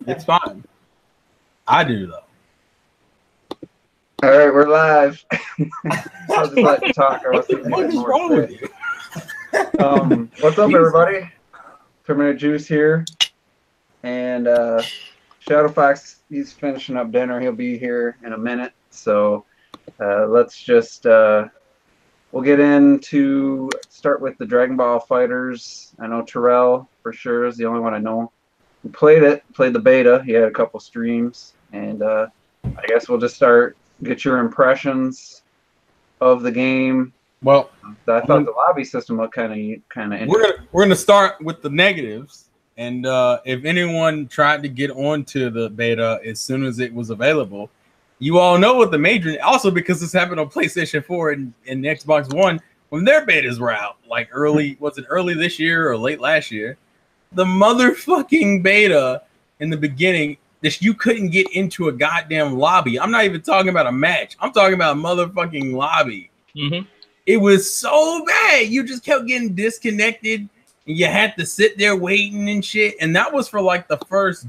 It's fine. I do though. All right, we're live. I'll just let you talk. I was thinking What is wrong with you? What's up, everybody? 2-Minute Juice here, and Shadow Fox. He's finishing up dinner. He'll be here in a minute. So let's just we'll get into start with the Dragon Ball FighterZ. I know Terrell for sure is the only one I know who played it. Played the beta. He had a couple streams, and I guess we'll just start. Get your impressions of the game. Well, I thought the lobby system looked kind of interesting. We're gonna start with the negatives, and if anyone tried to get onto the beta as soon as it was available, you all know what the major. Also, because this happened on PlayStation 4 and Xbox One when their betas were out, like early this year or late last year, the motherfucking beta in the beginning. You couldn't get into a goddamn lobby. I'm not even talking about a match. I'm talking about a motherfucking lobby. Mm-hmm. It was so bad. You just kept getting disconnected, and you had to sit there waiting and shit. And that was for like the first,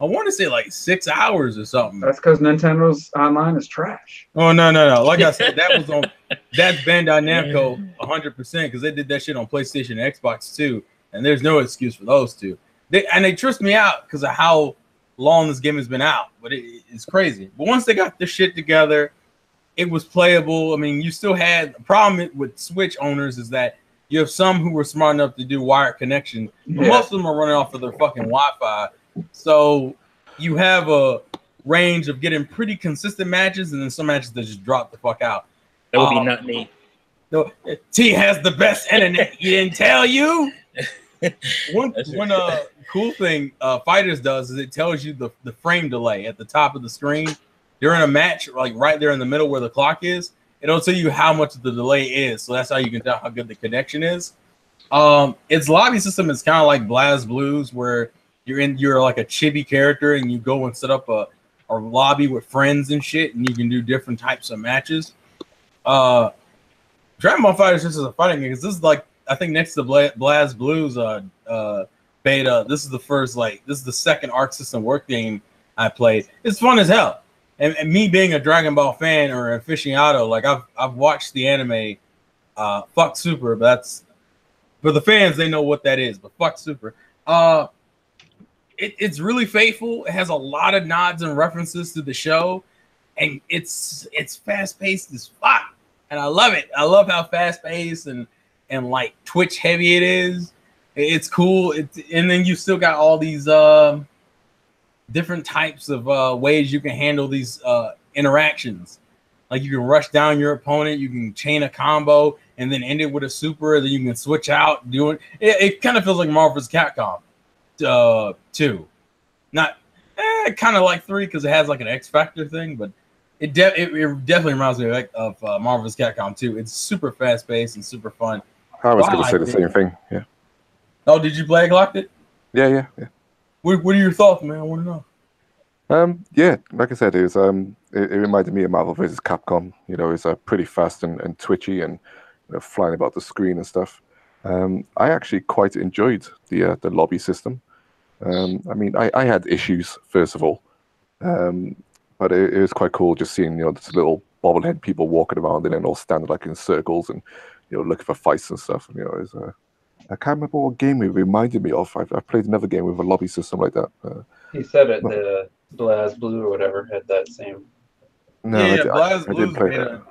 I want to say like 6 hours or something. That's because Nintendo's online is trash. Oh no. Like I said, that's Bandai Namco 100% because they did that shit on PlayStation and Xbox too. And there's no excuse for those two. They tricked me out because of how long this game has been out, but it's crazy. But once they got this shit together, it was playable. I mean, you still had a problem with Switch owners is that you have some who were smart enough to do wired connection, but most of them are running off of their fucking Wi-Fi. So you have a range of getting pretty consistent matches, and then some matches that just drop the fuck out. That would be not me. No, T has the best internet. He didn't tell you. One cool thing FighterZ does is it tells you the frame delay at the top of the screen during a match, like right there in the middle where the clock is. It'll tell you how much the delay is, so that's how you can tell how good the connection is. Its lobby system is kind of like BlazBlue's, where you're like a chibi character and you go and set up a lobby with friends and shit, and you can do different types of matches. Dragon Ball FighterZ just is a fighting game because this is like I think next to BlazBlue's beta, this is the second Arc System work game I played. It's fun as hell, and me being a Dragon Ball fan or aficionado, like I've watched the anime, fuck Super, but that's for the fans, they know what that is. But fuck Super, it's really faithful. It has a lot of nods and references to the show, and it's fast paced as fuck, and I love it. I love how fast paced and like Twitch heavy it is. It's cool. And then you still got all these different types of ways you can handle these interactions. Like you can rush down your opponent, you can chain a combo, and then end it with a super. Then you can switch out, do it. It kind of feels like Marvel vs. Capcom 2, not kind of like 3 because it has like an X Factor thing, but it definitely reminds me of Marvel vs. Capcom 2. It's super fast paced and super fun. I was going to say the same thing. Yeah. Oh, did you play Locked It? Yeah. What are your thoughts, man? I want to know. Yeah, like I said, it was it reminded me of Marvel vs. Capcom. You know, it's pretty fast and twitchy and flying about the screen and stuff. I actually quite enjoyed the lobby system. I mean, I had issues first of all, but it was quite cool just seeing this little bobblehead people walking around and then all standing like in circles and looking for fights and stuff. And, it was I can't remember what game it reminded me of. I've played another game with a lobby system like that. He said it. The BlazBlue or whatever had that same. No, yeah, I didn't play that.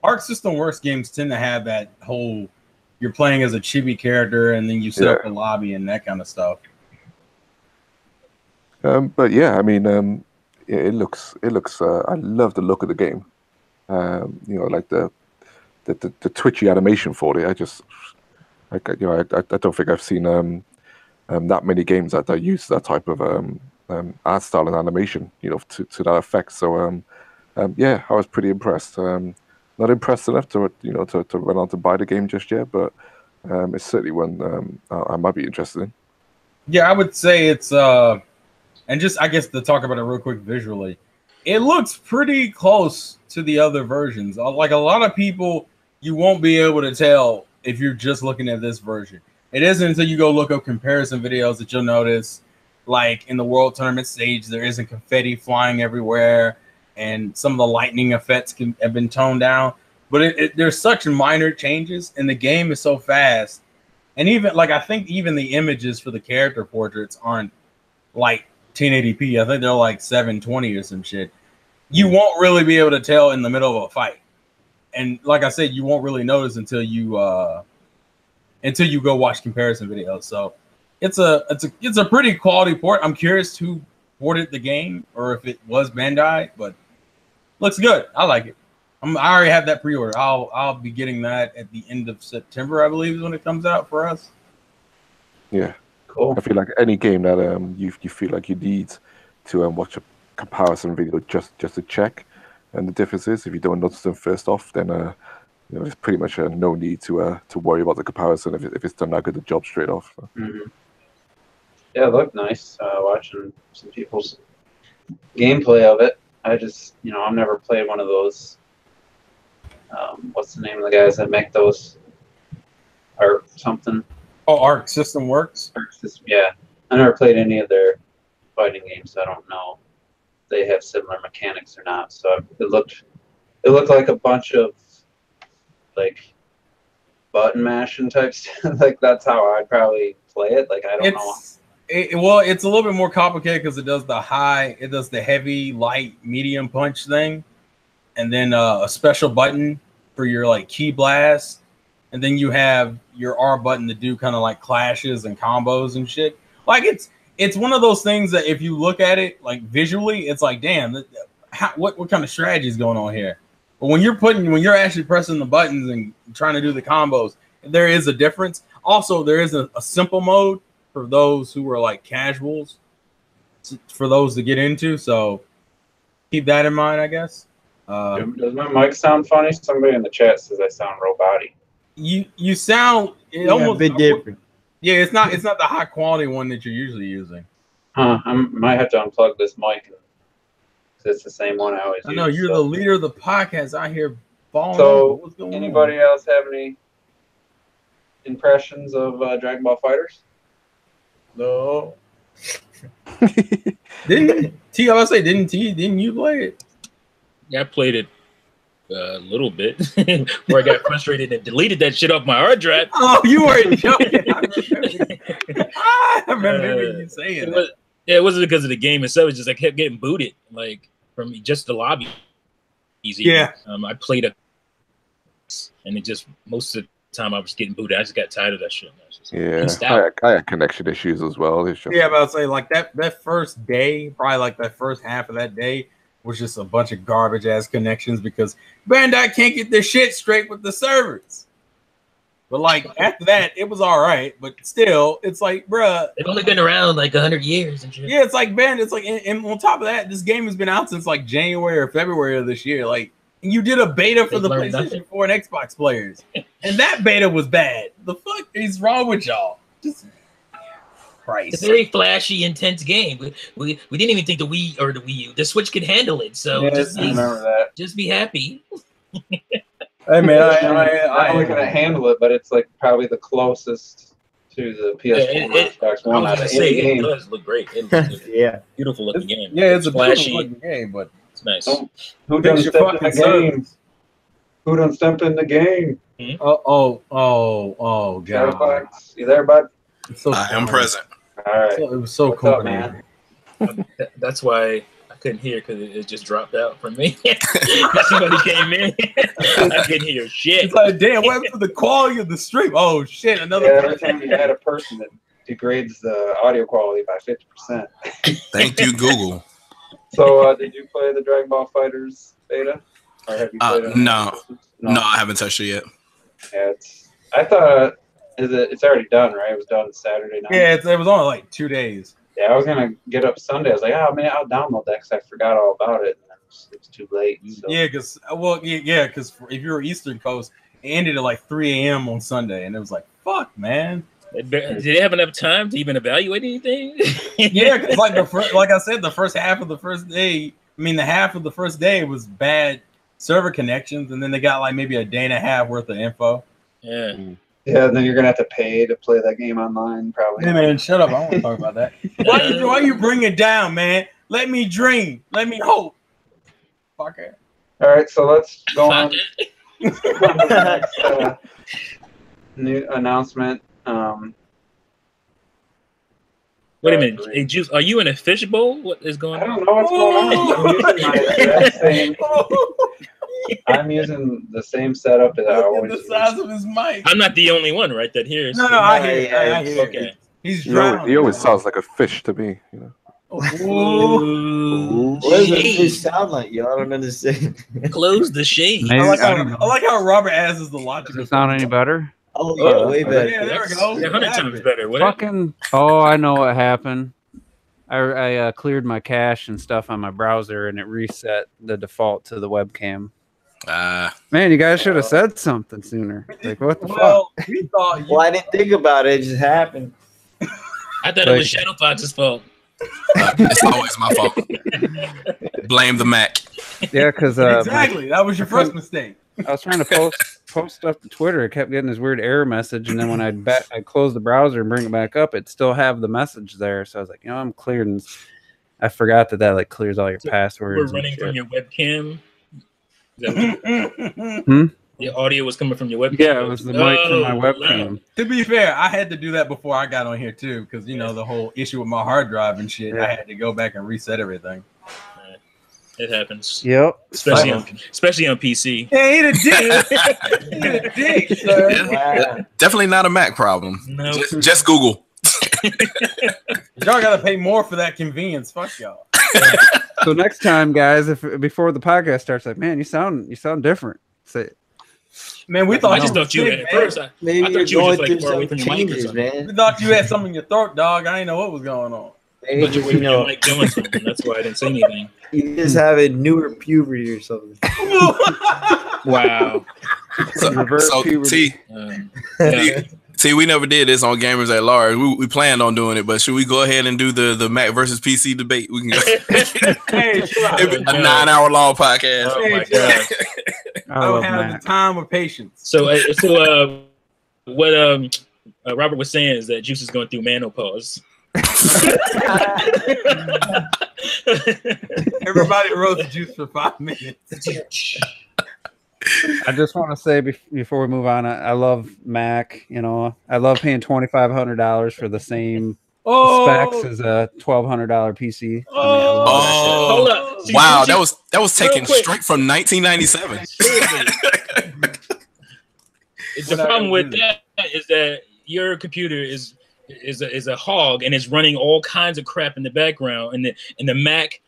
Arc System Works games tend to have that whole you're playing as a chibi character and then you set up a lobby and that kind of stuff. But yeah, I mean, it looks. I love the look of the game. Like the twitchy animation for it. I don't think I've seen that many games that use that type of art style and animation, to that effect. So yeah, I was pretty impressed. Not impressed enough to run on to buy the game just yet, but it's certainly one I might be interested in. Yeah, I would say it's and just I guess to talk about it real quick visually, it looks pretty close to the other versions. Like a lot of people, you won't be able to tell if you're just looking at this version. It isn't until you go look up comparison videos that you'll notice like in the world tournament stage, there isn't confetti flying everywhere, and some of the lightning effects have been toned down. But there's such minor changes, and the game is so fast. And even like I think even the images for the character portraits aren't like 1080p. I think they're like 720 or some shit. You won't really be able to tell in the middle of a fight. And like I said, you won't really notice until you go watch comparison videos. So it's a pretty quality port. I'm curious who ported the game or if it was Bandai, but looks good. I like it. I already have that pre-order. I'll be getting that at the end of September, I believe, is when it comes out for us. Yeah, Cool. I feel like any game that you feel like you need to watch a comparison video just to check, and the difference is if you don't notice them first off, then there's pretty much no need to worry about the comparison if it's done that good a job straight off. So. Mm-hmm. Yeah, it looked nice watching some people's gameplay of it. I just, I've never played one of those. What's the name of the guys that make those? Arc something. Oh, Arc System Works. Arc System, yeah. I never played any of their fighting games, so I don't know if they have similar mechanics or not. So it looked like a bunch of like button mashing type stuff. Like that's how I'd probably play it. Like I don't know. Well, it's a little bit more complicated because it does the heavy, light, medium punch thing, and then a special button for your like key blast, and then you have your R button to do kind of like clashes and combos and shit. Like it's one of those things that if you look at it like visually, it's like, damn, what kind of strategy is going on here? But when you're actually pressing the buttons and trying to do the combos, there is a difference. Also, there is a simple mode for those who are like casuals, for those to get into. So keep that in mind, I guess. Does my mic sound funny? Somebody in the chat says I sound robotic. You sound almost a bit different. Yeah, it's not the high quality one that you're usually using. Huh? I might have to unplug this mic. It's the same one I always use. I know you're the leader of the podcast out here. So, anybody else have any impressions of Dragon Ball FighterZ? No. Didn't you play it? Yeah, I played it a little bit where I got frustrated and deleted that shit off my hard drive. Oh, you were joking. I remember you saying that. It wasn't because of the game itself. It's just I kept getting booted, like from just the lobby. Easy. Yeah. I played and it just most of the time I was getting booted. I just got tired of that shit. Yeah, I had connection issues as well. It's just, yeah, but I'll say like that first day, probably like that first half of that day was just a bunch of garbage ass connections because Bandai can't get their shit straight with the servers. But like after that, it was all right. But still, it's like, bruh, they've only been around like 100 years and shit. Yeah, it's like, man, it's like, and on top of that, this game has been out since like January or February of this year. Like, and you did a beta for the PlayStation 4 and Xbox players, and that beta was bad. The fuck is wrong with y'all? Just Christ. It's a very flashy, intense game. We didn't even think the Wii or the Wii U, the Switch could handle it. So yeah, just be happy. Hey man, I only gonna handle it, but it's like probably the closest to the PS4 Xbox One. I was gonna say it does look great. It looks yeah, beautiful looking game. Yeah, it's a flashy looking game, but it's nice. Who done stepped in the game? Who done stepped in the game? Oh, God. Shadowbox, you there, bud? I am present. All right. It was so What's cool, up, man. That's why I couldn't hear because it just dropped out from me. Somebody came in. I couldn't hear shit. It's like, damn, what happened to the quality of the stream? Oh shit! Every time you add a person, it degrades the audio quality by 50%. Thank you, Google. So, did you play the Dragon Ball FighterZ beta? Or have you played it? No, I haven't touched it yet. Yeah, I thought it's already done, right? It was done Saturday night. Yeah, it was only like 2 days. Yeah, I was gonna get up Sunday. I was like, oh man, I'll download that because I forgot all about it. And it was too late. So. Yeah, because if you were Eastern Coast, it ended at like 3 a.m. on Sunday, and it was like, fuck, man. Did they have enough time to even evaluate anything? Yeah, because like I said, the first half of the first day. I mean, the half of the first day was bad server connections, and then they got like maybe a day and a half worth of info. Yeah. Yeah, then you're gonna have to pay to play that game online, probably. Hey man, shut up! I don't want to talk about that. Why you bring it down, man? Let me dream. Let me hope. Fuck it. All right, so let's go on to the next new announcement. Wait a minute, hey, Juice, are you in a fishbowl? What is going I on? don't know what's going on. I'm using the same setup that I Look always at the use. size of his mic. I'm not the only one, right? That hears. No, I hear it. I hear it. Okay. He's You know, drowning. he always sounds like a fish to me. You know. Ooh, What does the shade. fish sound like? Yo, I don't understand. Close the shade. Maybe, I like I don't know. how Robert asks the logic. Does it sound any better? Oh, way better. Yeah, there we That's go. 100 times better. What? Fucking. Oh, I know what happened. I cleared my cache and stuff on my browser, and it reset the default to the webcam. Man, you guys should have said something sooner. Like, what the fuck? We thought you. Well, I didn't think about it. It just happened. I thought it was Shadow Fox's fault. It's always my fault. Blame the Mac. Yeah, because Exactly. That was your first mistake. I was trying to post stuff to Twitter. I kept getting this weird error message, and then when I close the browser and bring it back up, it still have the message there. So I was like, I'm cleared, and I forgot that like clears all your passwords. We're running from your webcam. Hmm? The audio was coming from your webcam. Yeah, it was the mic from my webcam. To be fair, I had to do that before I got on here too, because the whole issue with my hard drive and shit. I had to go back and reset everything. It happens. Yep. Especially on PC. Yeah, he a dick. He a dick, sir. Yeah, definitely not a Mac problem. No. Just Google. Y'all gotta pay more for that convenience. Fuck y'all. So next time, guys, before the podcast starts, like, man, you sound different. Say, man, we thought I just thought you at first. I thought you were just like far away from your mic or something. We thought you had something in your throat, dog. I didn't know what was going on. But you were like doing something. That's why I didn't say anything. You just have a newer puberty or something. Wow. So T, we never did this on Gamers at Large. We planned on doing it, but should we go ahead and do the Mac versus PC debate? We can go. A 9-hour long podcast. Oh my god! I don't have the time or patience. So what Robert was saying is that Juice is going through menopause. Everybody roast Juice for 5 minutes. I just want to say before we move on, I love Mac. I love paying $2,500 for the same specs as a $1,200 PC. Hold up. Wow, that was taken straight from 1997. The problem with that is that your computer is a hog and it's running all kinds of crap in the background, and the Mac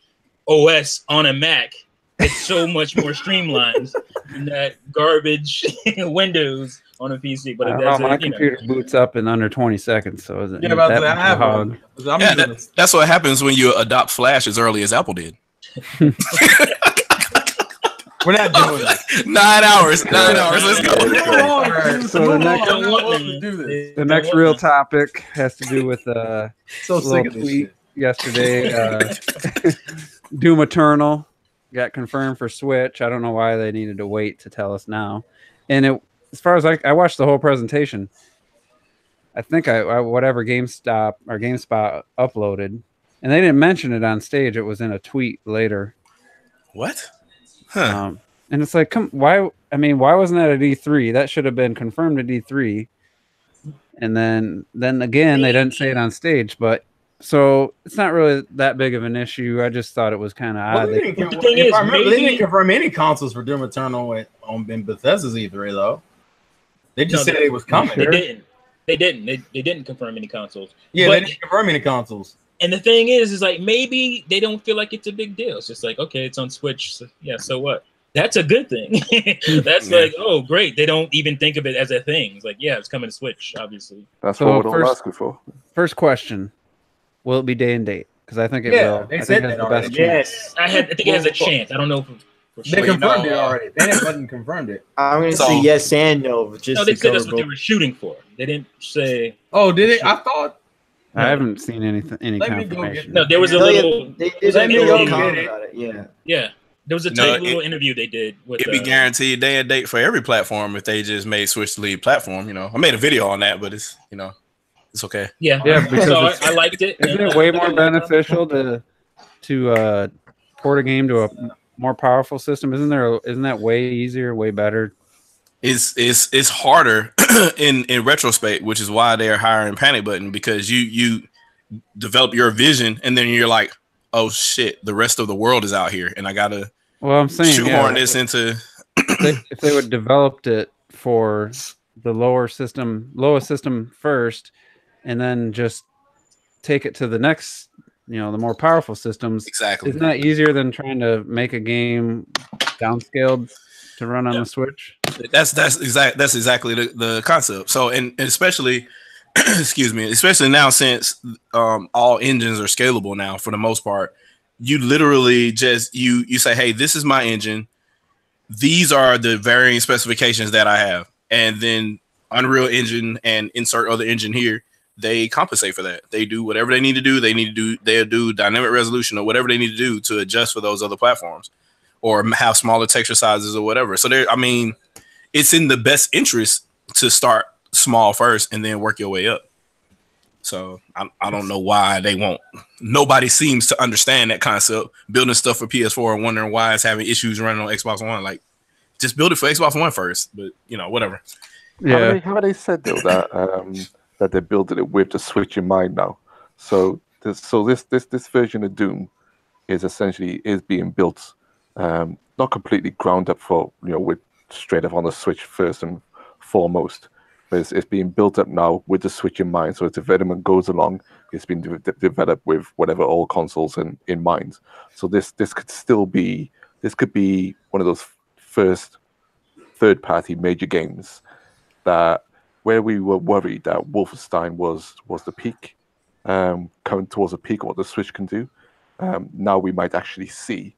OS on a Mac is so much more streamlined than that garbage Windows on a PC. But my computer boots up in under 20 seconds, so isn't that's what happens when you adopt Flash as early as Apple did. We're not doing that. 9 hours. 9 hours. Let's go. Right, so the next real topic has to do with so sick of this tweet shit. Yesterday. Doom Eternal got confirmed for Switch. I don't know why they needed to wait to tell us now. And as far as I watched the whole presentation. I think I whatever GameStop or GameSpot uploaded, and they didn't mention it on stage. It was in a tweet later. What? Huh. And it's like, why wasn't that at E3? That should have been confirmed at E3. And then again, they didn't say it on stage, but so it's not really that big of an issue. I just thought it was kind of odd. They didn't confirm any consoles for Doom Eternal on Bethesda's E3 though. They just said it was coming. They didn't confirm any consoles. Yeah, they didn't confirm any consoles. And the thing is like maybe they don't feel like it's a big deal. It's just like, okay, it's on Switch. So, yeah, so what? That's a good thing. That's like, oh, great. They don't even think of it as a thing. It's like, yeah, it's coming to Switch, obviously. That's what we're asking for. First question. Will it be day and date? Because I think it will. They said that already. Yes. I think it has a chance. I don't know for sure. They confirmed it already. They hadn't confirmed it. I'm going to say yes and no. No, they said that's what they were shooting for. They didn't say... Oh, did it? I thought... I haven't seen any confirmation. No, there was a little... They did a little comment about it, yeah. Yeah. There was a tight little interview they did with. It'd be guaranteed day and date for every platform if they just made Switch the lead platform. I made a video on that, but it's it's okay. Yeah, because I liked it. Isn't it way more beneficial to port a game to a more powerful system? Isn't that way easier, way better? It's harder in retrospect, which is why they're hiring Panic Button, because you develop your vision and then you're like, oh shit, the rest of the world is out here, and I gotta shoehorn this into. If they would developed it for the lowest system first, and then just take it to the next, the more powerful systems. Exactly. Isn't that easier than trying to make a game downscaled to run on the Switch? That's exactly the concept. So and especially excuse me, especially now since all engines are scalable now for the most part, you literally just you say, hey, this is my engine. These are the varying specifications that I have, and then Unreal Engine and insert other engine here, they compensate for that. They do whatever they need to do. They'll do dynamic resolution or whatever they need to do to adjust for those other platforms, or have smaller texture sizes or whatever. So it's in the best interest to start small first and then work your way up. So I don't know why they won't. Nobody seems to understand that concept. Building stuff for PS4 and wondering why it's having issues running on Xbox One. Like, just build it for Xbox One first. But whatever. Yeah. Have they said though that they're building it with the Switch in mind now? So this version of Doom is being built, not completely ground up for with straight up on the Switch first and foremost. But it's being built up now with the Switch in mind. So as development goes along, it's been developed with whatever all consoles in mind. So this could be one of those first third-party major games that where we were worried that Wolfenstein was the peak, coming towards the peak of what the Switch can do. Now we might actually see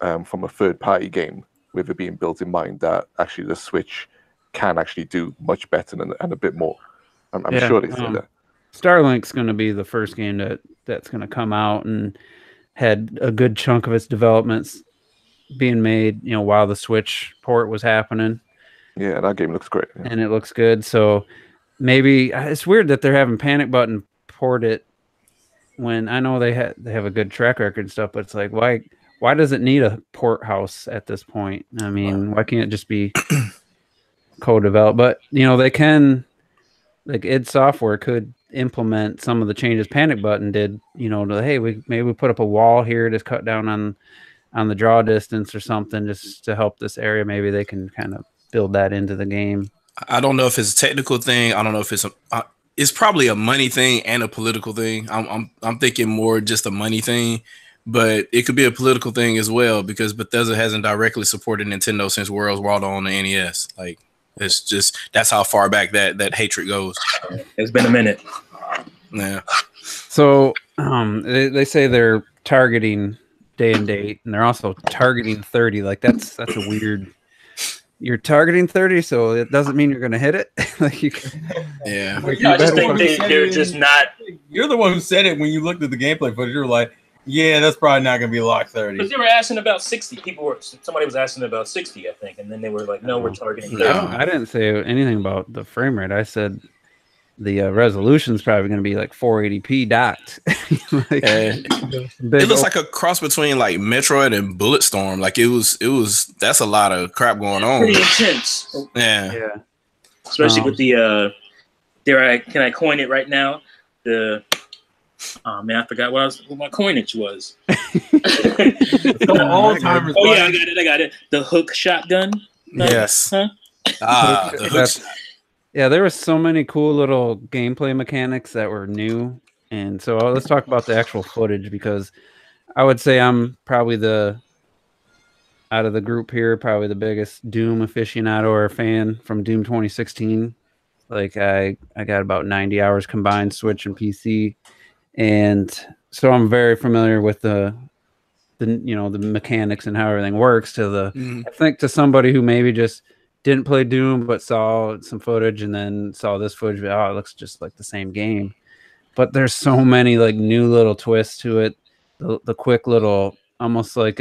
from a third-party game with it being built in mind that actually the Switch can actually do much better and a bit more. I'm sure they say that. Starlink's going to be the first game that's going to come out and had a good chunk of its developments being made, while the Switch port was happening. Yeah, that game looks great. Yeah. And it looks good. So maybe it's weird that they're having Panic Button port it when I know they have a good track record and stuff, but it's like, why does it need a port house at this point? I mean, why can't it just be co-developed? But they can, like, id Software could implement some of the changes Panic Button did, hey, we put up a wall here to cut down on the draw distance or something just to help this area. Maybe they can kind of build that into the game. I don't know if it's a technical thing. I don't know if it's probably a money thing and a political thing. I'm thinking more just a money thing, but it could be a political thing as well, because Bethesda hasn't directly supported Nintendo since World's World on the NES. Like, it's just, that's how far back that hatred goes. It's been a minute. Yeah. So they say they're targeting day and date, and they're also targeting 30. Like, that's a weird. You're targeting 30, so it doesn't mean you're going to hit it. Like, you can, yeah. I just think they're just not. You're the one who said it when you looked at the gameplay footage. You were like, yeah, that's probably not going to be lock 30. Because they were asking about 60. Somebody was asking about 60, I think, and then they were like, no, we're targeting 30. No, I didn't say anything about the frame rate. I said the resolution is probably going to be like 480p docked. Like, it looks like a cross between like Metroid and Bulletstorm. Like it was. That's a lot of crap going on. Pretty intense. Yeah. Especially with the can I coin it right now? I forgot what my coinage was. All timers. Oh yeah, I got it. The hook shotgun. Yes. Huh? The hooks. Yeah, there were so many cool little gameplay mechanics that were new. And so let's talk about the actual footage, because I would say I'm probably out of the group here, probably the biggest Doom aficionado or fan from Doom 2016. Like I got about 90 hours combined Switch and PC. And so I'm very familiar with the mechanics and how everything works I think to somebody who maybe just didn't play Doom but saw some footage and then saw this footage, it looks just like the same game. But there's so many like new little twists to it. The quick little, almost like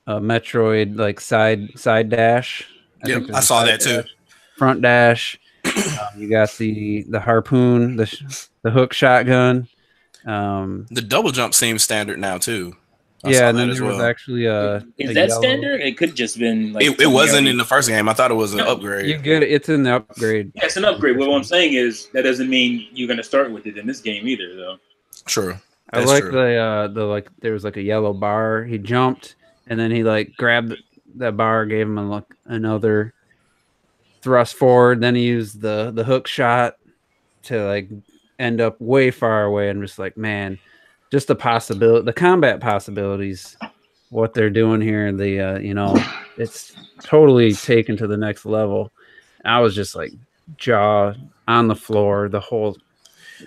Metroid like side dash. Yep, there's I a saw side that too. dash, front dash. You got the harpoon, the hook shotgun. The double jump seems standard now too. I Yeah, saw and then that as there was well. actually a that yellow. standard? It could just been like It wasn't in the first game. I thought it was an upgrade. You get it. It's in the upgrade. Yeah, it's an upgrade. What I'm saying is that doesn't mean you're gonna start with it in this game either, though. True. I like the like there was like a yellow bar. He jumped and then he like grabbed that bar, gave him another thrust forward. Then he used the hook shot to like end up way far away, and just like, man, just the combat possibilities, what they're doing here, it's totally taken to the next level. I was just like jaw on the floor the whole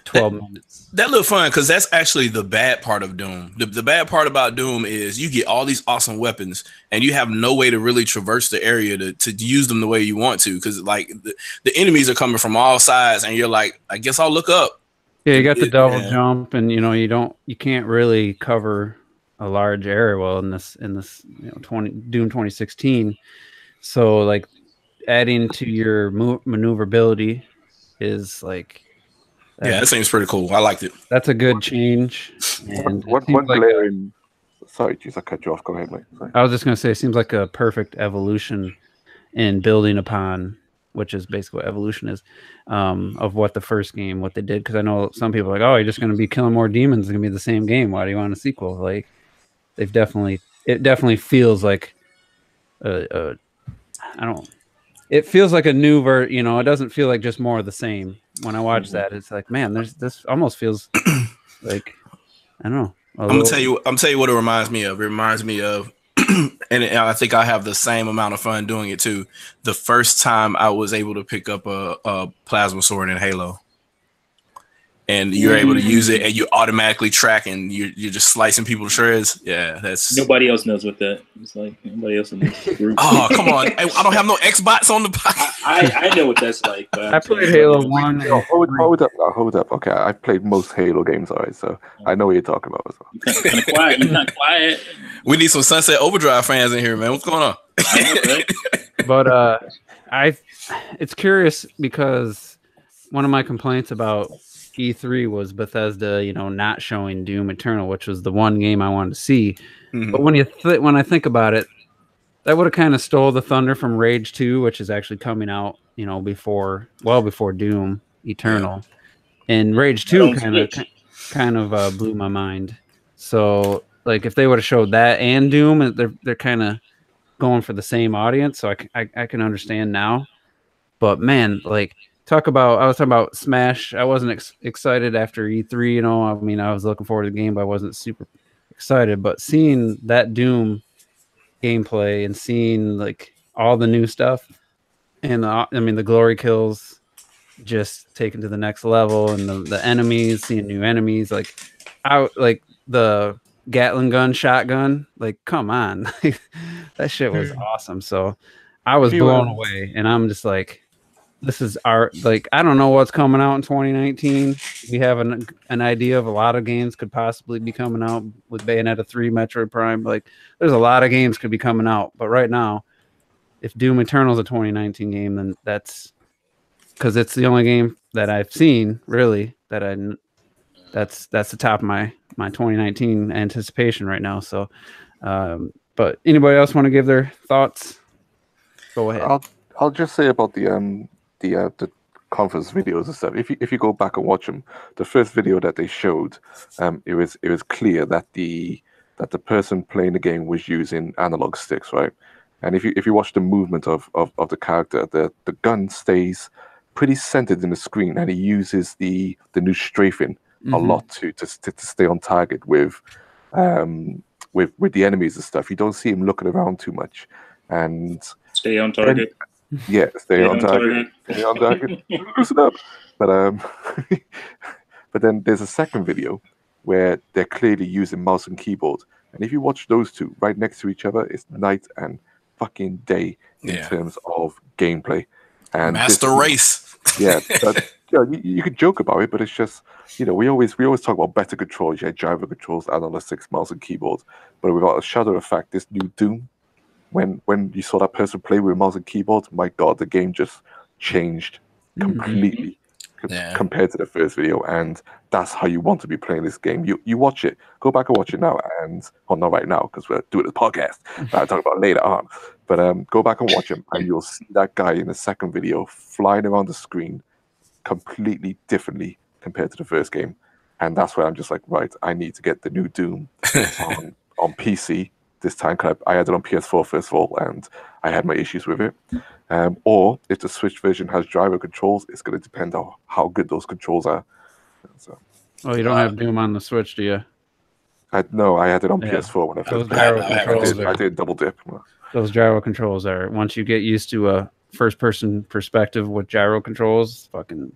12 minutes. That looked fun because that's actually the bad part of Doom. The bad part about Doom is you get all these awesome weapons and you have no way to really traverse the area to use them the way you want to, because like the enemies are coming from all sides and you're like, I guess I'll look up. Yeah, you got the double jump, and you can't really cover a large area well in this Doom 2016. So like adding to your maneuverability is like, that seems pretty cool. I liked it. That's a good change. And one glaring. Sorry, geez, I cut you off. Go ahead, mate. Sorry. I was just gonna say, it seems like a perfect evolution in building upon, which is basically what evolution is, of what the first game, what they did. Because I know some people are like, oh, you're just going to be killing more demons. It's going to be the same game. Why do you want a sequel? Like, it definitely feels like it feels like a new it doesn't feel like just more of the same. When I watch that, it's like, man, this almost feels like, I don't know. I'm gonna tell you what it reminds me of. It reminds me of, and I think I have the same amount of fun doing it too. The first time I was able to pick up a plasma sword in Halo, and you're able to use it, and you automatically track, and you're just slicing people to shreds. Yeah, that's nobody else knows what that. It's like nobody else in this group. Oh, come on! I don't have no Xbox on the. I know what that's like. But I played Halo 1. Hold up. Okay, I played most Halo games, alright, so I know what you're talking about. So. You're kind of quiet. You're not quiet. We need some Sunset Overdrive fans in here, man. What's going on? But it's curious because one of my complaints about E3 was Bethesda, not showing Doom Eternal, which was the one game I wanted to see. Mm-hmm. But when I think about it, that would have kind of stole the thunder from Rage 2, which is actually coming out, before Doom Eternal. Yeah. And Rage 2 kind of blew my mind. So, like, if they would have showed that and Doom, they're kind of going for the same audience, so I can understand now. But man, like, I was talking about Smash. I wasn't excited after E3, I mean, I was looking forward to the game, but I wasn't super excited. But seeing that Doom gameplay and seeing like all the new stuff and the glory kills just taken to the next level, and the enemies, seeing new enemies, like the Gatling gun shotgun, like, come on. That shit was awesome. So I was blown away, and I'm just like, this is I don't know what's coming out in 2019. We have an idea of a lot of games could possibly be coming out with Bayonetta 3, Metroid Prime. Like, there's a lot of games could be coming out, but right now, if Doom Eternal is a 2019 game, then that's because it's the only game that I've seen really that's the top of my 2019 anticipation right now. So, but anybody else want to give their thoughts? Go ahead. I'll just say about the conference videos and stuff. If you go back and watch them, the first video that they showed, it was clear that the person playing the game was using analog sticks, right? And if you watch the movement of the character, the gun stays pretty centered in the screen, and he uses the new strafing a lot to stay on target with the enemies and stuff. You don't see him looking around too much, and stay on target. Yeah, stay on target. Stay on target. Loosen up. But then there's a second video where they're clearly using mouse and keyboard, and if you watch those two right next to each other, it's night and fucking day in terms of gameplay. And Master Race. Yeah, but you could joke about it, but it's just, we always talk about better controls, driver controls, analytics, mouse and keyboard. But without a shadow of fact, this new Doom, when you saw that person play with mouse and keyboard, my God, the game just changed completely compared to the first video, and that's how you want to be playing this game. You watch it, go back and watch it now, and not right now because we're doing a podcast. I'll talk about it later on. But go back and watch him, and you'll see that guy in the second video flying around the screen completely differently compared to the first game. And that's where I'm just like, right, I need to get the new Doom on PC this time. I had it on PS4 first of all, and I had my issues with it. Or if the Switch version has gyro controls, it's going to depend on how good those controls are. So, you don't have Doom on the Switch, do you? No, I had it on PS4 when I first played it. I did double dip. Those gyro controls are, once you get used to a first-person perspective with gyro controls, fucking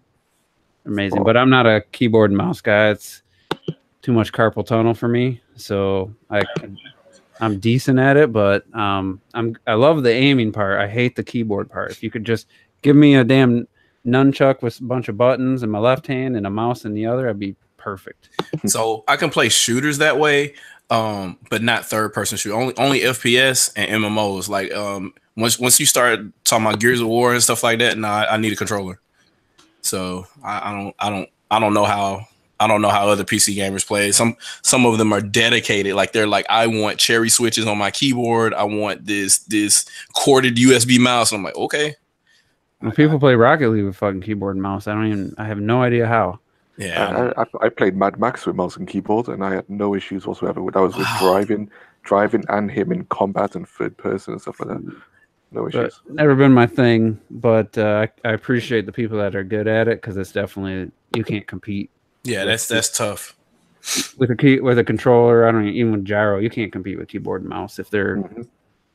amazing. But I'm not a keyboard and mouse guy. It's too much carpal tunnel for me. So I'm decent at it, but I love the aiming part. I hate the keyboard part. If you could just give me a damn nunchuck with a bunch of buttons in my left hand and a mouse in the other, I'd be perfect. So I can play shooters that way, but not third-person shooter. Only FPS and MMOs. Like once you start talking about Gears of War and stuff like that, I need a controller. So I don't know how other PC gamers play. Some of them are dedicated. Like they're like, I want cherry switches on my keyboard. I want this corded USB mouse. I'm like, okay. When people play Rocket League with fucking keyboard and mouse, I have no idea how. Yeah, I played Mad Max with mouse and keyboard, and I had no issues whatsoever. That was with driving, and him in combat and third person and stuff like that. No issues. Never been my thing, but I appreciate the people that are good at it because it's definitely, you can't compete. Yeah, that's tough. With a controller, even with gyro, you can't compete with keyboard and mouse if they're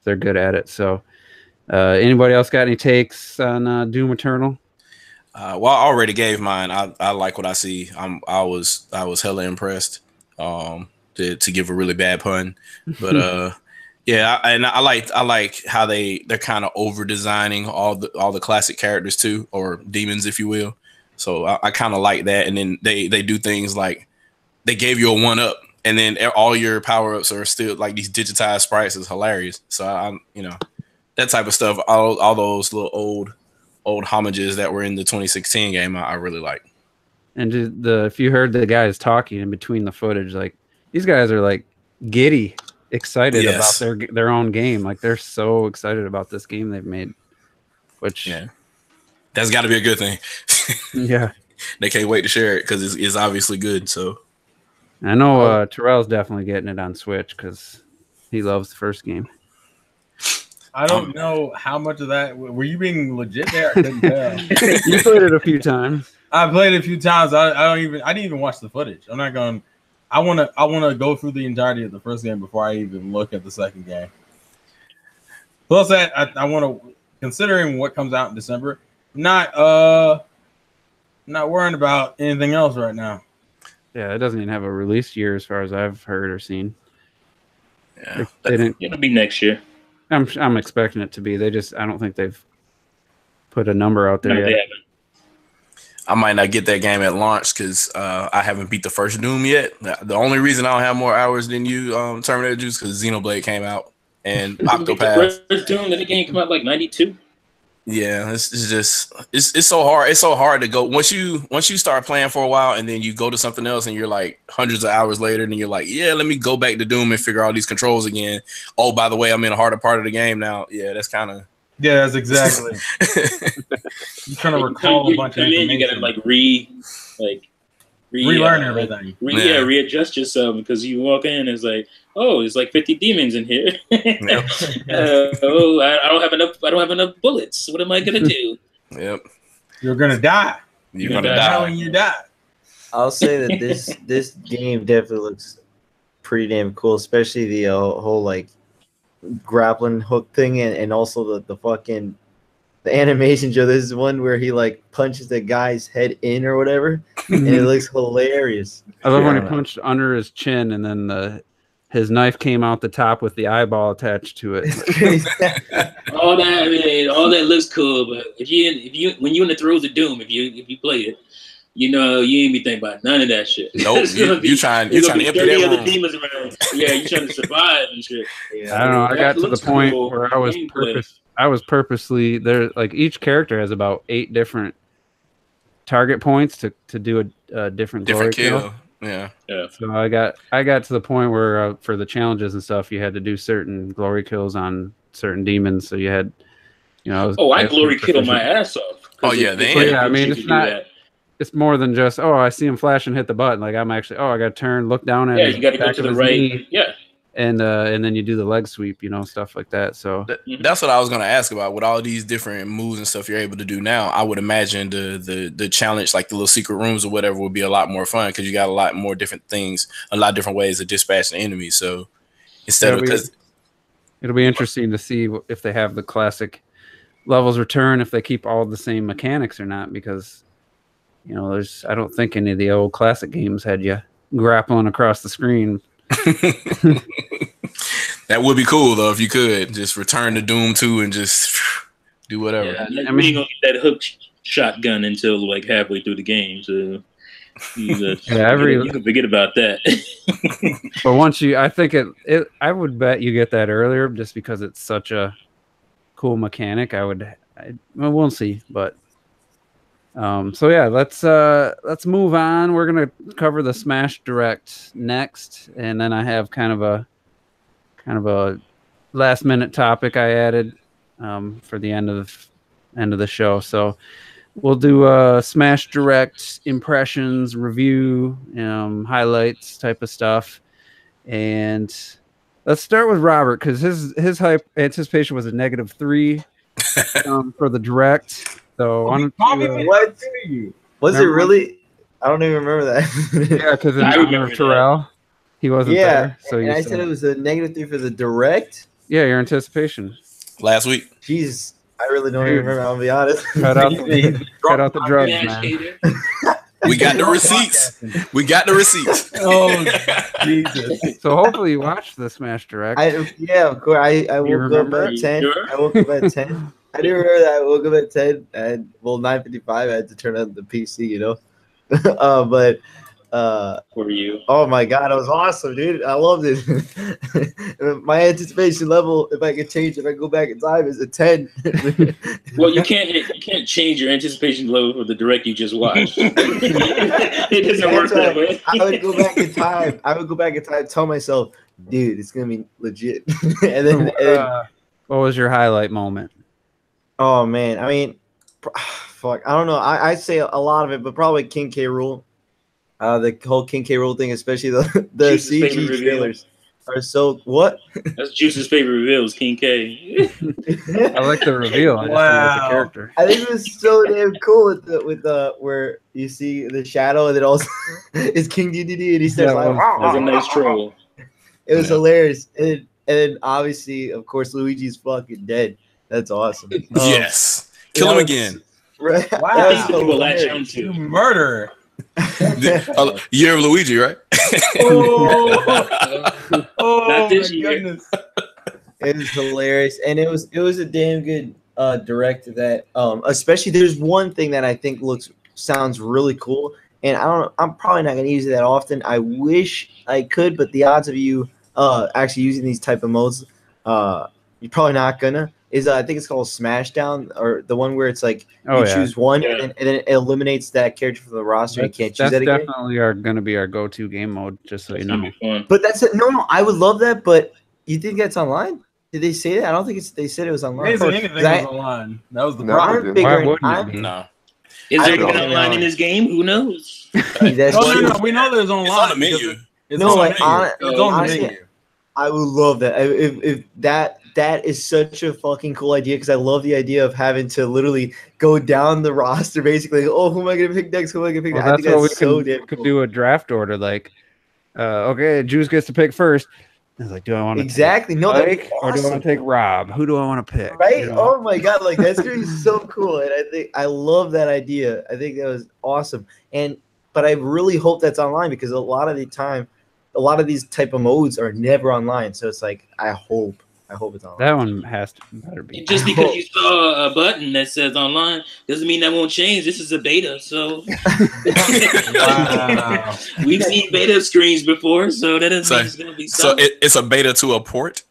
good at it. So, anybody else got any takes on Doom Eternal? Well, I already gave mine. I like what I see. I was hella impressed. To give a really bad pun, but yeah, and I like how they're kind of over designing all the classic characters too, or demons, if you will. So I kind of like that. And then they do things like they gave you a 1-up, and then all your power ups are still like these digitized sprites. Is hilarious. So I'm that type of stuff. All those little old homages that were in the 2016 game, I really like. And if you heard the guys talking in between the footage, like these guys are like giddy, excited about their own game. Like they're so excited about this game they've made. Which that's got to be a good thing. Yeah, they can't wait to share it because it's obviously good. So I know Terrell's definitely getting it on Switch because he loves the first game. I don't know how much of that were you being legit there. I couldn't tell. You played it a few times. I played it a few times. I didn't even watch the footage. I'm not going. I want to go through the entirety of the first game before I even look at the second game. Plus, that I want to, considering what comes out in December, not worrying about anything else right now. Yeah, it doesn't even have a release year as far as I've heard or seen. Yeah, it'll be next year. I'm expecting it to be. I don't think they've put a number out there yet. They haven't. I might not get that game at launch because I haven't beat the first Doom yet. The only reason I don't have more hours than you, Terminator Juice, because Xenoblade came out and Octopath. The first Doom, the game came out like 92. Yeah, it's so hard. It's so hard to go once you start playing for a while and then you go to something else and you're like hundreds of hours later and you're like, yeah, let me go back to Doom and figure out all these controls again. Oh, by the way, I'm in a harder part of the game now. Yeah, that's kind of. Yeah, that's exactly. You're trying to recall a bunch of information. You gotta relearn everything. Readjust yourself because you walk in and it's like, oh, it's like 50 demons in here. Yep. I don't have enough bullets. What am I gonna do? Yep. You're gonna die. You're gonna die when you die. I'll say that this game definitely looks pretty damn cool, especially the whole like grappling hook thing and also the fucking the animation, Joe. This is one where he like punches the guy's head in or whatever, and it looks hilarious. I love when he punched under his chin and then his knife came out the top with the eyeball attached to it. all that looks cool, but if you when you in the throes of Doom, if you play it, You know, you ain't be thinking about none of that shit. Nope. You trying to empty that room. Demons around. Yeah, you trying to survive and shit. Yeah. I don't know. I got to the point cool. where I was purposely there. Like each character has about 8 different target points to do a different glory kill. Yeah. So I got to the point where for the challenges and stuff, you had to do certain glory kills on certain demons. So you had, you know. I glory killed my ass off. Oh yeah, I mean, it's not. It's more than just I see him flash and hit the button. Like I'm actually I got to turn, look down at. Yeah, you got to go to the right. Knee, yeah. And then you do the leg sweep, stuff like that. So that's what I was gonna ask about. With all these different moves and stuff you're able to do now, I would imagine the challenge, like the little secret rooms or whatever, would be a lot more fun because you got a lot more different things, a lot of different ways of dispatching enemies. So instead it'll be interesting to see if they have the classic levels return, if they keep all the same mechanics or not, because I don't think any of the old classic games had you grappling across the screen. That would be cool though if you could just return to Doom 2 and just do whatever. Yeah, I mean, you ain't gonna get that hook shotgun until like halfway through the game, so you can forget about that. But once I would bet you get that earlier just because it's such a cool mechanic. We'll see, but. So yeah, let's move on. We're gonna cover the Smash Direct next, and then I have kind of a last minute topic I added for the end of the show. So we'll do a Smash Direct impressions, review, highlights type of stuff, and let's start with Robert because his hype anticipation was a -3 for the Direct. So what was it really? I don't even remember that. Yeah, because in honor of Terrell, he wasn't there. So and I said it was a -3 for the Direct. Yeah, your anticipation last week. Jeez, I really don't even remember. I'll be honest. Cut out the drugs, man. We got the receipts. Oh, Jesus. So hopefully you watched the Smash Direct. Of course. I woke up at 10. Sure? I woke up at 10. I do remember that I woke up at 10 and 9:55 I had to turn on the PC, but for you. Oh my god, it was awesome, dude. I loved it. My anticipation level, if I could change, if I go back in time, is a 10. Well, you can't change your anticipation level for the Direct you just watched. It doesn't work that way. I would go back in time, tell myself, dude, it's gonna be legit. and then what was your highlight moment? Oh man, I mean, fuck, I don't know. I'd say a lot of it, but probably King K. Rool. The whole King K. Rool thing, especially the CG trailers are so what? That's Juice's favorite reveal is King K. I like the reveal. I just don't like the character. I think it was so damn cool with the where you see the shadow and then also it's King DDD and he starts like that was a nice troll. It was hilarious. And then obviously, of course, Luigi's fucking dead. That's awesome. Yes. Kill him again. Right. Wow. You murderer. You hear of Luigi, right? Not this year. Goodness. It was hilarious. And it was a damn good Direct that especially there's one thing that I think sounds really cool. And I'm probably not gonna use it that often. I wish I could, but the odds of you actually using these type of modes, you're probably not gonna. I think it's called Smashdown, or the one where it's like choose one and then it eliminates that character from the roster. You can't choose that again. That's definitely going to be our go-to game mode, just so you know. But that's it. No, I would love that. But you think that's online? Did they say that? I don't think they said it was online. They didn't say anything was online. That was the problem. Why wouldn't it be? No. Is there anything online in this game? Who knows? No. We know there's online. It's on the menu. It's on the menu. I would love that. If that is such a fucking cool idea, because I love the idea of having to literally go down the roster, basically. Oh, who am I gonna pick next? Who am I gonna pick next? I think that's so damn cool. Could do a draft order, like, okay, Juice gets to pick first. I was like, do I want to take Mike, or do I want to take Rob? Who do I want to pick? Right? Oh my god, like that's gonna be so cool, and I love that idea. I think that was awesome, but I really hope that's online because a lot of the time, a lot of these type of modes are never online. So it's like I hope I hope it's online. That one has to better be. Just because you saw a button that says online doesn't mean that won't change. This is a beta, so Wow. we've seen beta screens before, so that doesn't mean it's gonna be so it's a beta to a port.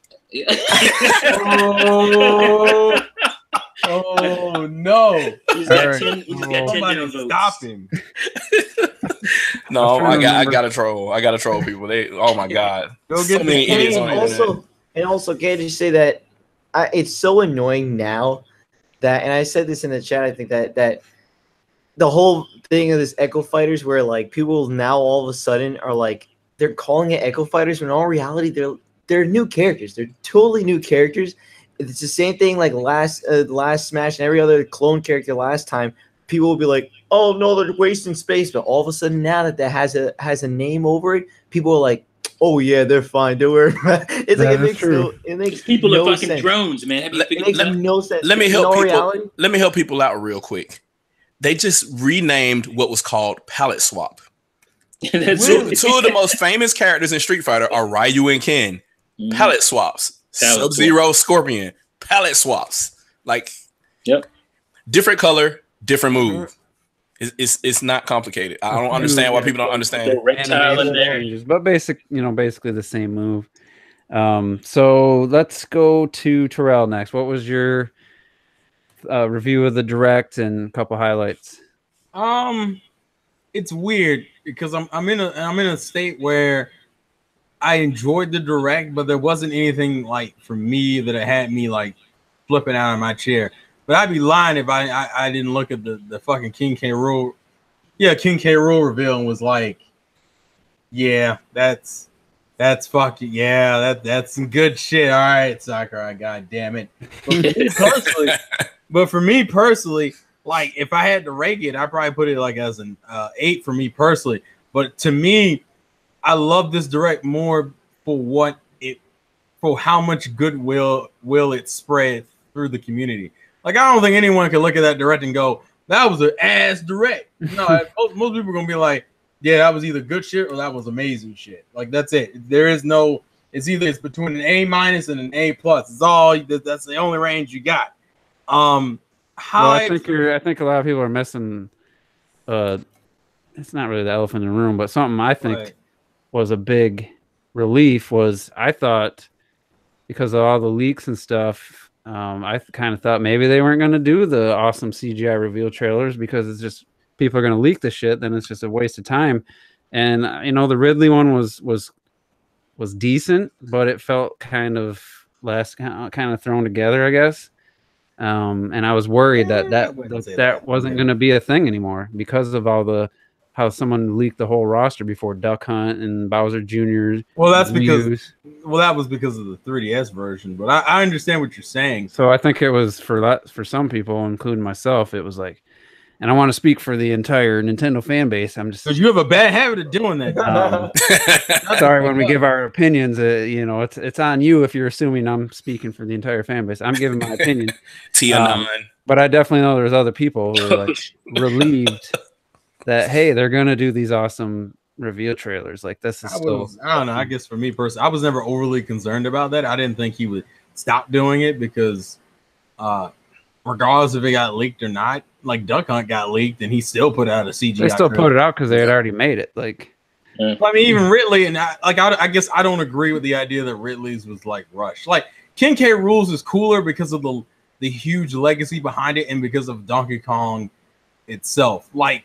Oh no! He's got All right. 10, he's got 10 Somebody downloads. stop him. No, trying to I remember. gotta troll. I gotta troll people. Oh my god, Go so get many the idiots on the internet. And also, can I just say that it's so annoying now that, and I said this in the chat, I think that the whole thing of this Echo Fighters, where like people now all of a sudden are like they're calling it Echo Fighters, when in all reality they're new characters. They're totally new characters. It's the same thing like last Smash and every other clone character last time. People will be like, "Oh no, they're wasting space," but all of a sudden now that has a name over it, people are like, "Oh yeah, they're fine. Don't worry." It's like it makes People no are fucking sense. drones, man. Have you It makes no sense. Let me In help all people. reality, Let me help people out real quick. They just renamed what was called palette swap. That's Two of the most famous characters in Street Fighter are Ryu and Ken. Mhm. Palette swaps. Palette Sub-Zero, Scorpion. Palette swaps. Like, Yep. different color, different move. It's not complicated. I don't understand why people don't understand. The reptile in there. Changes, but basically the same move. So let's go to Terrell next. What was your review of the direct and a couple highlights? It's weird because I'm in a state where I enjoyed the direct, but there wasn't anything like for me that it had me like flipping out of my chair. But I'd be lying if I didn't look at the fucking King K. Rool. Yeah, King K. Rool reveal and was like, yeah, that's fucking, yeah, that's some good shit. All right, Sakurai, god damn it. But for me personally, like if I had to rank it, I'd probably put it like as an 8 for me personally. But to me, I love this direct more for how much goodwill it spread through the community. Like I don't think anyone can look at that direct and go, that was an ass direct. No, most people are gonna be like, yeah, that was either good shit or that was amazing shit. Like that's it. There is no. It's between an A- and an A+. It's all. That's the only range you got. I think a lot of people are missing. It's not really the elephant in the room, but something I think was a big relief was I thought because of all the leaks and stuff. I kind of thought maybe they weren't going to do the awesome CGI reveal trailers because it's just people are going to leak the shit. Then it's just a waste of time. And the Ridley one was decent, but it felt kind of thrown together, I guess. And I was worried that wasn't going to be a thing anymore because of how someone leaked the whole roster before Duck Hunt and Bowser Jr. Well, that's because that was because of the 3DS version. But I understand what you're saying. So I think it was for some people, including myself, it was like, and I want to speak for the entire Nintendo fan base. I'm just because you have a bad habit of doing that. Sorry, when we give our opinions, it's on you if you're assuming I'm speaking for the entire fan base. I'm giving my opinion. But I definitely know there's other people who are like relieved that hey, they're gonna do these awesome reveal trailers. Like this is I don't know. I guess for me personally, I was never overly concerned about that. I didn't think he would stop doing it because regardless if it got leaked or not, like Duck Hunt got leaked and he still put out a CGI. They still put it out because they had already made it. Like, I mean, even Ridley and I guess I don't agree with the idea that Ridley's was like rushed. Like King K. Rool's is cooler because of the huge legacy behind it and because of Donkey Kong itself. Like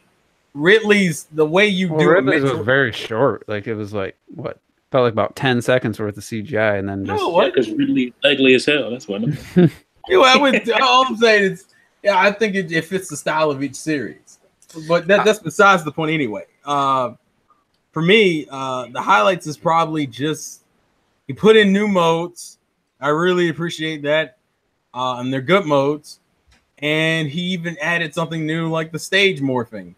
Ridley's the way you do Ridley's was very short. Like it was like what felt like about 10 seconds worth of CGI, and then because Ridley's ugly as hell. That's what. All I'm saying is, yeah, I think it fits the style of each series, but that's besides the point anyway. For me, the highlights is probably just he put in new modes. I really appreciate that, and they're good modes. And he even added something new like the stage morphing.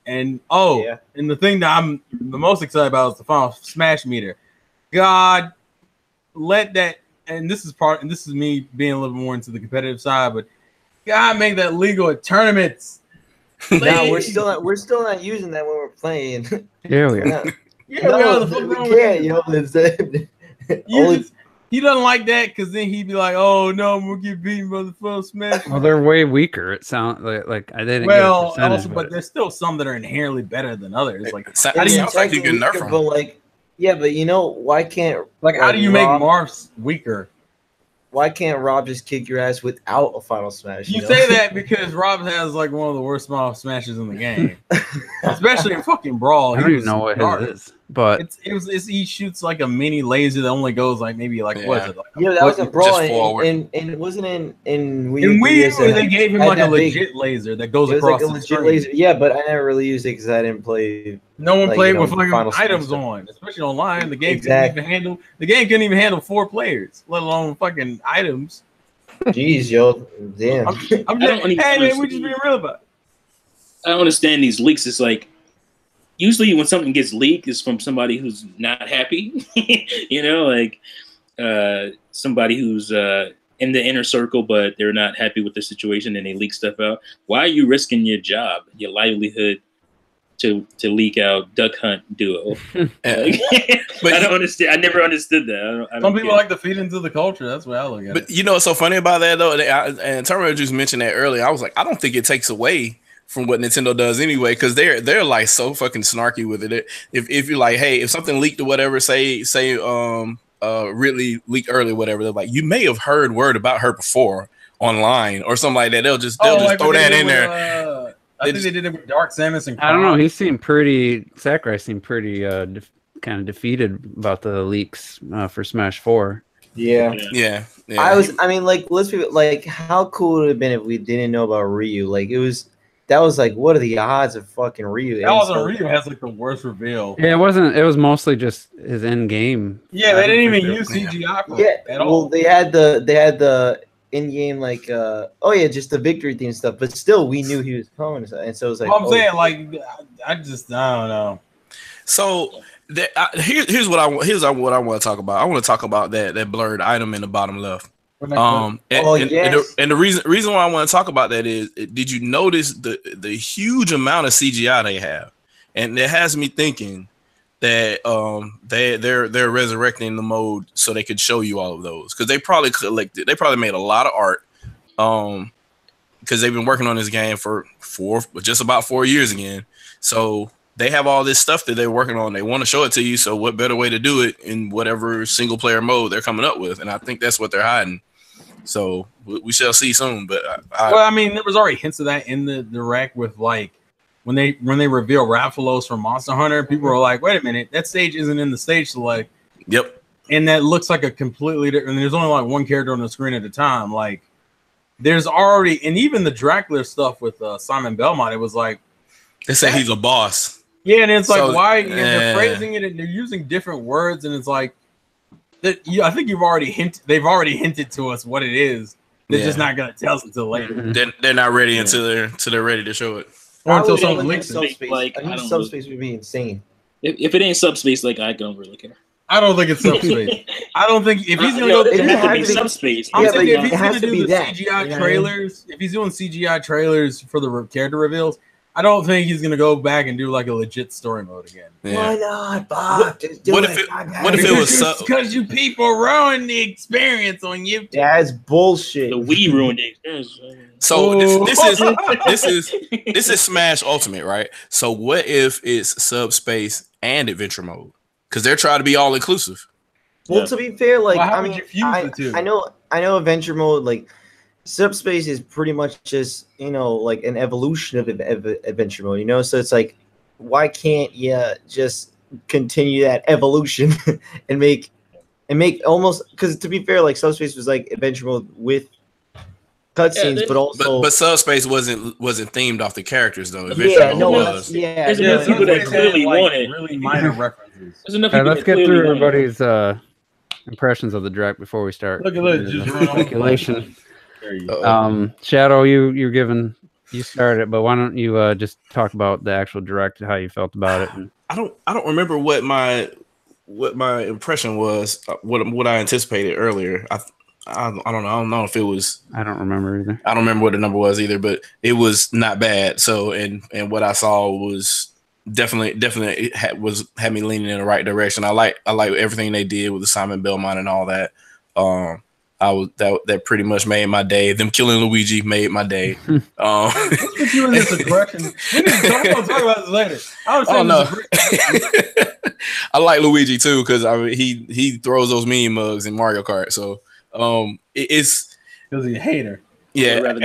And and the thing that I'm the most excited about is the final Smash meter. God, let that. And this is me being a little more into the competitive side, but God, make that legal at tournaments. No, we're still not using that when we're playing. Yeah, we are. Yeah, we can't. Only He doesn't like that because then he'd be like, "Oh no, I'm gonna get beaten by the first Smash." Well, they're way weaker. It sounds like I didn't. Well, get a percentage, also, but there's still some that are inherently better than others. Like, How do you like you can nerf weaker, him? but like, yeah, but you know, why can't how do you make Rob, Marth weaker? why can't Rob just kick your ass without a final smash? You know? say that because Rob has like one of the worst final smashes in the game, especially in fucking Brawl. I don't even know what his is, but he shoots like a mini laser that only goes like maybe like what is it? Like Yeah, that was a Brawl, just forward. and it wasn't in Wii In U. Wii U, DS, they gave him had like a that big- legit laser that goes It was across like a the legit screen. laser. Yeah, but I never really used it because I didn't play. No one like, played you know, with fucking Final items Smash. on, especially online. The game Exactly. couldn't even handle 4 players, let alone fucking items. Jeez, yo, damn. I'm I just, don't hey man, we understand. just being real about it. I don't understand these leaks. It's like usually when something gets leaked, it's from somebody who's not happy. You know, like somebody who's in the inner circle, but they're not happy with the situation, and they leak stuff out. Why are you risking your job, your livelihood, to leak out Duck Hunt Duo? Like, But I don't understand. I never understood that. I don't Some people get it. like to feed into the culture. That's what I look at. But you know what's so funny about that though? And Terminator just mentioned that earlier. I was like, I don't think it takes away from what Nintendo does anyway, because they're like so fucking snarky with it. If you're like, hey, if something leaked or whatever, say Ridley leaked early, or whatever, they're like, you may have heard word about her before online or something like that. They'll just like throw what they that did in with, there. I think they did it with Dark Samus and I don't know. Kron. He seemed pretty. Sakurai seemed pretty kind of defeated about the leaks for Smash 4. Yeah. Yeah. I mean, like, let's be like, how cool would it have been if we didn't know about Ryu? Like, that was like, what are the odds of fucking Ryu? Bowser Ryu has like the worst reveal. Yeah, it wasn't. It was mostly just his end game. Yeah, they didn't even use CGI for it at all. Well, they had the in-game like just the victory theme stuff, but still we knew he was coming, and so it was like, I'm saying like I don't know. So here's what I want to talk about. I want to talk about that blurred item in the bottom left. And the reason why I want to talk about that is, did you notice the huge amount of CGI they have? And it has me thinking that they're resurrecting the mode so they could show you all of those, because they probably made a lot of art, because they've been working on this game for just about 4 years again. So they have all this stuff that they're working on. They want to show it to you. So what better way to do it in whatever single player mode they're coming up with? And I think that's what they're hiding. So we shall see soon. But I mean, there was already hints of that in the direct with like when they reveal Rathalos from Monster Hunter. People were like, "Wait a minute, that stage isn't in the stage select." Yep. And that looks like a completely different. And there's only like one character on the screen at a time. Like there's already, and even the Dracula stuff with Simon Belmont, it was like they say he's a boss. Yeah, and it's like why they're phrasing it and they're using different words, and it's like that. I think they've already hinted to us what it is. They're just not gonna tell us until later. They're not ready until they're ready to show it. Or until someone links subspace. Like, I mean, subspace would be insane. If it ain't subspace, like I don't really care. I don't think it's subspace. I don't think if he's gonna No, go, it has has to to be be- subspace. I'm Yeah, saying but if it he's has gonna to do be the that, CGI you know what I mean? trailers, if he's doing CGI trailers for the character reveals, I don't think he's gonna go back and do like a legit story mode again. Yeah. Why not, Bob? Just do What it. if it was because you people ruin the experience on YouTube? That's bullshit. The Wii ruined the experience. So this is Smash Ultimate, right? So what if it's subspace and adventure mode? Because they're trying to be all inclusive. Well, to be fair, like Well, how I would mean, you fuse the two? I know adventure mode, like subspace is pretty much just like an evolution of adventure mode. So it's like, why can't you just continue that evolution and make almost, because to be fair, like subspace was like adventure mode with cutscenes, but also but subspace wasn't themed off the characters though. Adventure mode was. There's enough people that clearly want it. Really minor references. There's enough people Let's that get clearly through want it. everybody's impressions of the direct before we start. Look at that, just run on. speculation. There you go. Shadow, you started, but why don't you just talk about the actual direct, how you felt about it? I don't remember what my impression was, what I anticipated earlier. I don't know. I don't know if it was. I don't remember either. I don't remember what the number was either, but it was not bad. So and what I saw was definitely had me leaning in the right direction. I like everything they did with the Simon Belmont and all that. That pretty much made my day. Them killing Luigi made my day. Let's put you in this aggression. We need to talk about this later. I was saying I like Luigi too because he throws those mean mugs in Mario Kart. So it's because he's a hater. Yeah,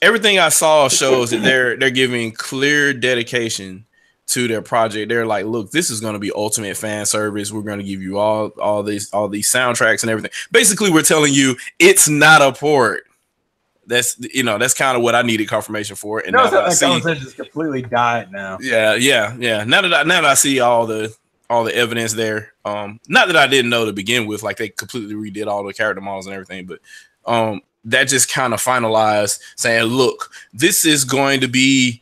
everything I saw shows that they're giving clear dedication to their project. They're like, look, this is going to be ultimate fan service. We're going to give you all these soundtracks and everything. Basically, we're telling you it's not a port. That's kind of what I needed confirmation for. And now that I see, conversation just completely died now. Yeah. Now that I see all the evidence there, not that I didn't know to begin with, like they completely redid all the character models and everything, but that just kind of finalized saying, look, this is going to be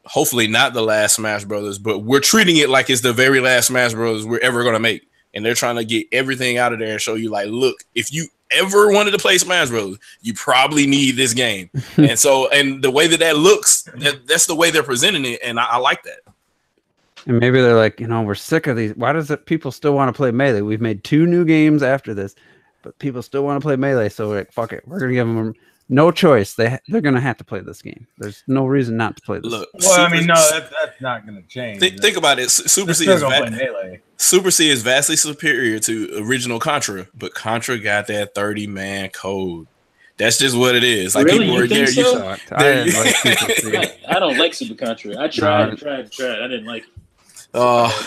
hopefully not the last Smash Brothers, but we're treating it like it's the very last Smash Brothers we're ever going to make. And they're trying to get everything out of there and show you like, look, if you ever wanted to play Smash Brothers, you probably need this game. and the way that looks, that's the way they're presenting it. And I like that. And maybe they're like, we're sick of these. Why does people still want to play Melee? We've made 2 new games after this, but people still want to play Melee. So we're like, fuck it. We're going to give them no choice. They're going to have to play this game. There's no reason not to play this. Look, that's not going to change. Think about it. Super C is vastly superior to original Contra, but Contra got that 30-man code. That's just what it is. Like really? People were there. So? I don't like Super Contra. I tried. I didn't like it.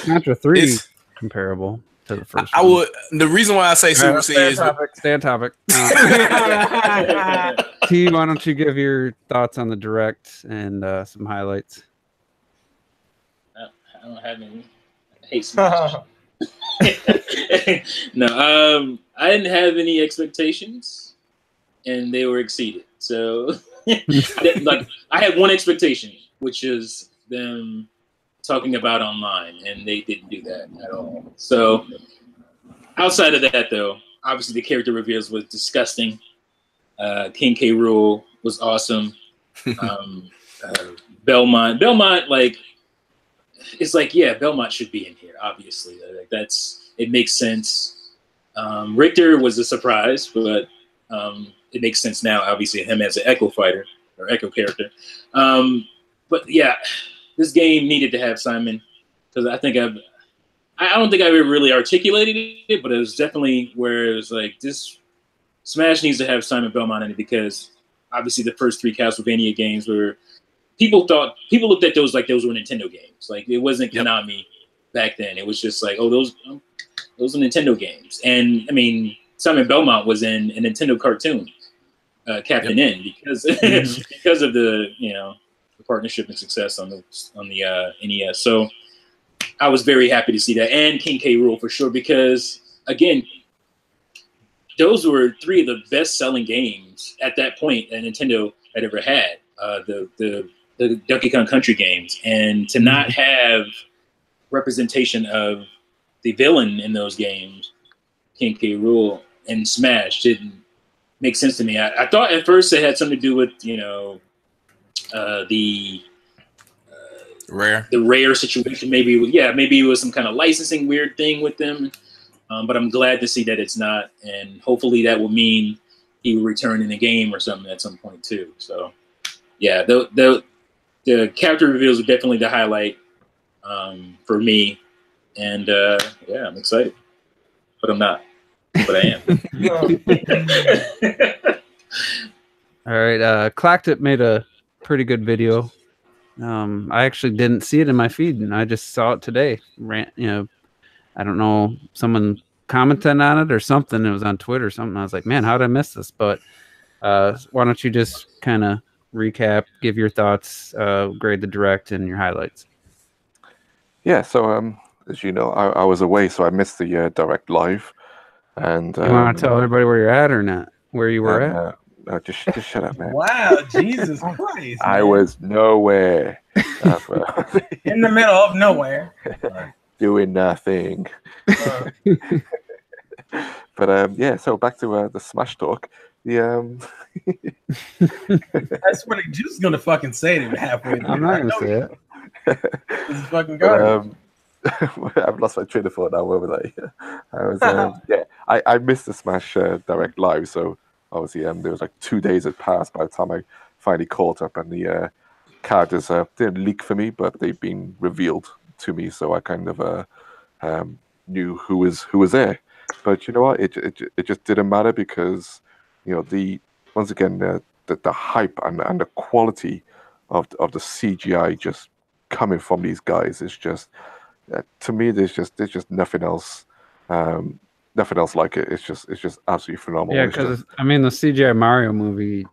Contra 3 comparable to the first. I would. The reason why I say Super C is stay on topic. T, why don't you give your thoughts on the direct and some highlights? I don't have any. I hate Smash. No, I didn't have any expectations, and they were exceeded. So, I had one expectation, which is them talking about online, and they didn't do that at all. So, outside of that, though, obviously the character reveals was disgusting. King K. Rool was awesome. Belmont, like, it's like, yeah, Belmont should be in here. Obviously, like it makes sense. Richter was a surprise, but it makes sense now. Obviously, him as an Echo fighter or Echo character. But yeah, this game needed to have Simon because I don't think I've ever really articulated it, but it was definitely where it was like this. Smash needs to have Simon Belmont in it because obviously the first 3 Castlevania games were people looked at those like those were Nintendo games. Like it wasn't Konami back then. It was just like, oh, those are Nintendo games. And I mean, Simon Belmont was in a Nintendo cartoon, Captain N, because because of the the partnership and success on the NES. So I was very happy to see that, and King K. Rool for sure because again, those were 3 of the best-selling games at that point that Nintendo had ever had. The Donkey Kong Country games, and to not have representation of the villain in those games, King K. Rool, and Smash didn't make sense to me. I thought at first it had something to do with the rare situation. Maybe it was some kind of licensing weird thing with them. But I'm glad to see that it's not, and hopefully that will mean he will return in the game or something at some point too. So, yeah, the character reveals are definitely the highlight for me, and yeah, I'm excited, but I'm not, but I am. All right, Clacked made a pretty good video. I actually didn't see it in my feed, and I just saw it today. I don't know, someone commented on it or something. It was on Twitter or something. I was like, man, how did I miss this? But why don't you just kind of recap, give your thoughts, grade the direct and your highlights? Yeah, so as you know, I was away, so I missed the direct live. And you want to tell everybody where you're at or not? Where you were at? No, just shut up, man. Wow, Jesus Christ. I was nowhere. In the middle of nowhere. Doing nothing. But yeah, so back to the Smash talk. I swear to Juice is gonna fucking say it halfway through. I'm not gonna say it. This is fucking garbage. I've lost my train of thought now. Where was I? I was yeah. I missed the Smash Direct live, so obviously there was like 2 days had passed by the time I finally caught up, and the characters didn't leak for me, but they've been revealed to me, so I kind of knew who was there. But you know what? It just didn't matter because once again the hype and the quality of the CGI just coming from these guys is just to me there's just nothing else like it. It's just absolutely phenomenal. Yeah, It's just- because I mean, the CGI Mario movie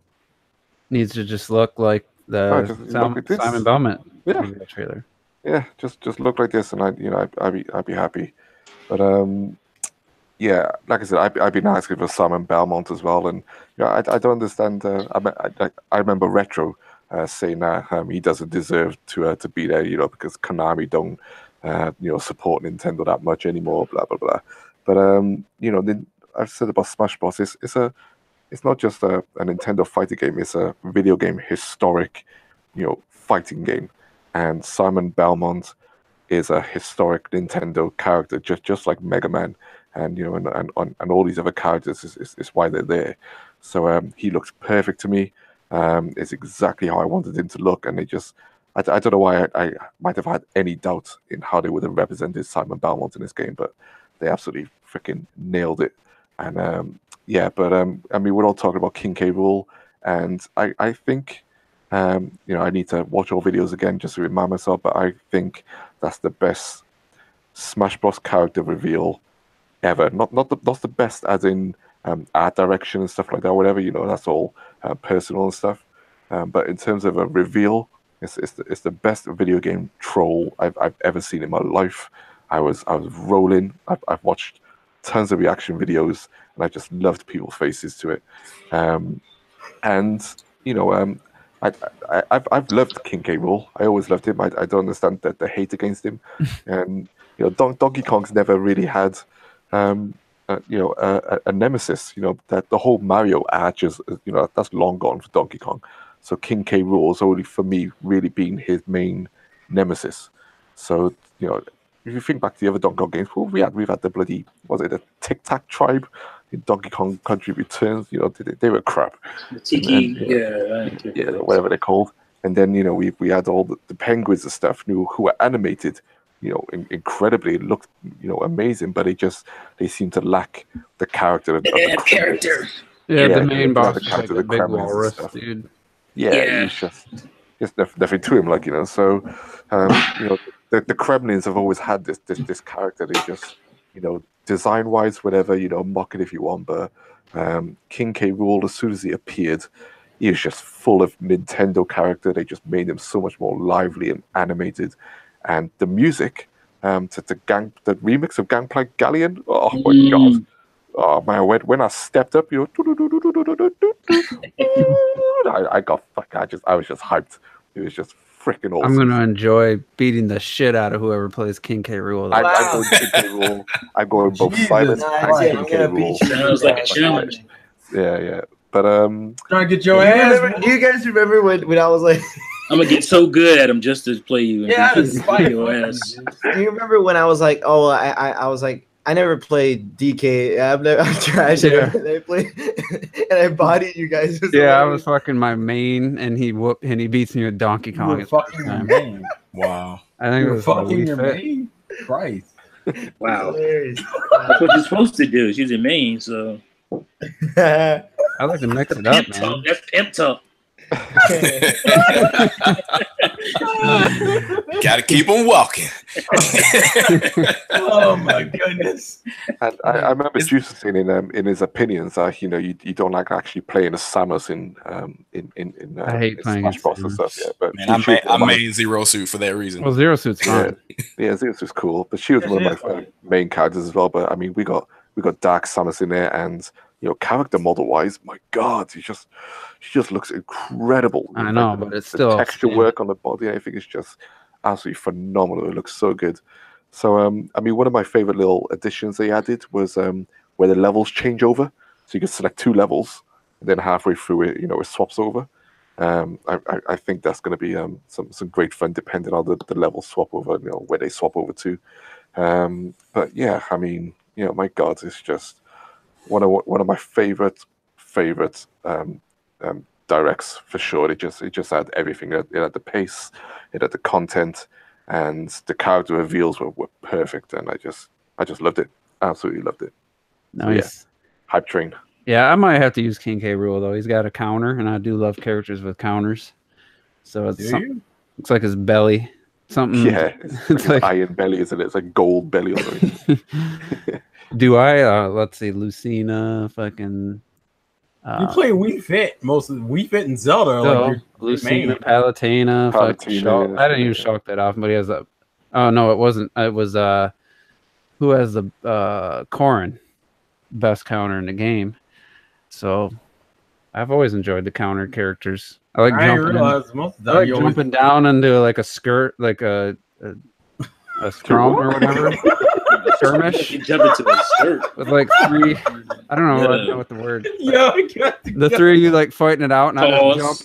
needs to just look like the just look like this. Simon Belmont Yeah. trailer. yeah, just look like this, and I'd be happy. But yeah, like I said, I've been asking for Simon Belmont as well, and I don't understand. I remember Retro saying that he doesn't deserve to be there, because Konami don't support Nintendo that much anymore, blah blah blah. But then I've said about Smash Bros. It's not just a Nintendo fighting game; it's a video game historic, fighting game, and Simon Belmont is a historic Nintendo character, just like Mega Man, and and all these other characters is why they're there. So he looks perfect to me. It's exactly how I wanted him to look, and I don't know why I might have had any doubt in how they would have represented Simon Belmont in this game, but they absolutely freaking nailed it. And yeah, but I mean, we're all talking about King K. Rool, and I think. I need to watch all videos again just to remind myself, but I think that's the best Smash Bros. Character reveal ever. Not the best as in art direction and stuff like that, whatever, that's all personal and stuff. But in terms of a reveal, it's the best video game troll I've ever seen in my life. I was rolling. I've watched tons of reaction videos, and I just loved people's faces to it. I've loved King K. Rool. I always loved him. I don't understand the hate against him. And Donkey Kong's never really had a nemesis. That the whole Mario arch is that's long gone for Donkey Kong. So King K. Rool has only for me really been his main nemesis. So if you think back to the other Donkey Kong games, we've had the bloody the Tic Tac tribe in Donkey Kong Country Returns. They were crap. The Tiki, whatever they're called. And then we had all the penguins and stuff who were animated, incredibly. It looked amazing, but they seem to lack the character. Of the character. Yeah, the main boss the is character, like a the big Kremlins and walrus, stuff. dude. Yeah, he's just nothing to him, So, the Kremlins have always had this character. They just, design wise, whatever, mock it if you want. But King K. Rool, as soon as he appeared, he was just full of Nintendo character. They just made him so much more lively and animated. And the music, the remix of Gangplank Galleon. Oh my god! Oh man, when I stepped up, I was just hyped. It was just freaking awesome. I'm gonna enjoy beating the shit out of whoever plays King K. Rool. I'm going King K. Rool. I'm going both Simon and King K. Rool. Sounds like a challenge. Yeah. But trying to get your ass. Do you guys remember when I was like? I'm gonna get so good at him just to play you. Yeah, just fight your ass. Do you remember when I was like, oh, I was like, I never played DK. I'm trash. Yeah. I played, and I bodied you guys. Yeah, I was fucking my main, and he beats me with Donkey Kong. You were fucking your main. Wow. I think You it were was fucking Wii your Fit. main. Christ. Wow. Hilarious. That's what you're supposed to do. She's a main, so I like to mix it up, pimp man. talk. That's pimp talk. Gotta keep them walking. Oh my goodness. And I remember Juice saying in his opinions that you don't like actually playing as Samus in I hate in playing Smash as Bros and Samus. stuff. Yeah, but Man, she was I one of my- made Zero Suit for that reason. Well, Zero Suit's fun. Yeah, Zeus was cool, but she was one of my main characters as well. But I mean, we got Dark Samus in there, and character model wise, my God, she just looks incredible. I know, Like, but it's the still texture work on the body. I think it's just absolutely phenomenal. It looks so good. So I mean, one of my favorite little additions they added was where the levels change over, so you can select 2 levels, and then halfway through it, it swaps over. I think that's going to be some great fun, depending on the level swap over, where they swap over to. But yeah, I mean, my God, it's just one of my favorite directs for sure. It just had everything. It had the pace, it had the content, and the character reveals were perfect. And I just loved it. Absolutely loved it. Nice. So, yeah, hype train. Yeah, I might have to use King K. Rool though. He's got a counter, and I do love characters with counters. So it's looks like his belly. Something. Yeah, it's like iron belly, isn't it? It's like gold belly. Do I? Let's see, Lucina, fucking. You play Wii Fit, most of Wii Fit and Zelda are like your Lucina, Palutena, fucking Shulk. I didn't use Shulk that often, but he has a. Oh no, it wasn't. It was who has the Corrin, best counter in the game. So, I've always enjoyed the counter characters. I like jumping down into like a skirt, like a scrum or whatever. Skirmish. You jump into a skirt with like three. I don't know what the word. Yo, the three of you like fighting it out, and I just jump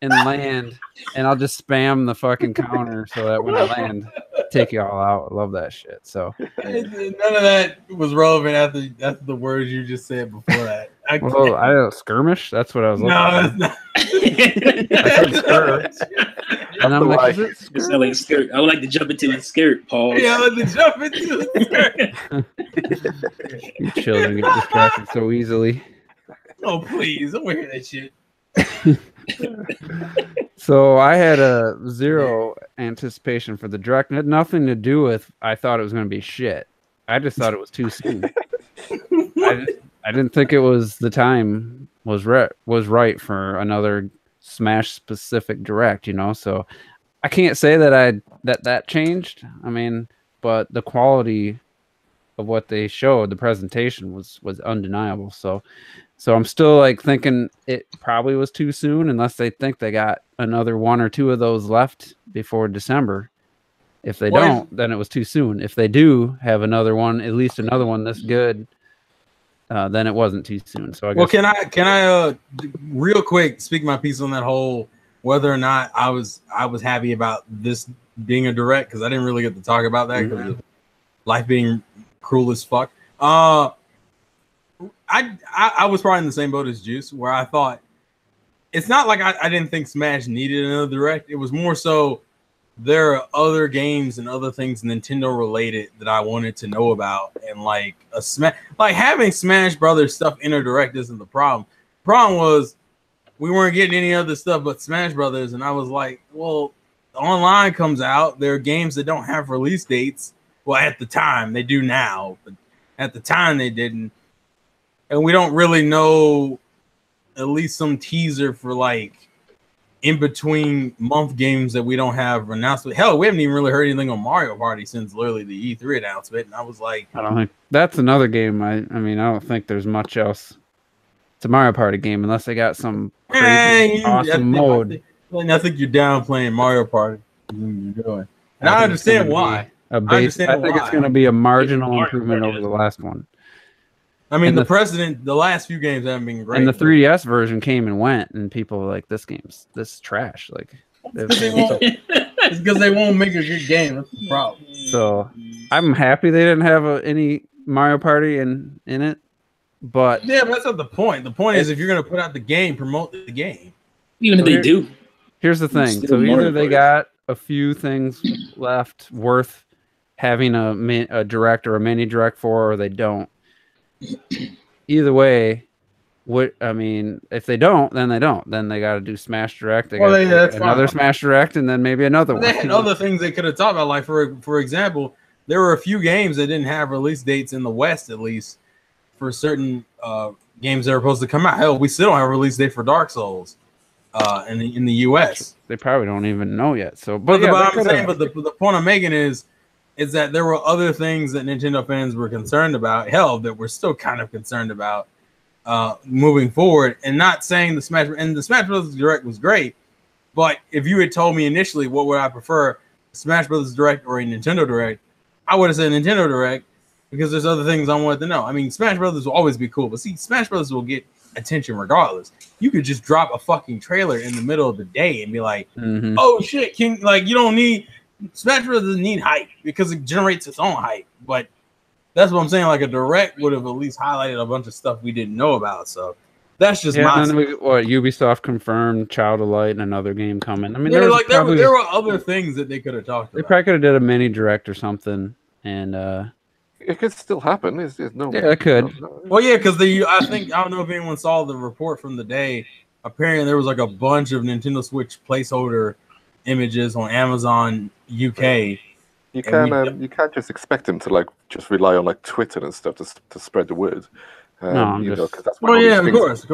and land, and I'll just spam the fucking counter so that when I land, take you all out. I love that shit. So none of that was relevant after the words you just said before that. Well, I skirmish. That's what I was looking for. No, I said skirt. And I'm like, is it skirt? Like skirt. I would like to jump into a skirt, Paul. Yeah, I like to jump into a skirt. You children get distracted so easily. Oh, please. Don't hear that shit. So I had a zero anticipation for the direct. It had nothing to do with I thought it was going to be shit. I just thought it was too soon. I didn't think it was the time was right for another Smash specific direct, So I can't say that that changed. I mean, but the quality of what they showed, the presentation was undeniable. So I'm still like thinking it probably was too soon, unless they think they got another one or two of those left before December. If they don't, then it was too soon. If they do have another one, at least another one this good, then it wasn't too soon. So I guess. Well, can I real quick speak my piece on that whole whether or not I was happy about this being a direct, because I didn't really get to talk about that because of life being cruel as fuck. I was probably in the same boat as Juice, where I thought it's not like I didn't think Smash needed another direct. It was more so there are other games and other things Nintendo related that I wanted to know about, and like having Smash Brothers stuff in a direct isn't the problem. The problem was we weren't getting any other stuff but Smash Brothers, and I was like, well, the online comes out. There are games that don't have release dates. Well, at the time they do now, but at the time they didn't, and we don't really know at least some teaser for like in between month games that we don't have announcement. Hell, we haven't even really heard anything on Mario Party since literally the E3 announcement. And I was like, I don't think that's another game. I mean, I don't think there's much else. It's a Mario Party game unless they got some crazy awesome mode. I think you're downplaying Mario Party. You're doing, and I understand why. I think it's going to be a marginal improvement over the last one. I mean, the last few games haven't been great. And the 3DS version came and went, and people were like, this trash. Like, it's because they won't make a good game. That's the problem. So I'm happy they didn't have any Mario Party in it. But yeah, but that's not the point. The point is, if you're going to put out the game, promote the game. Even if they do. Here's the thing. So either they got a few things left worth having a direct or a mini direct for, or they don't. Either way, if they don't, then they don't. Then they got to do Smash Direct. They got another Smash Direct, and then maybe another one. They had other things they could have talked about. Like for example, there were a few games that didn't have release dates in the West, at least for certain games that are supposed to come out. Hell, we still don't have a release date for Dark Souls in the US. They probably don't even know yet. So, but the point I'm making is that there were other things that Nintendo fans were concerned about, that we're still kind of concerned about moving forward. And not saying the Smash Bros. Direct was great, but if you had told me initially what would I prefer, Smash Bros. Direct or a Nintendo Direct, I would have said Nintendo Direct because there's other things I wanted to know. I mean, Smash Brothers will always be cool, but see, Smash Brothers will get attention regardless. You could just drop a fucking trailer in the middle of the day and be like, oh shit, you don't need Smash Bros. Doesn't need hype because it generates its own hype. But that's what I'm saying. Like a direct would have at least highlighted a bunch of stuff we didn't know about. So that's just my. And then Ubisoft confirmed Child of Light and another game coming. I mean, there were other things that they could have talked about. They probably could have did a mini direct or something, and it could still happen. There's no. Yeah, it could. Well, yeah, because I don't know if anyone saw the report from the day. Apparently, there was like a bunch of Nintendo Switch placeholder images on Amazon UK. You can't just expect them to like just rely on like Twitter and stuff to spread the word. Because that's what. Of course.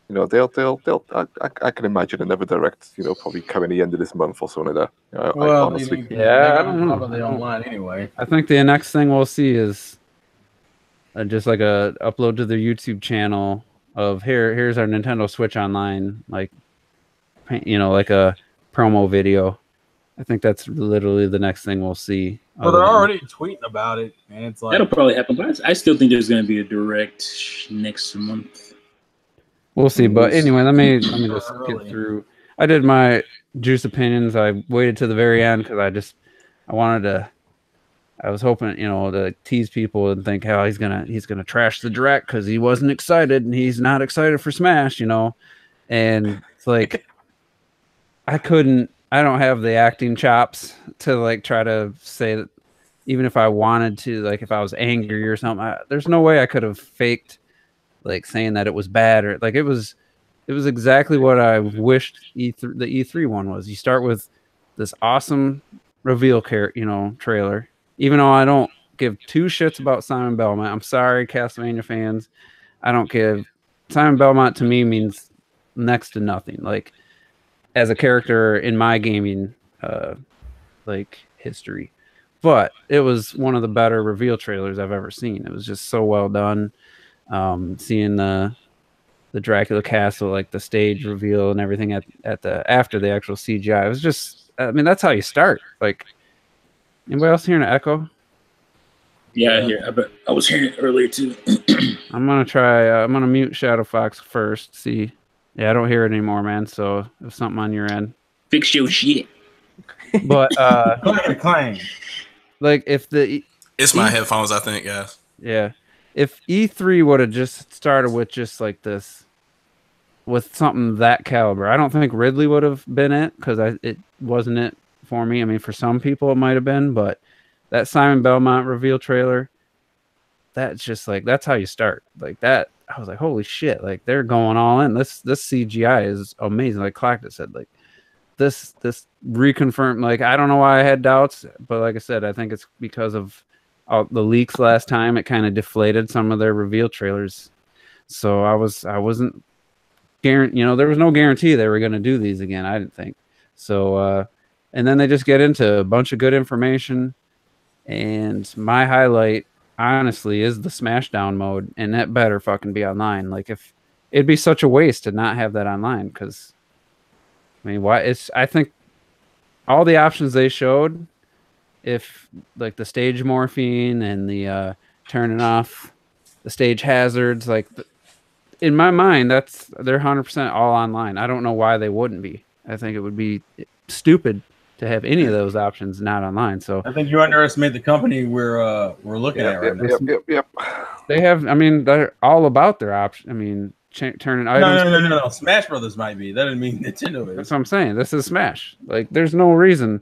You know, they'll. I can imagine another direct. You know, probably coming the end of this month or something like that. Honestly, I don't know. They online anyway. I think the next thing we'll see is just like a upload to their YouTube channel of here's our Nintendo Switch Online, like like a promo video. I think that's literally the next thing we'll see. Well, they're already tweeting about it, and it's like that'll probably happen. But I still think there's going to be a direct next month. We'll see. But anyway, let me just get through. I did my juice opinions. I waited to the very end because I was hoping, to tease people and think, how he's gonna trash the direct because he wasn't excited and he's not excited for Smash, and it's like I don't have the acting chops to like try to say that. Even if I wanted to, like if I was angry or something, there's no way I could have faked like saying that it was bad or like it was exactly what I wished the E3 one was. You start with this awesome reveal trailer. Even though I don't give two shits about Simon Belmont. I'm sorry, Castlevania fans. I don't give. Simon Belmont to me means next to nothing. Like as a character in my gaming history. But it was one of the better reveal trailers I've ever seen. It was just so well done. Seeing the Dracula castle, like the stage reveal and everything after the actual CGI. It was just, that's how you start. Like, anybody else hearing an echo? Yeah, I was hearing it earlier too. I'm gonna mute Shadow Fox first. See, I don't hear it anymore, man. So if something on your end, fix your shit. But clang. Like if it's my headphones, I think, guys. Yeah. If E3 would have just started with just like this, with something that caliber, I don't think Ridley would have been it because it wasn't it for me. I mean, for some people it might have been, but that Simon Belmont reveal trailer, that's just like that's how you start. Like that, I was like, holy shit! Like they're going all in. This CGI is amazing. Like Clackett said, like this reconfirmed. Like I don't know why I had doubts, but like I said, I think it's because of the leaks last time. It kind of deflated some of their reveal trailers, so I wasn't guaranteed. There was no guarantee they were going to do these again. I didn't think so. And then they just get into a bunch of good information, and my highlight, honestly, is the Smashdown mode, and that better fucking be online. Like if it'd be such a waste to not have that online, because I mean, I think all the options they showed. If like the stage morphine and the turning off the stage hazards, like in my mind, they're 100% all online. I don't know why they wouldn't be. I think it would be stupid to have any of those options not online. So I think you underestimate the company we're looking at right now. Yep. They have. I mean, they're all about their option. I mean, turning items. No. Smash Brothers might be. That doesn't mean Nintendo is. That's what I'm saying. This is Smash. Like, there's no reason.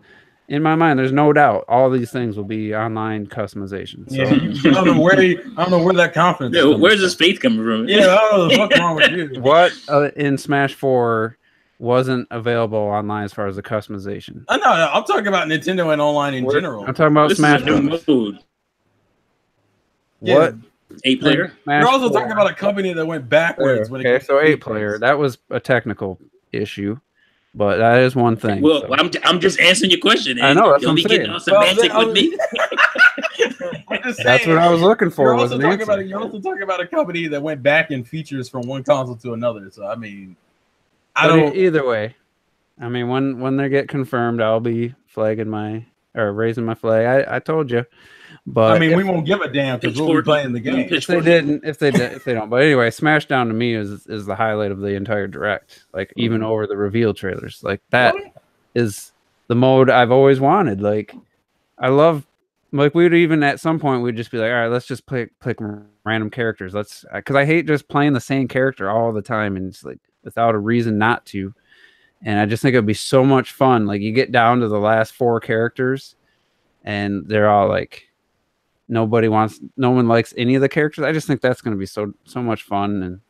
In my mind, there's no doubt all these things will be online customization. So. Yeah, I don't know where that confidence. Yeah, where's this faith coming from? Yeah, I don't know what the fuck's wrong with you. What in Smash 4 wasn't available online as far as the customization? No, I'm talking about Nintendo and online in general. I'm talking about Smash mode. What? 8-player? You're also talking about a company that went backwards. Okay, so 8-player. That was a technical issue. But that is one thing. Well, so. I'm just answering your question. I know. That's what I'm saying. Getting all semantic with me. That's what I was looking for. You're also talking about a company that went back in features from one console to another. So I mean, either way. I mean, when they get confirmed, I'll be raising my flag. I told you. But I mean, we won't give a damn because we'll be playing the game. if they don't. But anyway, Smashdown to me is the highlight of the entire direct. Like even over the reveal trailers, like that is the mode I've always wanted. Like I love, like we'd even at some point we'd just be like, all right, let's just pick random characters. Because I hate just playing the same character all the time and it's like without a reason not to. And I just think it'd be so much fun. Like you get down to the last 4 characters, and they're all like, no one likes any of the characters. I just think that's going to be so much fun, and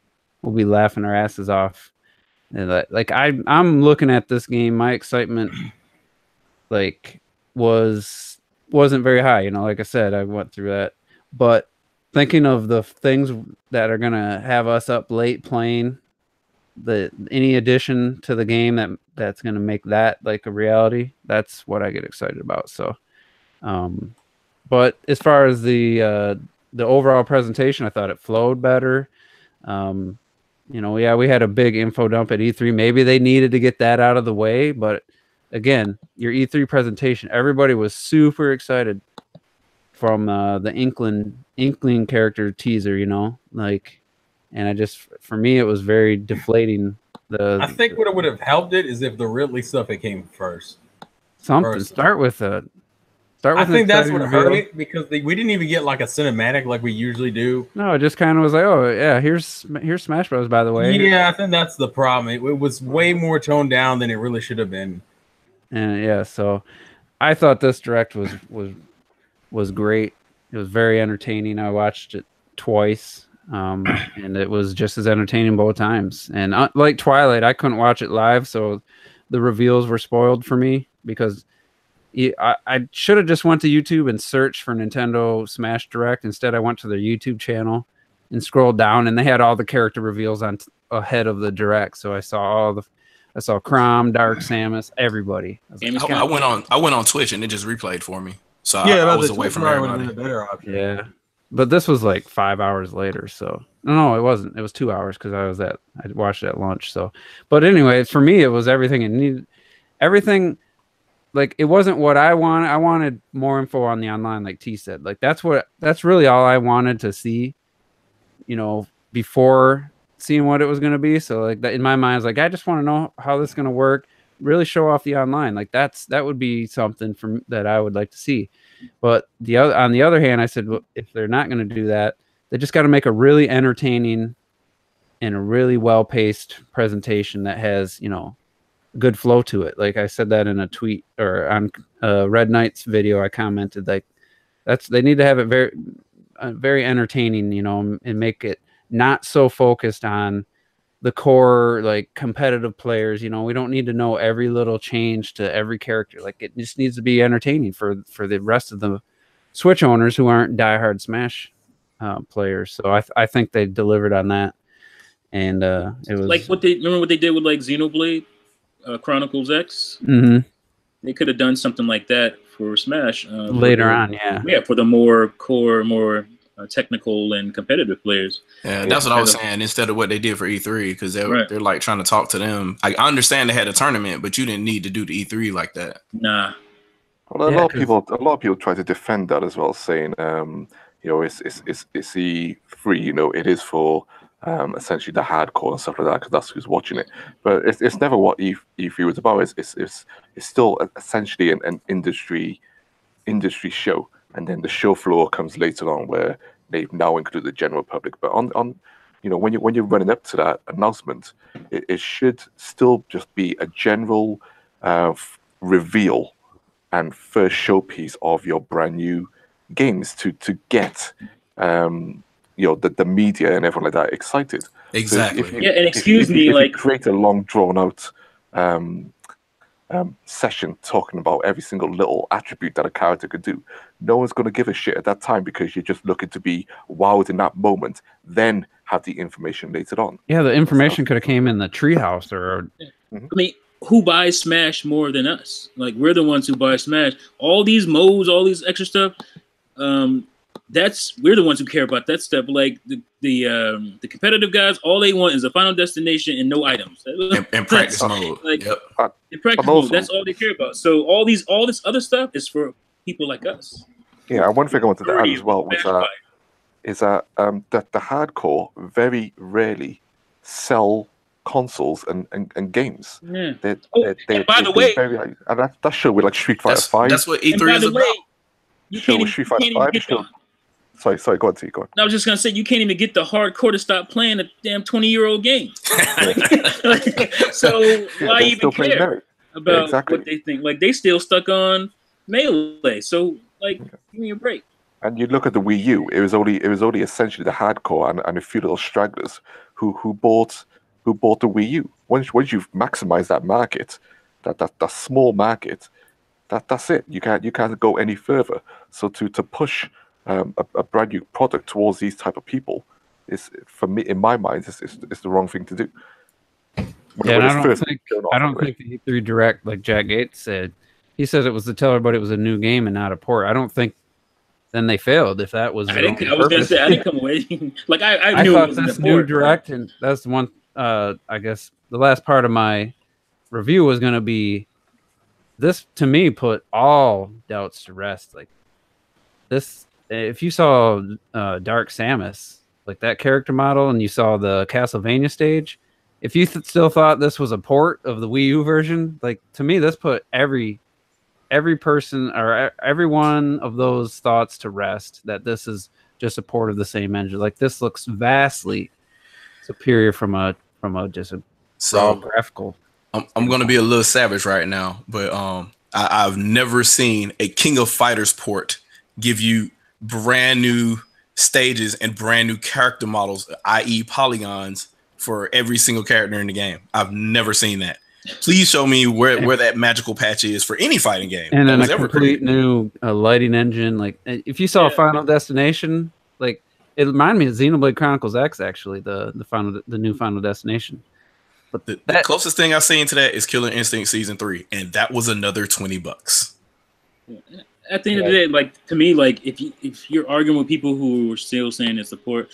we'll be laughing our asses off. And like I'm looking at this game, my excitement like wasn't very high. You know, like I said, I went through that, but thinking of the things that are gonna have us up late playing any addition to the game that's gonna make that like a reality, that's what I get excited about. So but as far as the overall presentation, I thought it flowed better. You know, yeah, we had a big info dump at E3. Maybe they needed to get that out of the way, but again, your E3 presentation, everybody was super excited from the Inkling character teaser, you know, like, and for me, it was very deflating. I think what would have helped it is if the Ridley stuff it came first. Start with it. I think that's what hurt it because we didn't even get like a cinematic like we usually do. No, it just kind of was like, oh yeah, here's Smash Bros. By the way. Yeah, I think that's the problem. It was way more toned down than it really should have been. And yeah, so I thought this direct was great. It was very entertaining. I watched it twice, and it was just as entertaining both times. And like Twilight, I couldn't watch it live, so the reveals were spoiled for me because I should have just went to YouTube and searched for Nintendo Smash Direct. Instead, I went to their YouTube channel and scrolled down, and they had all the character reveals on ahead of the Direct. So I saw Crom, Dark Samus, everybody. I went on Twitch and it just replayed for me. So I was away from everybody. A better option. Yeah, but this was like 5 hours later. So no, it wasn't. It was 2 hours because I watched it at lunch. So, but anyway, for me, it was everything it needed. Everything. Like it wasn't what I wanted. I wanted more info on the online, like T said. Like that's really all I wanted to see, you know, before seeing what it was going to be. So like that in my mind, I was like, I just want to know how this is going to work. Really show off the online. Like that would be something that I would like to see. But on the other hand, I said, well, if they're not going to do that, they just got to make a really entertaining and a really well-paced presentation that has, you know, good flow to it. Like I said that in a tweet or on Red Knight's video, I commented like they need to have it very entertaining, you know, and make it not so focused on the core like competitive players. You know, we don't need to know every little change to every character. Like it just needs to be entertaining for the rest of the Switch owners who aren't diehard Smash players. So I think they delivered on that, and it was like what they did with like Xenoblade Chronicles X. Mm-hmm. They could have done something like that for Smash later on. Yeah, for the more core, more technical and competitive players. Yeah, that's what I was saying. Instead of what they did for E3, because they're like trying to talk to them. I understand they had a tournament, but you didn't need to do the E3 like that. Nah. Well, a lot of people try to defend that as well, saying, you know, it's E3. You know, it is for essentially the hardcore and stuff like that, because that's who's watching it. But it's never what E3 was about. It's still essentially an industry show, and then the show floor comes later on, where they've now included the general public. But on you know, when you're running up to that announcement, it should still just be a general reveal and first showpiece of your brand new games to get you know, the media and everyone like that excited. Exactly. So and excuse me, if like you create a long drawn out session talking about every single little attribute that a character could do, no one's going to give a shit at that time, because you're just looking to be wowed in that moment, then have the information later on. Yeah, the information could have came in the treehouse or. I mean, who buys Smash more than us? Like, we're the ones who buy Smash. All these modes, all these extra stuff. We're the ones who care about that stuff. Like the competitive guys, all they want is a final destination and no items. And practice mode. Like, yep. In practice mode, that's all they care about. So all this other stuff is for people like us. Yeah, and one thing I wanted to add as well was Fast that the hardcore very rarely sell consoles and games. Yeah. They By the way, very, and that show with like Street Fighter 5. That's what and E3 by is the about. way, you Show can't with even, Street you Fighter can't even 5 get show. the, Sorry, go on, T. Go on. I was just gonna say you can't even get the hardcore to stop playing a damn 20-year-old game. So why They're even still playing care Merit. about exactly. what they think? Like they still stuck on Melee. So like, give me a break. And you look at the Wii U; it was only essentially the hardcore and a few little stragglers who bought the Wii U. Once you've maximized that market, that small market, that's it. You can't go any further. So to push a brand new product towards these type of people is, for me, in my mind, is the wrong thing to do. Yeah, and I don't think the E3 Direct, like Jack Gates said, he said it was to tell everybody it was a new game and not a port. I don't think then they failed if that was. I was gonna say I didn't come away like I knew thought it was this new Direct, and that's the one. I guess the last part of my review was going to be this. To me, put all doubts to rest. Like this, if you saw Dark Samus, like that character model, and you saw the Castlevania stage, if you still thought this was a port of the Wii U version, like to me, this put every person or every one of those thoughts to rest, that this is just a port of the same engine. Like this looks vastly superior from a raw graphical. I'm going to be a little savage right now, but I've never seen a King of Fighters port give you brand new stages and brand new character models, i.e. polygons, for every single character in the game. I've never seen that. Please show me where that magical patch is for any fighting game. And then a complete new lighting engine. Like if you saw Final Destination, like it reminded me of Xenoblade Chronicles X, actually, the new Final Destination. But the closest thing I've seen to that is Killer Instinct Season 3, and that was another $20. At the end of the day, like to me, like if you're arguing with people who are still saying it's support,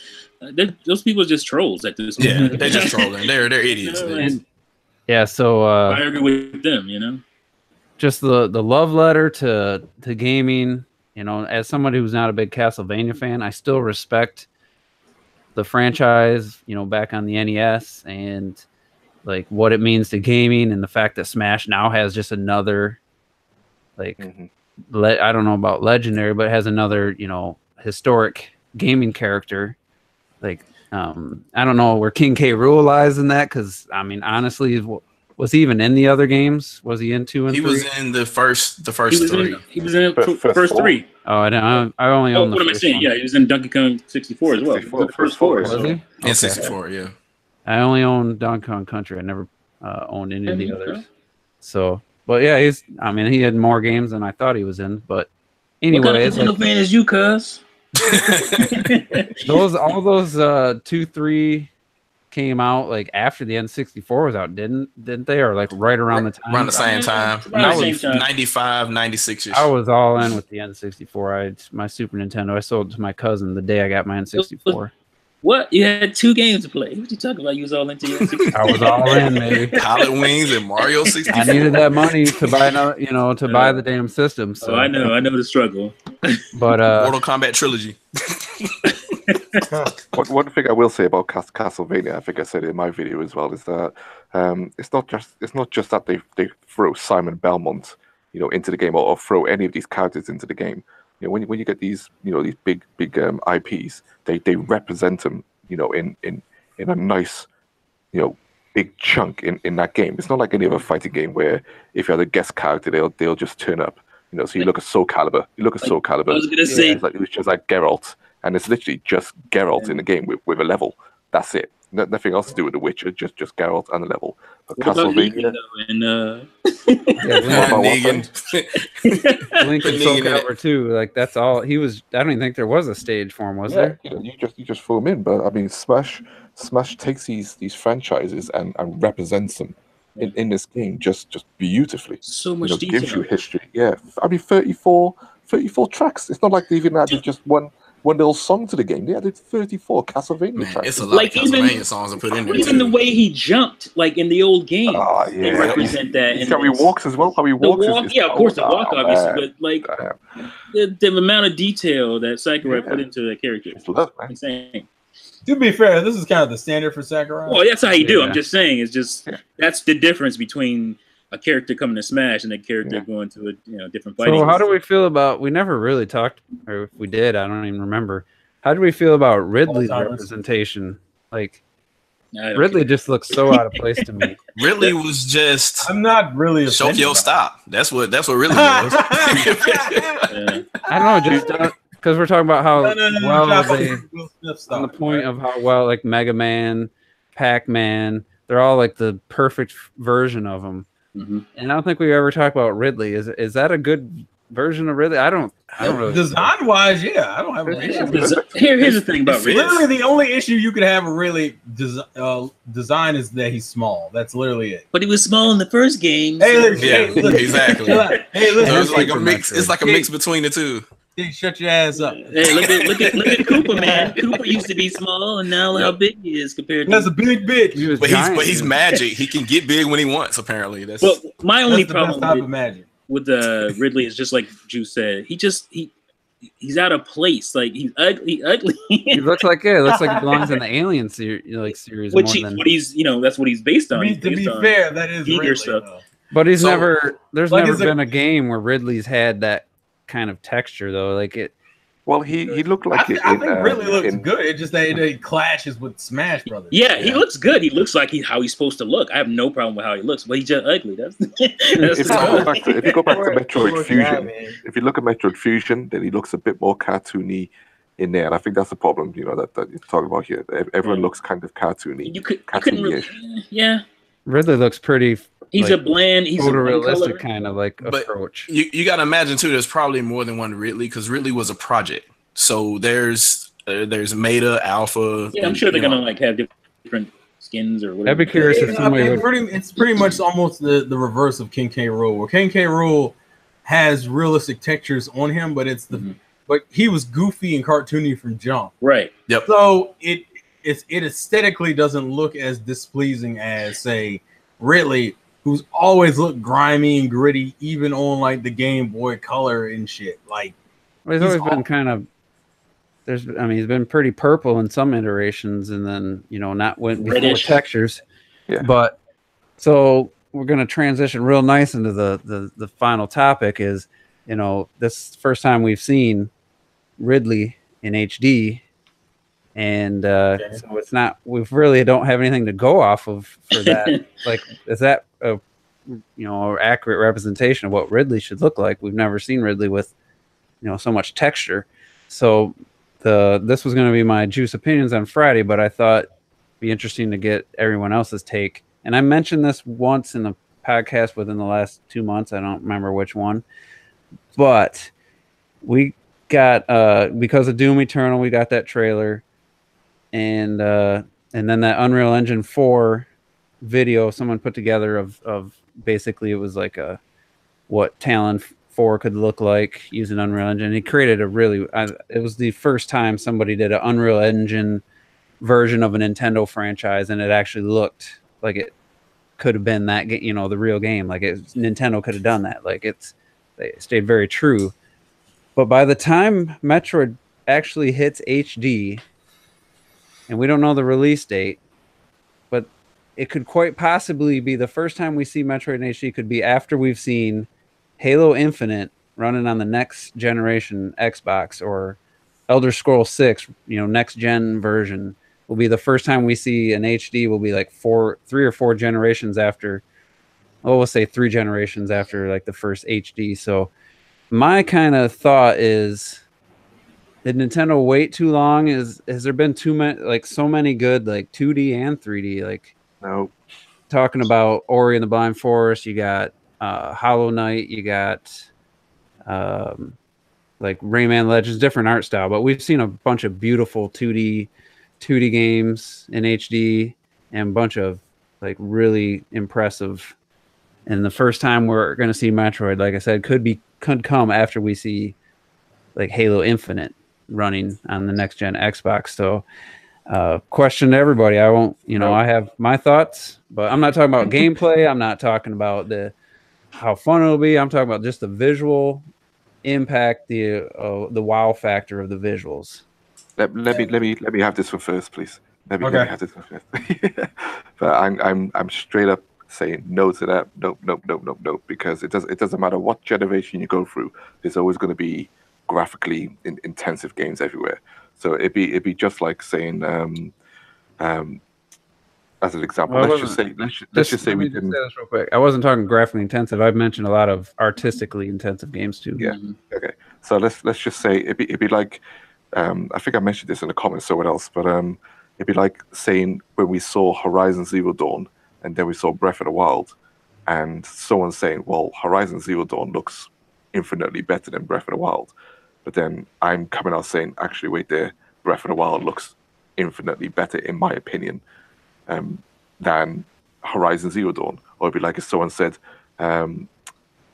those people are just trolls at this point. Yeah, they're just trolling. They're idiots. Yeah, so I agree with them, just the love letter to gaming, as somebody who's not a big Castlevania fan, I still respect the franchise, back on the NES, and like what it means to gaming, and the fact that Smash now has just another I don't know about legendary, but it has another, historic gaming character. Like I don't know where King K. Rool lies in that, because I mean, honestly, was he even in the other games? Was he in 2 and 3? He was in the first 3. He was in the first 3. Oh, I only own the what am I saying? one. Yeah, he was in Donkey Kong 64 as well. The first 4. Was he? And 64, yeah. I only own Donkey Kong Country. I never owned any of the others. So, but yeah, he had more games than I thought he was in. But anyway, what kind of fan is you, cuz? all those 2, 3 came out like after the N64 was out, didn't they? Or like right around the time? Around the same time. Around the same time. 95, 96 -ish. I was all in with the N64. My Super Nintendo. I sold it to my cousin the day I got my N64. What? You had 2 games to play. What you talking about? You was all into your N64? I was all in, maybe. Pilot Wings and Mario 64. I needed that money to buy another, buy the damn system. So I know the struggle. But Mortal Kombat Trilogy. One thing I will say about Castlevania, I think I said it in my video as well, is that it's not just that they throw Simon Belmont, into the game, or throw any of these characters into the game. When you get these these big IPs, they represent them in a nice big chunk in that game. It's not like any other fighting game where if you have a guest character, they'll just turn up. So you look at Soul Calibur. I was gonna say it was just like Geralt, and it's literally just Geralt in the game with a level. That's it. Nothing else to do with The Witcher. Just Geralt and a level. But Castlevania. Link and Soul Calibur too. Like that's all he was. I don't even think there was a stage for him, was there? You just throw them in. But I mean, Smash takes these franchises and represents them in this game just beautifully. So much detail. Gives you history. Yeah, I mean 34 tracks. It's not like they even added just one one little song to the game. They added 34 Castlevania tracks. It's a lot of Castlevania songs to put in there. Even the way he jumped, like in the old game, they represent that. And how he walks as well. How he walks. Of course, the walk, obviously, but like the amount of detail that Sakurai put into that character is insane. To be fair, this is kind of the standard for Sakurai. Well, that's how you do. I'm just saying, it's just that's the difference between a character coming to Smash and a character going to a different fighting. So how do we feel about? We never really talked, or if we did, I don't even remember. How do we feel about Ridley's representation? Like Ridley just looks so out of place to me. Ridley was just. I'm not really. Shokyo, stop. That's what Ridley was. I don't know, just because we're talking about how well they on the point of how well like Mega Man, Pac-Man, they're all like the perfect version of them. And I don't think we ever talk about Ridley. Is that a good version of Ridley? I don't really. Design wise, yeah, I don't have an issue. Here's the thing about Ridley. Literally, the only issue you could have with Ridley design is that he's small. That's literally it. But he was small in the first game. Hey, listen, exactly. Hey, listen, so it's like a mix. It's like a mix between the two. Hey, shut your ass up. Hey, look at Cooper, man. Cooper used to be small, and now look how big he is compared to. That's a big bitch. But he's magic. He can get big when he wants. Apparently, that's. Well, my only problem with Ridley is just like Juice said. He's out of place. Like he's ugly. He looks like he belongs in the Alien series. What he's that's what he's based on. To be fair, that is Ridley, stuff. But there's never been a game where Ridley's had that kind of texture though. Like it. Well, he looked like I think Ridley looks good. It's just that it clashes with Smash Brothers. Yeah, he looks good. He looks like how he's supposed to look. I have no problem with how he looks, but he's just ugly. If you go back to Metroid Fusion, if you look at Metroid Fusion, then he looks a bit more cartoony in there, and I think that's the problem. That you're talking about here. Everyone looks kind of cartoony. You couldn't really, Ridley looks pretty. He's a bland, he's photorealistic kind of like approach. You got to imagine too. There's probably more than one Ridley because Ridley was a project. So there's Meta, Alpha. Yeah, I'm sure they're gonna have different skins or whatever. I'd be curious if somebody would. It's pretty much almost the reverse of King K. Rool, where King K. Rool has realistic textures on him, but but he was goofy and cartoony from jump. Right. Yep. So it aesthetically doesn't look as displeasing as say Ridley, who's always looked grimy and gritty, even on like the Game Boy Color and shit. Like he's always been kind of. He's been pretty purple in some iterations, and then not with textures. Yeah. But so we're gonna transition real nice into the final topic. Is this first time we've seen Ridley in HD, and so it's not. We really don't have anything to go off of for that. Like, is that a accurate representation of what Ridley should look like? We've never seen Ridley with so much texture. So this was going to be my juice opinions on Friday, but I thought it'd be interesting to get everyone else's take. And I mentioned this once in the podcast within the last 2 months. I don't remember which one, but we got because of Doom Eternal, we got that trailer, and then that Unreal Engine 4 video someone put together of basically it was like what Talon 4 could look like using Unreal Engine. He created it was the first time somebody did an Unreal Engine version of a Nintendo franchise, and it actually looked like it could have been that the real game. Like Nintendo could have done that. Like they stayed very true. But by the time Metroid actually hits HD, and we don't know the release date, but it could quite possibly be the first time we see Metroid in HD could be after we've seen Halo Infinite running on the next generation Xbox, or Elder Scrolls 6, next gen version will be the first time we see an HD. Will be like 3 or 4 generations after. We'll say 3 generations after like the first HD. So my kind of thought is, did Nintendo wait too long? Has there been too many so many good like 2D and 3D? Like no. Talking about Ori and the Blind Forest, you got Hollow Knight, you got like Rayman Legends, different art style, but we've seen a bunch of beautiful 2D games in HD and a bunch of like really impressive. And the first time we're going to see Metroid, like I said, could come after we see like Halo Infinite. running on the next gen Xbox. So, question to everybody. I won't, I have my thoughts, but I'm not talking about gameplay. I'm not talking about how fun it'll be. I'm talking about just the visual impact, the wow factor of the visuals. Let me have this one first, please. Let me have this one first. But I'm straight up saying no to that. Nope. Because it doesn't matter what generation you go through. There's always going to be graphically intensive games everywhere. So it'd be just like saying as an example, Well, let's just say we can. Say this real quick. I wasn't talking graphically intensive. I've mentioned a lot of artistically intensive games too. Yeah. Okay. So let's just say it'd be like, I think I mentioned this in the comments somewhere else, but it'd be like saying when we saw Horizon Zero Dawn and then we saw Breath of the Wild, and someone saying, well, Horizon Zero Dawn looks infinitely better than Breath of the Wild, but then I'm coming out saying, actually, wait there, Breath of the Wild looks infinitely better in my opinion than Horizon Zero Dawn. Or it'd be like if someone said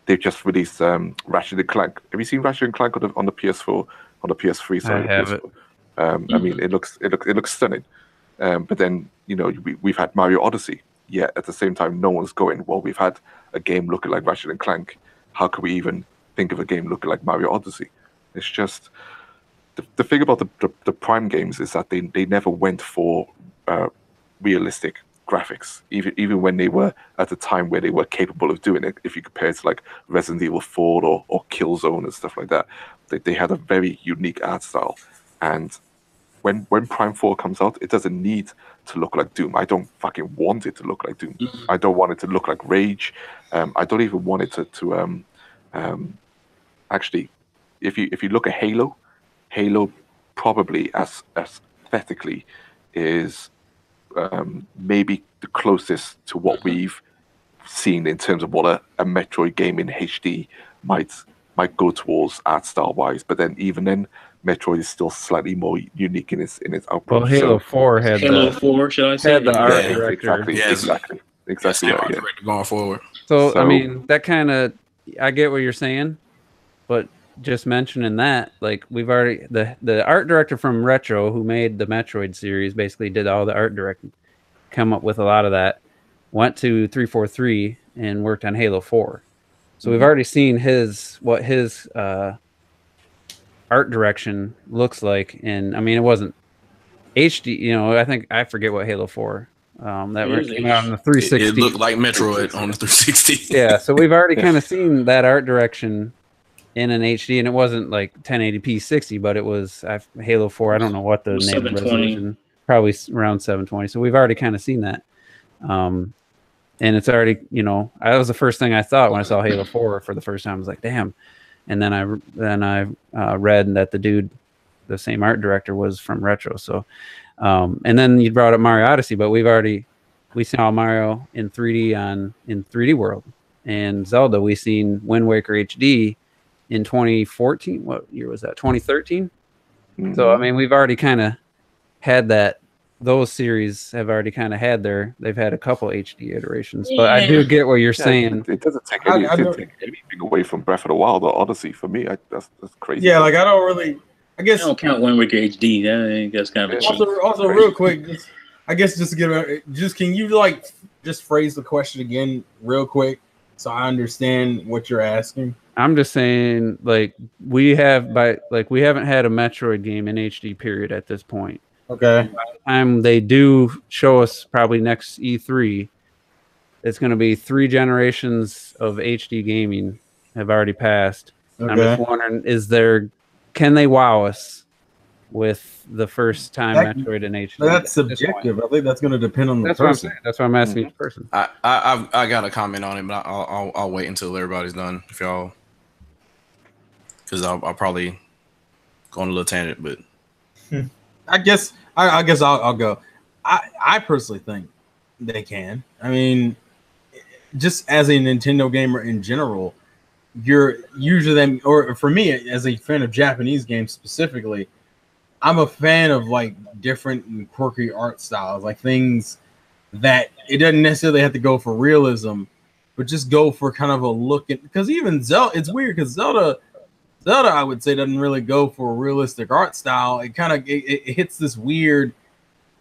they've just released Ratchet and Clank. Have you seen Ratchet and Clank on the PS4, on the PS3 side? I have it. I mean, it looks stunning. But then we've had Mario Odyssey. Yet at the same time, no one's going, well, we've had a game looking like Ratchet and Clank. How can we even think of a game looking like Mario Odyssey? It's just the thing about the Prime games is that they never went for realistic graphics, even when they were at the time where they were capable of doing it. If you compare it to like Resident Evil 4 or Killzone and stuff like that, they had a very unique art style. And when Prime 4 comes out, it doesn't need to look like Doom. I don't fucking want it to look like Doom. I don't want it to look like Rage. I don't even want it to actually, if you look at Halo probably as aesthetically is maybe the closest to what we've seen in terms of what a Metroid game in HD might go towards art style wise. But then even then, Metroid is still slightly more unique in its output. Well, Halo 4 had Halo 4, should I say? had the art director. Exactly. Yeah, going forward. So I mean, that kind of, I get what you're saying, but just mentioning that, like, we've already the art director from Retro, who made the Metroid series, basically did all the art directing, come up with a lot of that, went to 343 and worked on Halo 4. So we've already seen what his art direction looks like. And I mean, it wasn't HD, I think, I forget what Halo 4 that came out on the 360. It looked like Metroid on the 360. Yeah, so we've already kind of seen that art direction in an HD, and it wasn't like 1080p 60, but it was Halo 4. I don't know what the name resolution, probably around 720. So we've already kind of seen that. And it's already, that was the first thing I thought when I saw Halo 4 for the first time. I was like, damn. And then I read that the same art director was from Retro. So, and then you brought up Mario Odyssey, but we saw Mario in 3D in 3D World, and Zelda, we seen Wind Waker HD in 2014. What year was that? 2013. So I mean, we've already kind of had that. Those series have already kind of had they've had a couple HD iterations, but I do get what you're saying. It doesn't take anything away from Breath of the Wild or Odyssey for me. That's crazy. Yeah, like I don't really. I guess I don't count Wind Waker HD. That's kind of a cheat. Also, real quick, can you just phrase the question again, real quick, so I understand what you're asking? I'm just saying, we haven't had a Metroid game in HD period at this point. Okay. By the time they do show us, probably next E3, it's going to be 3 generations of HD gaming have already passed. Okay. I'm just wondering, can they wow us with the first time Metroid in HD? That's subjective. I think that's going to depend on the person. That's why I'm asking each person. I got a comment on it, but I'll wait until everybody's done. If y'all, because I'll probably go on a little tangent, but. I guess I'll go. I personally think they can. I mean, just as a Nintendo gamer in general, you're usually or for me as a fan of Japanese games specifically, I'm a fan of different and quirky art styles, like things that it doesn't necessarily have to go for realism, but just go for kind of a look at, because even Zelda, it's weird because Zelda Zelda, I would say, doesn't really go for a realistic art style. It kind of it hits this weird.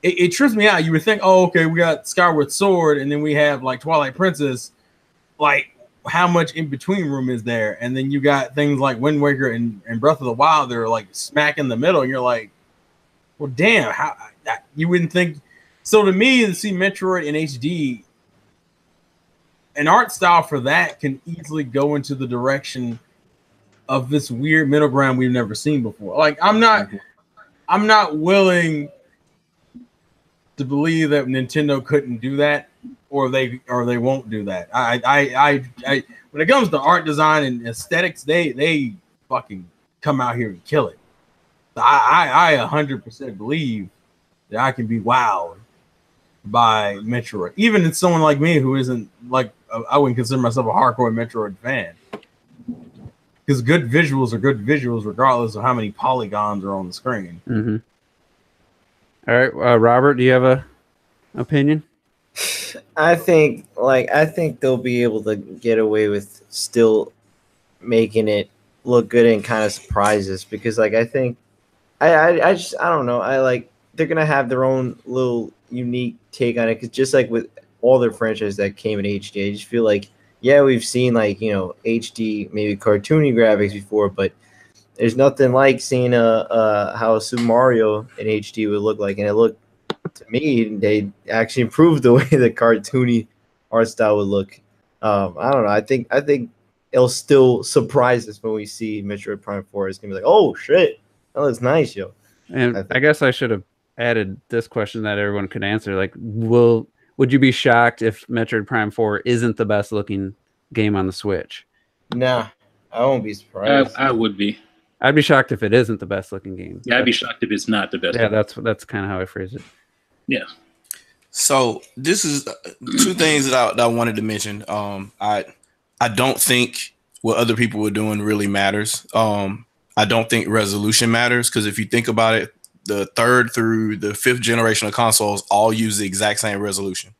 It trips me out. You would think, oh, okay, we got Skyward Sword, and then we have like Twilight Princess. Like, how much in between room is there? And then you got things like Wind Waker and Breath of the Wild. They're like smack in the middle, and you're like, well, damn, how you wouldn't think. So to me, to see Metroid in HD, an art style for that can easily go into the direction of this weird middle ground we've never seen before. Like, I'm not willing to believe that Nintendo couldn't do that, or they won't do that. I when it comes to art design and aesthetics, they fucking come out here and kill it. I 100% believe that I can be wowed by Metroid, even if someone like me who isn't like I wouldn't consider myself a hardcore Metroid fan, because good visuals are good visuals regardless of how many polygons are on the screen. Mm-hmm. All right, Robert, do you have a opinion? I think they'll be able to get away with still making it look good and kind of surprise us, because like I think I don't know, they're gonna have their own little unique take on it, because just like with all their franchises that came in HD, I just feel like, yeah, we've seen like, you know, HD maybe cartoony graphics before, but there's nothing like seeing how Super Mario in HD would look like, and it looked to me they actually improved the way the cartoony art style would look. I don't know. I think it'll still surprise us when we see Metroid Prime 4. It's gonna be like, oh shit, that looks nice, yo. And I guess I should have added this question that everyone could answer. Like, would you be shocked if Metroid Prime 4 isn't the best looking game on the Switch? Nah, I won't be surprised. I would be. I'd be shocked if it isn't the best looking game. Yeah, I'd be shocked if it's not the best. Yeah, that's kind of how I phrase it. Yeah. So this is two things that I wanted to mention. I don't think what other people were doing really matters. I don't think resolution matters, because if you think about it, the third through the fifth generation of consoles all use the exact same resolution.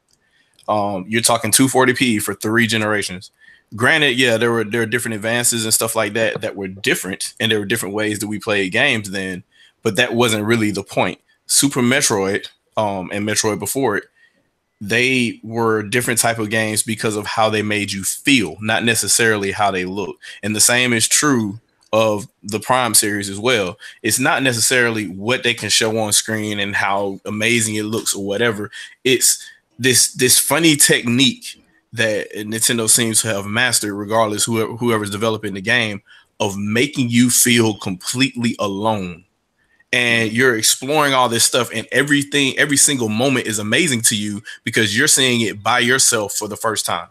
You're talking 240p for 3 generations. Granted, yeah, there are different advances and stuff like that were different, and there were different ways that we played games then, but that wasn't really the point. Super Metroid and Metroid before it, they were different type of games because of how they made you feel, not necessarily how they look. And the same is true of the Prime series as well. It's not necessarily what they can show on screen and how amazing it looks or whatever. It's this funny technique that Nintendo seems to have mastered, regardless whoever's developing the game, of making you feel completely alone. And you're exploring all this stuff, and every single moment is amazing to you because you're seeing it by yourself for the first time.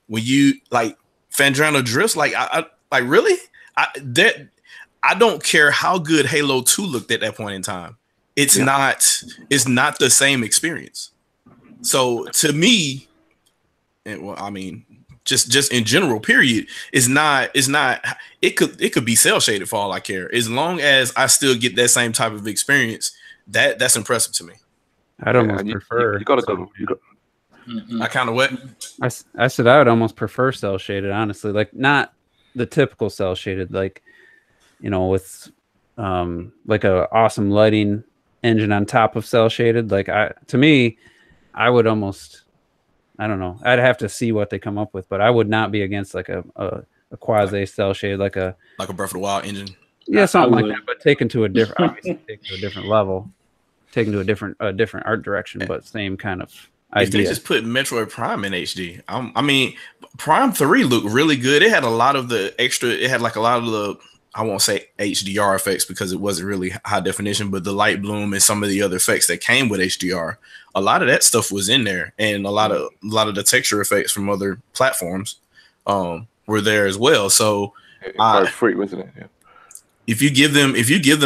When you like Fandrano drifts, like I really, I don't care how good Halo 2 looked at that point in time. It's not the same experience. So to me, and well, I mean, just in general, period, it could be cell shaded for all I care. As long as I still get that same type of experience, that's impressive to me. I'd almost prefer. You gotta go. I kind of what? I said I would almost prefer cell shaded, honestly. Like, not the typical cell shaded, like, you know, with like a awesome lighting engine on top of cell shaded. Like, to me, I would almost, I don't know, I'd have to see what they come up with, but I would not be against like a quasi cell shade, like a Breath of the Wild engine. Yeah, something like that, but taken to a different, obviously taken to a different level, taken to a different art direction, but same kind of idea. If they just put Metroid Prime in HD, I mean, Prime 3 looked really good. It had a lot of the extra. It had like a lot of the, I won't say HDR effects because it wasn't really high definition, but the light bloom and some of the other effects that came with HDR, a lot of that stuff was in there, and a lot of the texture effects from other platforms were there as well. So free, wasn't it? Yeah. If you give them if you give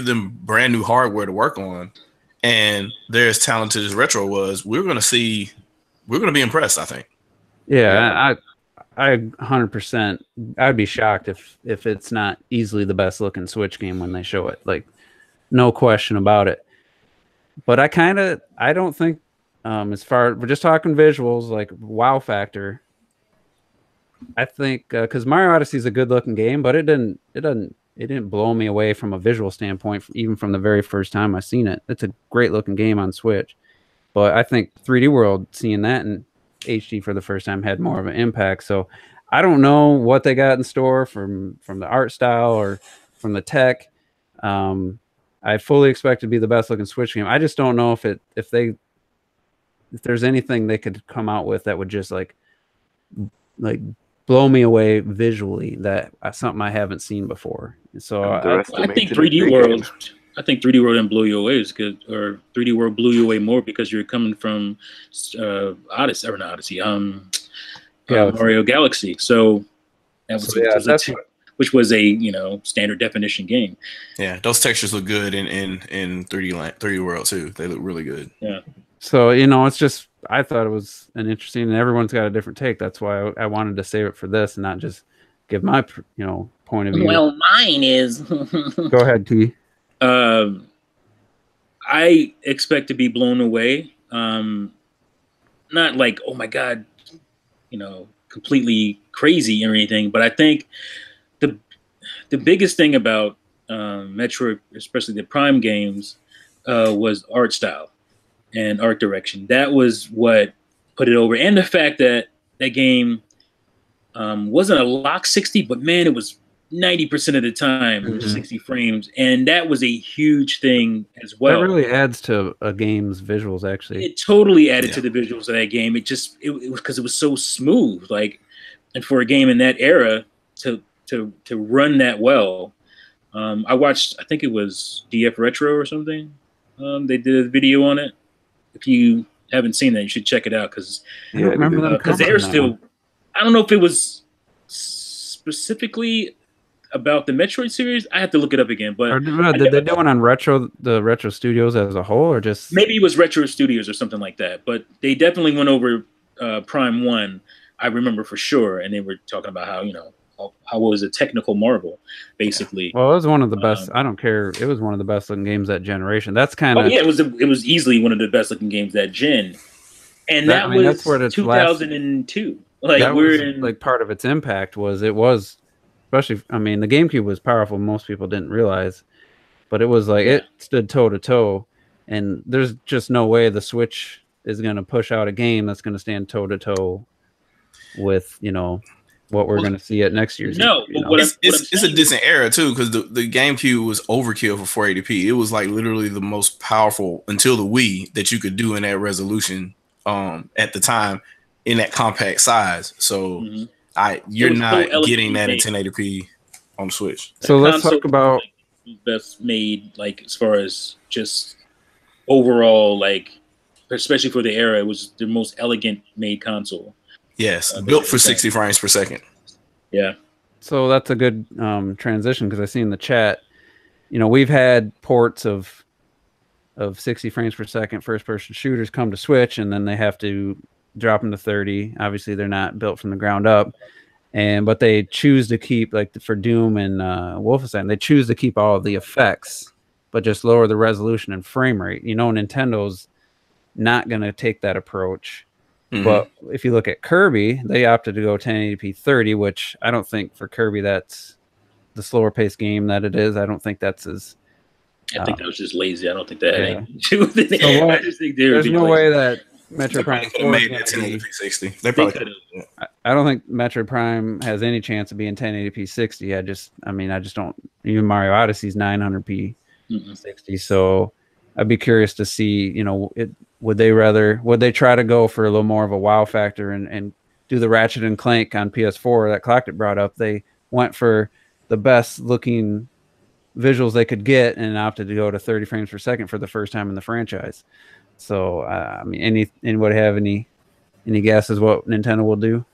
them brand new hardware to work on, and they're as talented as Retro was, we're gonna be impressed, I think. Yeah. I 100%. I'd be shocked if it's not easily the best looking Switch game when they show it. Like, no question about it. But I don't think, as far, we're just talking visuals, like wow factor. I think because Mario Odyssey is a good looking game, but it didn't blow me away from a visual standpoint, even from the very first time I seen it. It's a great looking game on Switch, but I think 3D World, seeing that in HD for the first time, had more of an impact. So I don't know what they got in store from the art style or from the tech. I fully expect it to be the best looking Switch game. I just don't know if there's anything they could come out with that would just like blow me away visually, that something I haven't seen before. So I think 3D World. I think 3D World didn't blow you away is good, or 3D World blew you away more because you're coming from Odyssey or not Odyssey, Mario Galaxy. So that was which was a standard definition game. Yeah, those textures look good in 3D World too. They look really good. Yeah. So it's just I thought it was an interesting, and everyone's got a different take. That's why I wanted to save it for this and not just give my point of view. Well, mine is. Go ahead, T. I expect to be blown away. Not like, oh my God, completely crazy or anything, but I think the biggest thing about Metroid, especially the Prime games, was art style and art direction. That was what put it over. And the fact that that game wasn't a lock 60, but man, it was 90% of the time 60 frames, and that was a huge thing as well. That really adds to a game's visuals, actually. It totally added to the visuals of that game. It was because it was so smooth, and for a game in that era to run that well. I watched, I think it was DF Retro or something. They did a video on it. If you haven't seen that, you should check it out because they're still. I don't know if it was specifically about the Metroid series. I have to look it up again. But did they do one on the Retro Studios as a whole, or just maybe it was Retro Studios or something like that? But they definitely went over Prime 1. I remember for sure, and they were talking about how how it was a technical marvel, basically. Well, it was one of the best. I don't care. It was one of the best looking games that generation. That's kind of it was easily one of the best looking games that gen, and that's where 2002. Part of its impact was especially. I mean, the GameCube was powerful. Most people didn't realize, but it was it stood toe to toe, and there's just no way the Switch is going to push out a game that's going to stand toe to toe with what we're going to see at next year's. It's a decent era too, because the GameCube was overkill for 480p. It was literally the most powerful until the Wii that you could do in that resolution at the time in that compact size. So you're not getting that in 1080p on the Switch. So let's talk about best made, as far as just overall, especially for the era, it was the most elegant made console. Yes, built for 60 frames per second. Yeah. So that's a good transition, because I see in the chat, we've had ports of 60 frames per second first-person shooters come to Switch, and then they have to drop them to 30. Obviously, they're not built from the ground up, but they choose to keep, for Doom and Wolfenstein, they choose to keep all of the effects, but just lower the resolution and frame rate. Nintendo's not going to take that approach. But if you look at Kirby, they opted to go 1080p 30, which I don't think for Kirby that's the slower paced game that it is. I don't think that's as. I think that was just lazy. I don't think that had anything to do with it. I just think there's no way that Metroid Prime could have made that 1080p 60. They probably could have. I don't think Metroid Prime has any chance of being 1080p 60. I just don't. Even Mario Odyssey's 900p 60. So I'd be curious to see, would they try to go for a little more of a wow factor and do the Ratchet and Clank on PS4 that Clocked brought up? They went for the best looking visuals they could get and opted to go to 30 frames per second for the first time in the franchise. So, anybody have any guesses what Nintendo will do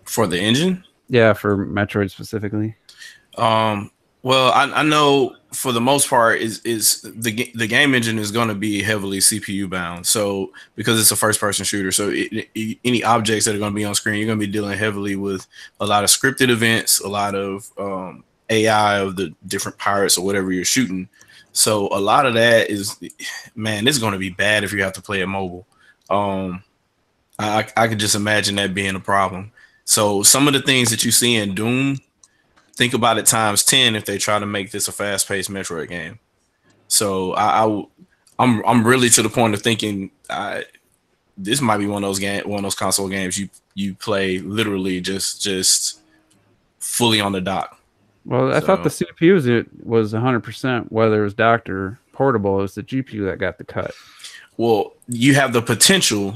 for the engine? Yeah, for Metroid specifically. Well, I know for the most part is the game engine is going to be heavily CPU bound. So because it's a first person shooter, so any objects that are going to be on screen, you're going to be dealing heavily with a lot of scripted events, a lot of AI of the different pirates or whatever you're shooting. So a lot of that is, man, it's going to be bad if you have to play it mobile. I could just imagine that being a problem. So some of the things that you see in Doom, think about it times 10 if they try to make this a fast-paced Metroid game. So I'm really to the point of thinking this might be one of those console games you play literally just fully on the dock. Well, I thought the CPU was 100%, whether it was docked or portable. It was the GPU that got the cut. Well, you have the potential.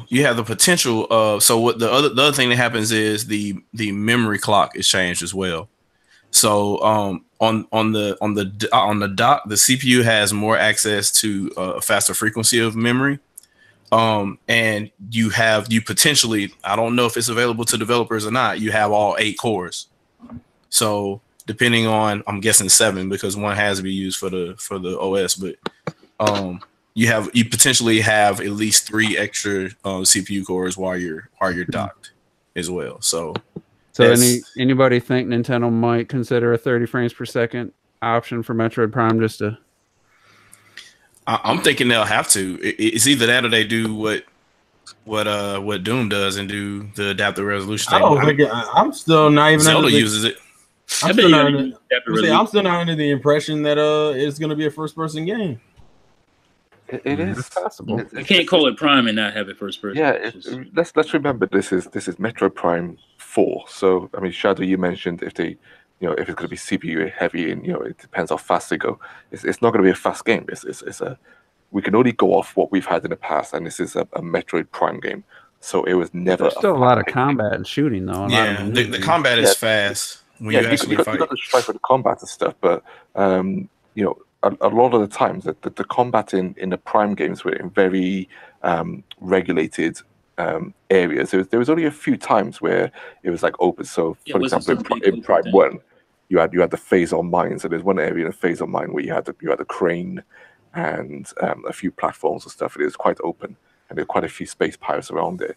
Of so what the other thing that happens is the memory clock is changed as well. So on the dock, the CPU has more access to a faster frequency of memory. And you potentially, I don't know if it's available to developers or not, you have all 8 cores. So depending on, I'm guessing 7 because one has to be used for the OS, but you potentially have at least 3 extra CPU cores while you're docked as well. So anybody think Nintendo might consider a 30 frames per second option for Metroid Prime just to? I'm thinking they'll have to. It's either that or they do what Doom does and do the adaptive resolution thing. I don't think I'm still not even. Zelda uses it. I'm still not under the impression that it's going to be a first-person game. It is possible. You can't call it Prime and not have it first person. Yeah, let's remember this is Metroid Prime 4. So I mean, Shadow, you mentioned if it's going to be CPU heavy and it depends how fast they go. It's not going to be a fast game. We can only go off what we've had in the past, and this is a Metroid Prime game. So it was never. There's still a lot of combat and shooting though. The combat is fast when you actually fight. You got to strive for the combat and stuff, but a lot of the times that the combat in the Prime games were in very regulated areas. There was only a few times where it was like open. So, for example, in Prime 1, you had the phase-on mines. So there's one area in a phase-on mine where you had a crane and a few platforms and stuff. It was quite open, and there were quite a few space pirates around there.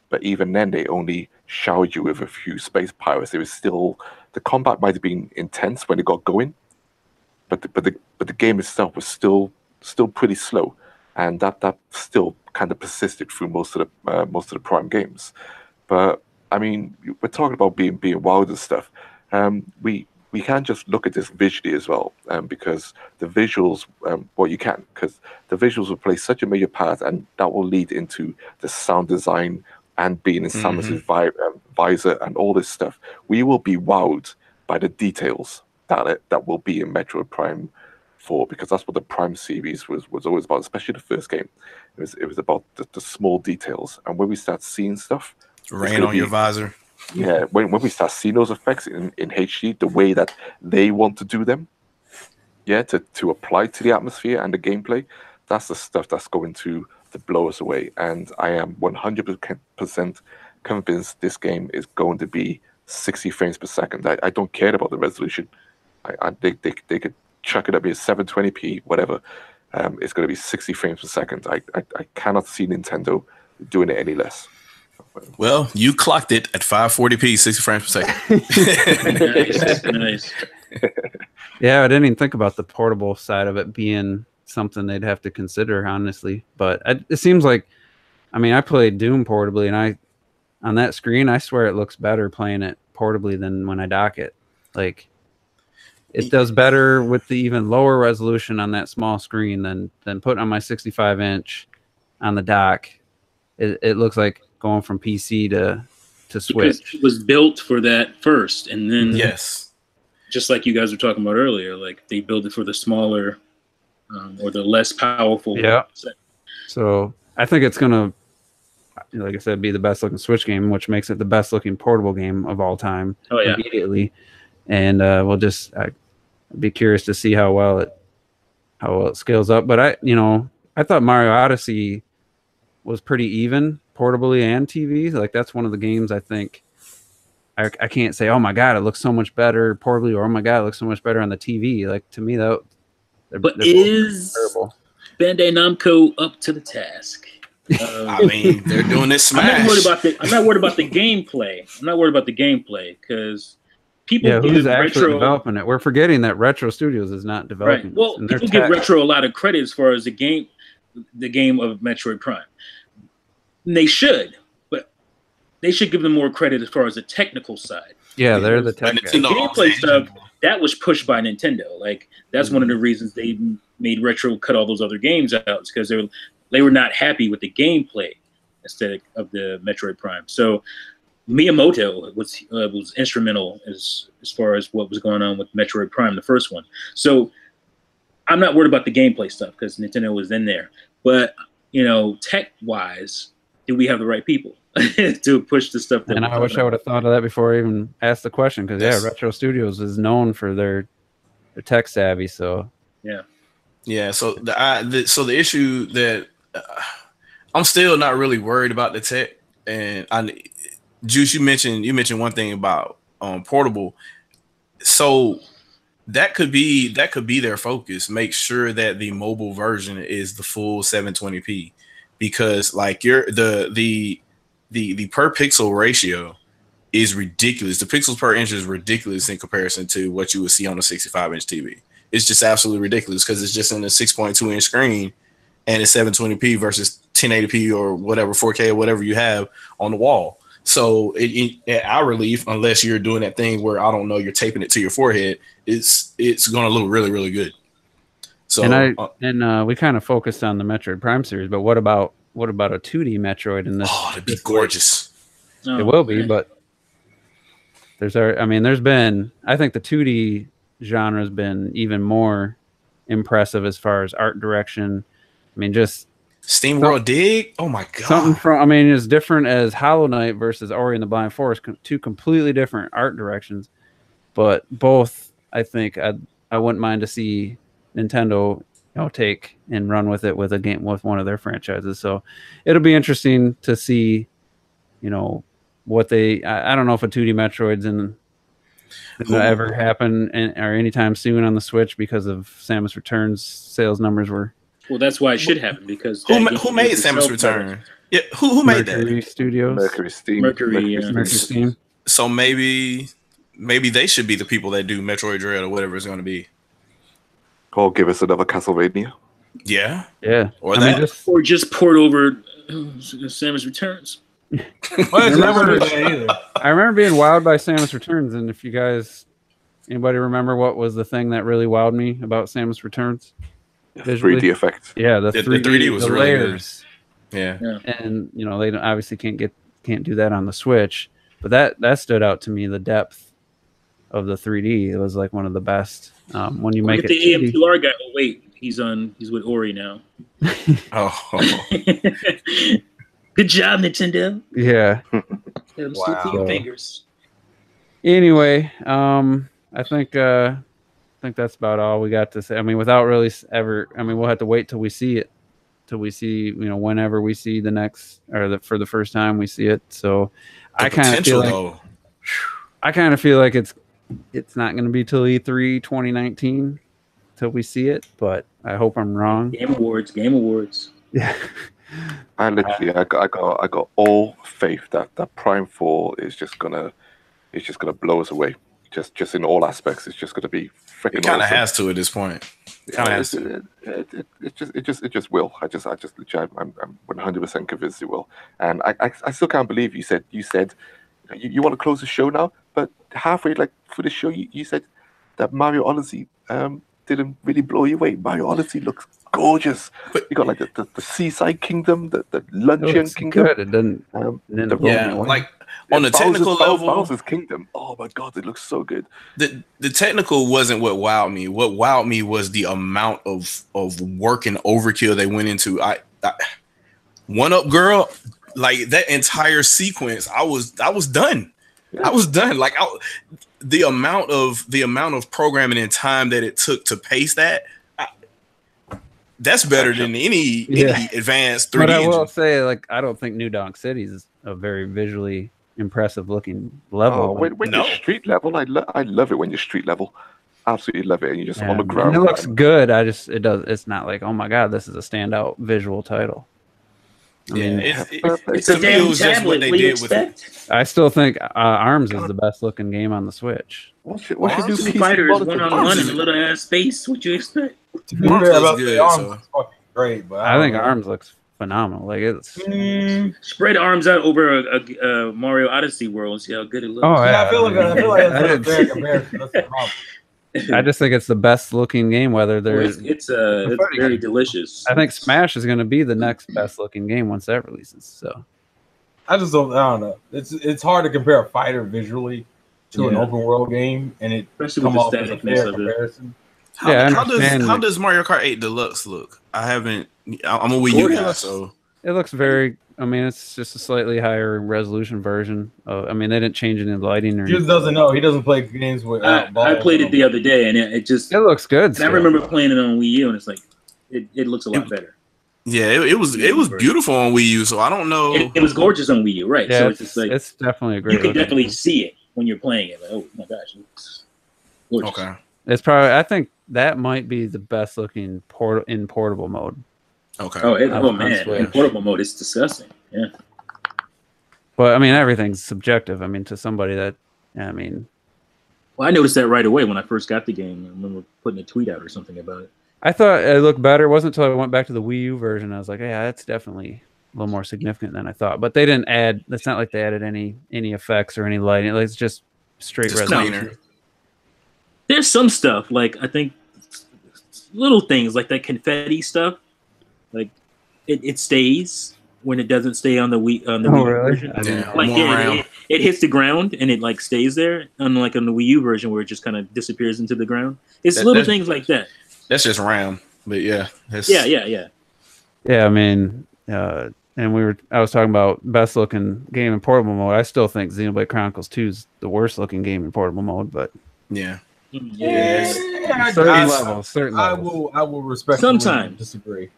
But even then, they only showered you with a few space pirates. It was still, the combat might have been intense when it got going, but the game itself was still pretty slow, and that still kind of persisted through most of the Prime games. But I mean, we're talking about being wild and stuff. We can't just look at this visually as well, because the visuals, because the visuals will play such a major part, and that will lead into the sound design and being in Samus's visor and all this stuff. We will be wowed by the details that will be in Metroid Prime 4, because that's what the Prime series was always about, especially the first game. It was about the small details, and when we start seeing stuff, rain on your visor. Yeah, when we start seeing those effects in HD, the way that they want to do them, to apply to the atmosphere and the gameplay, that's the stuff that's going to blow us away. And I am 100% convinced this game is going to be 60 frames per second. I don't care about the resolution. They could chuck it up here 720p, whatever. It's going to be 60 frames per second. I cannot see Nintendo doing it any less. Well, you clocked it at 540p, 60 frames per second. Nice. Yeah, I didn't even think about the portable side of it being something they'd have to consider, honestly. But it seems like, I mean, I played Doom portably, and on that screen, I swear it looks better playing it portably than when I dock it. Like, it does better with the even lower resolution on that small screen than putting on my 65-inch on the dock. It looks like going from PC to Switch. Because it was built for that first, and then yes, just like you guys were talking about earlier, like they built it for the smaller or the less powerful. Yeah. So I think it's gonna, like I said, be the best looking Switch game, which makes it the best looking portable game of all time. Oh yeah, immediately. And I'd be curious to see how well it scales up. But I thought Mario Odyssey was pretty even portably and TV. Like, that's one of the games I think I can't say, oh my god, it looks so much better portably, or oh my god, it looks so much better on the TV. Like, to me, they're is terrible. Bandai Namco up to the task? I mean, they're doing this smash. I'm not worried about the gameplay. I'm not worried about the gameplay because people who's actually developing it? We're forgetting that Retro Studios is not developing. Right. Well, people give Retro a lot of credit as far as the game of Metroid Prime. And they should, but they should give them more credit as far as the technical side. Yeah, they're the tech guys. The gameplay stuff that was pushed by Nintendo. Like that's one of the reasons they made Retro cut all those other games out, because they were not happy with the gameplay aesthetic of the Metroid Prime. So Miyamoto was instrumental as far as what was going on with Metroid Prime, the first one. So I'm not worried about the gameplay stuff because Nintendo was in there. But tech wise, do we have the right people to push the stuff? And I wish I would have thought of that before I even asked the question, because Retro Studios is known for their tech savvy. So yeah. So the issue that I'm still not really worried about the tech. And Juice, you mentioned one thing about portable. So that could be their focus. Make sure that the mobile version is the full 720p, because like the per pixel ratio is ridiculous. The pixels per inch is ridiculous in comparison to what you would see on a 65-inch TV. It's just absolutely ridiculous because it's just in a 6.2-inch screen and it's 720p versus 1080p or whatever, 4K or whatever you have on the wall. So at our relief, unless you're doing that thing where I don't know, you're taping it to your forehead, it's going to look really, really good. So we kind of focused on the Metroid Prime series, but what about a 2D Metroid in this? Oh, it'd be gorgeous. It will be, but I think the 2D genre has been even more impressive as far as art direction. I mean, just Steam World Dig. Oh my god! Something as different as Hollow Knight versus Ori and the Blind Forest, two completely different art directions, but both I think I wouldn't mind to see Nintendo take and run with it with a game with one of their franchises. So it'll be interesting to see, what they. I don't know if a 2D Metroid's ever happen or anytime soon on the Switch because of Samus Returns sales numbers were. Well, that's why it should happen, because who made Samus Return? Yeah, who made that? Mercury Studios. Mercury Steam. Mercury Steam. So maybe they should be the people that do Metroid Dread or whatever it's going to be. Or give us another Castlevania. Yeah. Or just port over Samus Returns. I remember being wowed by Samus Returns, and if you guys, anybody remember what was the thing that really wowed me about Samus Returns? Visually? 3D effect. Yeah, the 3D was the really layers. Good. Yeah. And they obviously can't do that on the Switch, but that stood out to me. The depth of the 3D, it was like one of the best. When you make it the AM2R guy. Oh wait, he's with Ori now. Oh. Good job, Nintendo. Yeah. Wow. Fingers. Anyway, I think that's about all we got to say. I mean, without really ever. I mean, we'll have to wait till we see it, whenever we see the next for the first time we see it. So, I kind of feel like it's not going to be till E3 2019 till we see it. But I hope I'm wrong. Game Awards. Yeah. I literally, I got all faith that Prime 4 is just gonna blow us away. Just in all aspects, it's just gonna be freaking. It kind of awesome. has to at this point. It just will. I'm 100% convinced it will. And I still can't believe you said you want to close the show now, but halfway through the show you said that Mario Odyssey didn't really blow you away. Mario Odyssey looks gorgeous. But you got the seaside kingdom, the luncheon kingdom. Good. It didn't. On the technical level, Bowser's Kingdom. Oh my god, it looks so good. The technical wasn't what wowed me. What wowed me was the amount of work and overkill they went into. I One Up Girl, like that entire sequence, I was done. Yeah. I was done. Like the amount of programming and time that it took to pace that. That's better than any advanced 3D. But I will engine. say, I don't think New Donk City is a very visually impressive looking level. When you're street level, I love it when you're street level. Absolutely love it, and you're just on the ground. It looks good. It's not like, oh my god, this is a standout visual title. It's a damn tablet. What do you expect? I still think ARMS is the best looking game on the Switch. What should do? Fighters 1-on-1 in a little ass space. What you expect? Great, but I think ARMS looks phenomenal. Like it's Spread arms out over a Mario Odyssey world and see how good it looks. Oh, Yeah, I feel like that's I a fair comparison. That's the problem. I just think it's the best looking game. Whether Well, there's, it's very delicious. I think Smash is going to be the next best looking game once that releases. So I don't know. It's hard to compare a fighter visually to an open world game, and it Especially come with off the as a staticness fair of it. comparison. How does Mario Kart 8 Deluxe look? I'm a Wii U guy, so it looks very. I mean, it's just a slightly higher resolution version. I mean, they didn't change any lighting or. He just doesn't know. He doesn't play games with. I played it the other day, and it looks good. And I remember playing it on Wii U, and it's like it looks a lot better. Yeah, it was beautiful on Wii U. So I don't know. It was gorgeous on Wii U, right? Yeah, so it's just like it's definitely a great. You can definitely see it when you're playing it. Like, oh my gosh, it's gorgeous. Okay. It's probably. I think that might be the best looking in portable mode. Okay. Oh man, in portable mode, it's disgusting. Yeah. But I mean, everything's subjective. I mean, to somebody that, I mean, well, I noticed that right away when I first got the game. I remember putting a tweet out or something about it. I thought it looked better. It wasn't until I went back to the Wii U version. I was like, yeah, that's definitely a little more significant than I thought. But they didn't add. It's not like they added any effects or any lighting. It's just straight resolution. There's some stuff like I think little things like that confetti stuff, like it stays when it doesn't stay on the Wii version. Yeah, like it hits the ground and it like stays there, unlike on the Wii U version where it just kind of disappears into the ground. It's little things like that. That's just RAM, but yeah. Yeah, I mean, and I was talking about best looking game in portable mode. I still think Xenoblade Chronicles 2 is the worst looking game in portable mode, but yeah. Certain levels. I will respectfully sometimes disagree.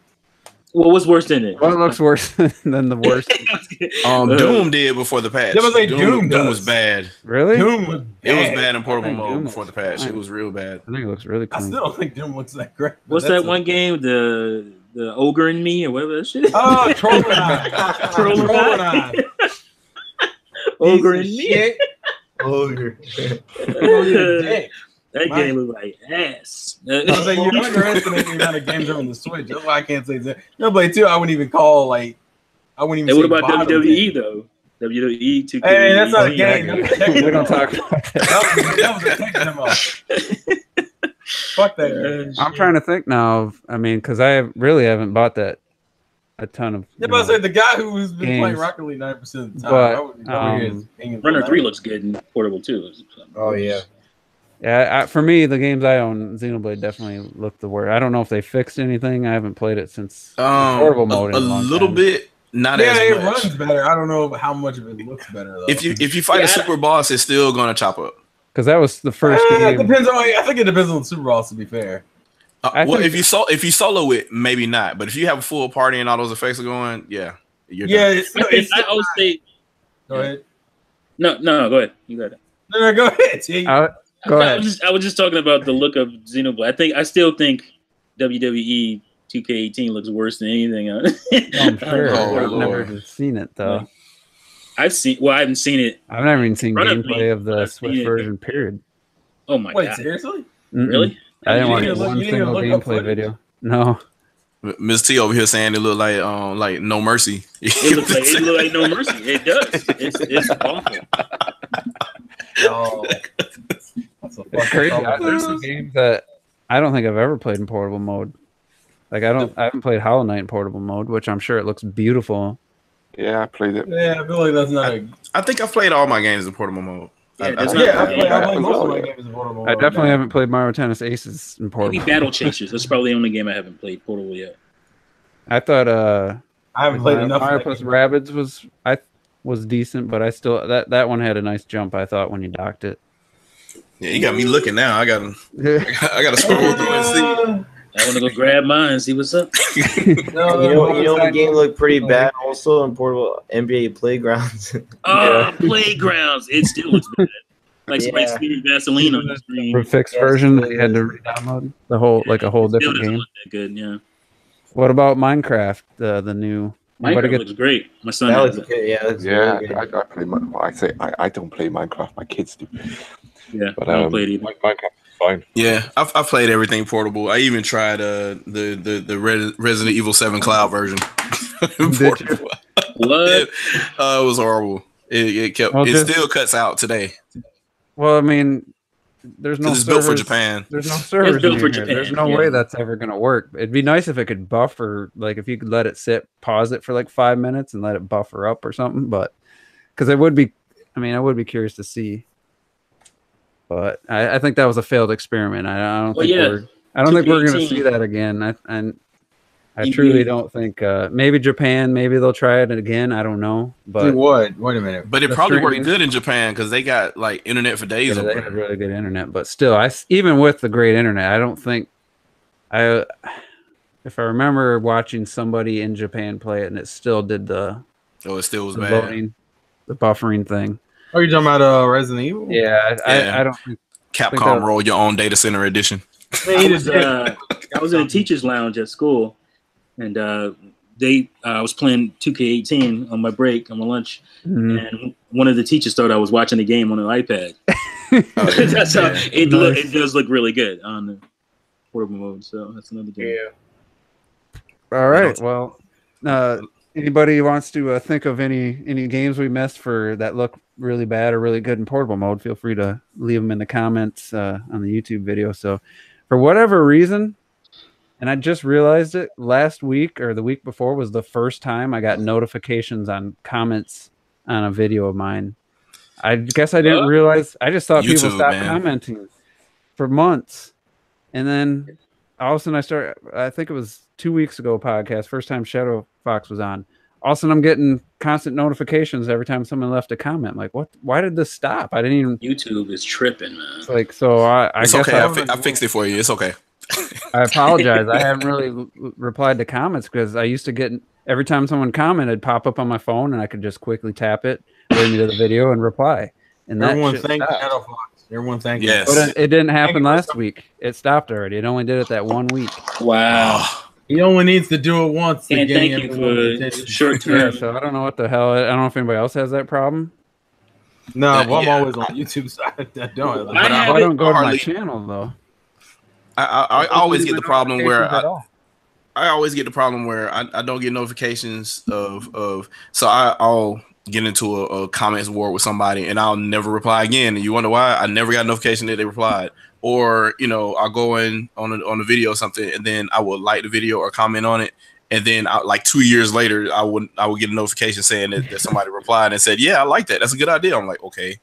Well, what's worse than it? What looks worse than the worst? Doom did before the patch. Doom was bad. Really? Doom was It was bad in portable mode before the patch. It was real bad. I think it looks really cool. I still don't think Doom looks that great. What's that one game? The Ogre in Me or whatever that shit is? Oh, Troll and I. Ogre in Me. Ogre. That game was like ass. I was like, you're underestimating the amount of games on the Switch. That's why I can't say that. Xenoblade 2, I wouldn't even call like. I wouldn't even. Hey, what about WWE though? WWE 2K. Hey, that's not a game. We don't talk about that. That was a tech demo. Fuck that game. I'm trying to think now. I mean, because I really haven't bought that a ton of. Yeah, but I said the guy who's been playing Rocket League 90% of the time. But, Runner 3 looks good in portable too. Oh yeah. Yeah, for me, the games I own, Xenoblade definitely looked the worst. I don't know if they fixed anything. I haven't played it since portable mode. A little bit, not as much. Yeah, it runs better. I don't know how much of it looks better though. If you fight a super boss, it's still gonna chop up. Because that was the first game. Depends on. I think it depends on the super boss. To be fair. Well, if you solo it, maybe not. But if you have a full party and all those effects are going, yeah, you're done. I always say. Go ahead. No, go ahead. You got it. No, go ahead. Go ahead. I was just talking about the look of Xenoblade. I still think WWE 2K18 looks worse than anything. I'm sure. I've never seen it though. I haven't seen it. I've never even seen gameplay of the Switch version. Period. Oh my god! Wait, seriously? Really? I didn't watch one single gameplay video. No. Miss T over here saying it looked like No Mercy. It looks like No Mercy. It does. It's awful. Oh, it's crazy. There's some games that I don't think I've ever played in portable mode. Like I haven't played Hollow Knight in portable mode, which I'm sure it looks beautiful. Yeah, I played it. Yeah, I feel like that's not. I think I've played all my games in portable mode. I played most of my games in portable mode. I definitely haven't played Mario Tennis Aces in portable. Maybe Battle Chasers. That's probably the only game I haven't played portable yet. I thought I haven't played enough. Mario plus Rabbids was decent, but I still that one had a nice jump. I thought when you docked it. Yeah, you got me looking now. I got to scroll through and see. I want to go grab mine and see what's up. You know the game looked pretty bad also in portable NBA Playgrounds. Playgrounds. It still looks bad. Like somebody smeared Vaseline on the screen. The fixed version that you had to re-download a whole different game. Look that good, yeah. What about Minecraft? The new Minecraft looks great. My son has it. I don't play Minecraft. My kids do. Yeah, but I don't play it either. Minecraft is fine. Yeah, I've played everything portable. I even tried the Resident Evil 7 cloud version. What? It was horrible. It kept. Well, it still cuts out today. Well, I mean, there's no. It's built for Japan. There's no servers built for Japan. There's no way that's ever gonna work. It'd be nice if it could buffer, like if you could let it sit, pause it for like 5 minutes, and let it buffer up or something. But because it would be, I mean, I would be curious to see. But I think that was a failed experiment. I don't think we're going to see that again. I truly don't think. Maybe Japan. Maybe they'll try it again. I don't know. But what? Wait a minute. But it probably worked good in Japan because they got like internet for days. Yeah, they have really good internet. But still, even with the great internet, I don't think if I remember watching somebody in Japan play it, and it still did the. Oh, it still was bad. Loading, the buffering thing. Oh, you're talking about Resident Evil? Yeah, I don't think Capcom roll your own data center edition. I was in a teacher's lounge at school, and I was playing 2K18 on my break, on my lunch, and one of the teachers thought I was watching the game on an iPad. That's how it does look really good on the portable mode. So that's another game. Yeah. All right. Well, anybody wants to think of any games we missed that look really bad or really good in portable mode, feel free to leave them in the comments on the YouTube video. So for whatever reason, and I just realized it last week or the week before was the first time I got notifications on comments on a video of mine. I guess I didn't realize. I just thought people stopped commenting for months. And then all of a sudden I think it was 2 weeks ago podcast, first time Shadow Fox was on. All of a sudden I'm getting constant notifications every time someone left a comment. Like, what? Why did this stop? I didn't even. YouTube is tripping, man. It's like, so I it's guess okay. I fixed it for you. It's okay. I apologize. I haven't really replied to comments because I used to get every time someone commented pop up on my phone and I could just quickly tap it, bring me to the video and reply. And everyone thank Shadow Fox. Everyone thank you. But it didn't happen last week. It stopped already. It only did it that 1 week. Wow. He only needs to do it once. And thank you for short term. Yeah, so I don't know what the hell. I don't know if anybody else has that problem. No, well, I'm always on YouTube, so I don't. I don't go to my channel though. I always get the problem where I always get the problem where I don't get notifications of so I'll get into a comments war with somebody and I'll never reply again. And you wonder why? I never got a notification that they replied. Or, I'll go in on a video or something and then I will like the video or comment on it. And then like 2 years later, I would get a notification saying that somebody replied and said, yeah, I like that. That's a good idea. I'm like, okay.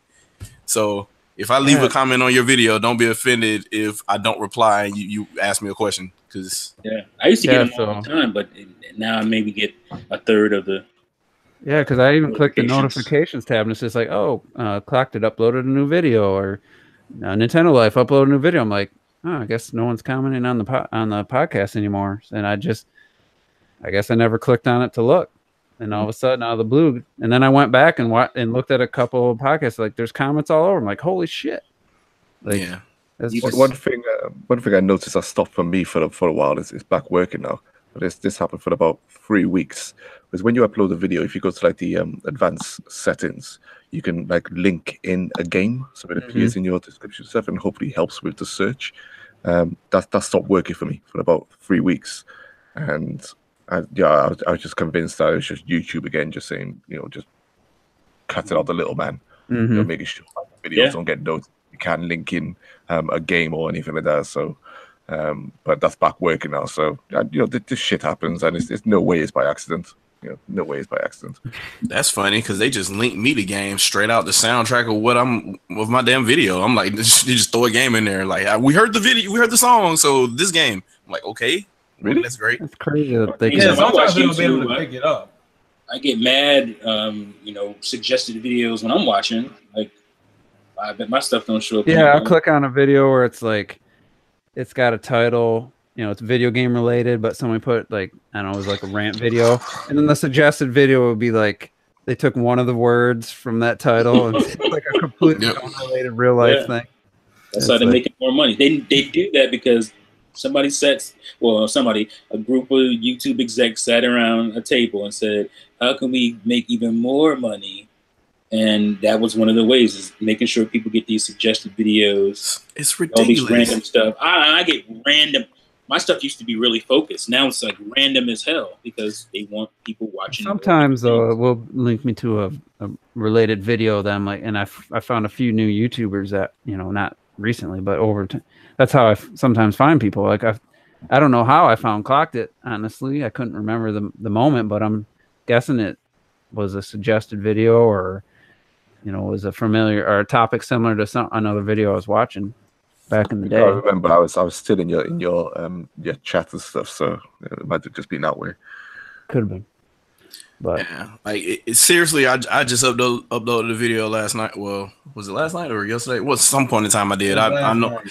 So if I leave a comment on your video, don't be offended if I don't reply and you ask me a question. I used to get them all the time, but now I maybe get a third of the. Yeah, because I even clicked the notifications tab and it's just like, Clocked It uploaded a new video, or Nintendo Life uploaded a new video. I'm like, I guess no one's commenting on the podcast anymore. And I guess I never clicked on it to look. And all of a sudden, out of the blue, and then I went back and looked at a couple of podcasts. Like, there's comments all over. I'm like, holy shit! Like, yeah. One thing I noticed that stopped for me for a while is back working now. But this happened for about 3 weeks. Because when you upload a video, if you go to like the advanced settings, you can like link in a game, so it appears in your description stuff, and hopefully helps with the search. That stopped working for me for about 3 weeks, and I was just convinced that it was just YouTube again, just saying, just cut it out the little man, making sure videos don't get noticed. You can't link in a game or anything like that. So, but that's back working now. So, this shit happens, and it's no way it's by accident. No way it's by accident. That's funny because they just linked me to games straight out the soundtrack of my damn video. I'm like, you just throw a game in there. Like, we heard the video, we heard the song, so this game. I'm like, okay. Really? That's great. That's crazy. Sometimes they'll be able to pick it up. I get mad, suggested videos when I'm watching. Like, I bet my stuff don't show up. Yeah, I'll click on a video where it's like, it's got a title, it's video game related, but someone put like, I don't know, it was like a rant video. And then the suggested video would be like, they took one of the words from that title and it's like a completely unrelated real life thing. That's how they're making more money. They do that because a group of YouTube execs sat around a table and said, how can we make even more money? And that was one of the ways, is making sure people get these suggested videos. It's ridiculous. All these random stuff. I get random. my stuff used to be really focused. Now it's like random as hell because they want people watching. Sometimes it will link me to a related video that I'm like, and I found a few new YouTubers that, not recently, but that's how I sometimes find people. Like I don't know how I found Clocked It, honestly. I couldn't remember the moment, but I'm guessing it was a suggested video or, was a familiar or a topic similar to another video I was watching back in the day. I remember I was still in your chat and stuff, so it might have just been that way. Could have been. But yeah, like seriously, I just uploaded the video last night. Well, was it last night or yesterday? Well, some point in time I did. I know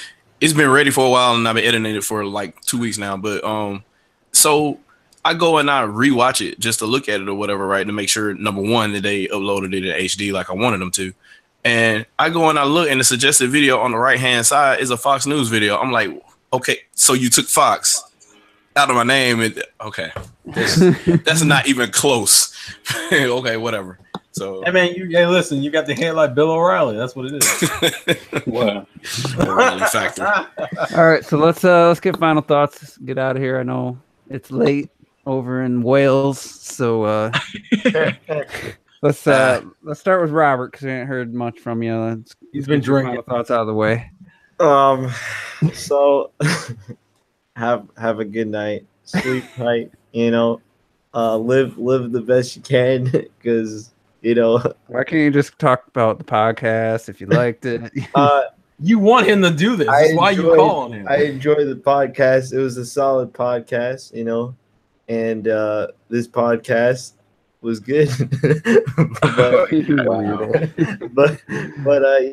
it's been ready for a while and I've been editing it for like 2 weeks now. But so I go and I rewatch it just to look at it or whatever, right? To make sure, number one, that they uploaded it in HD like I wanted them to. And I go and I look, and the suggested video on the right-hand side is a Fox News video. I'm like, okay, so you took Fox out of my name. And okay, that's not even close. Okay, whatever. So, hey, man, listen, you got the head like Bill O'Reilly. That's what it is. Wow. Factor. All right, so let's get final thoughts. Get out of here. I know it's late over in Wales, so let's start with Robert because I ain't heard much from you. He's been drinking. Thoughts out of the way. So have a good night. Sleep tight. Live the best you can because why can't you just talk about the podcast if you liked it? You want him to do this. That's why you call on him. I enjoy the podcast. It was a solid podcast, and this podcast was good. but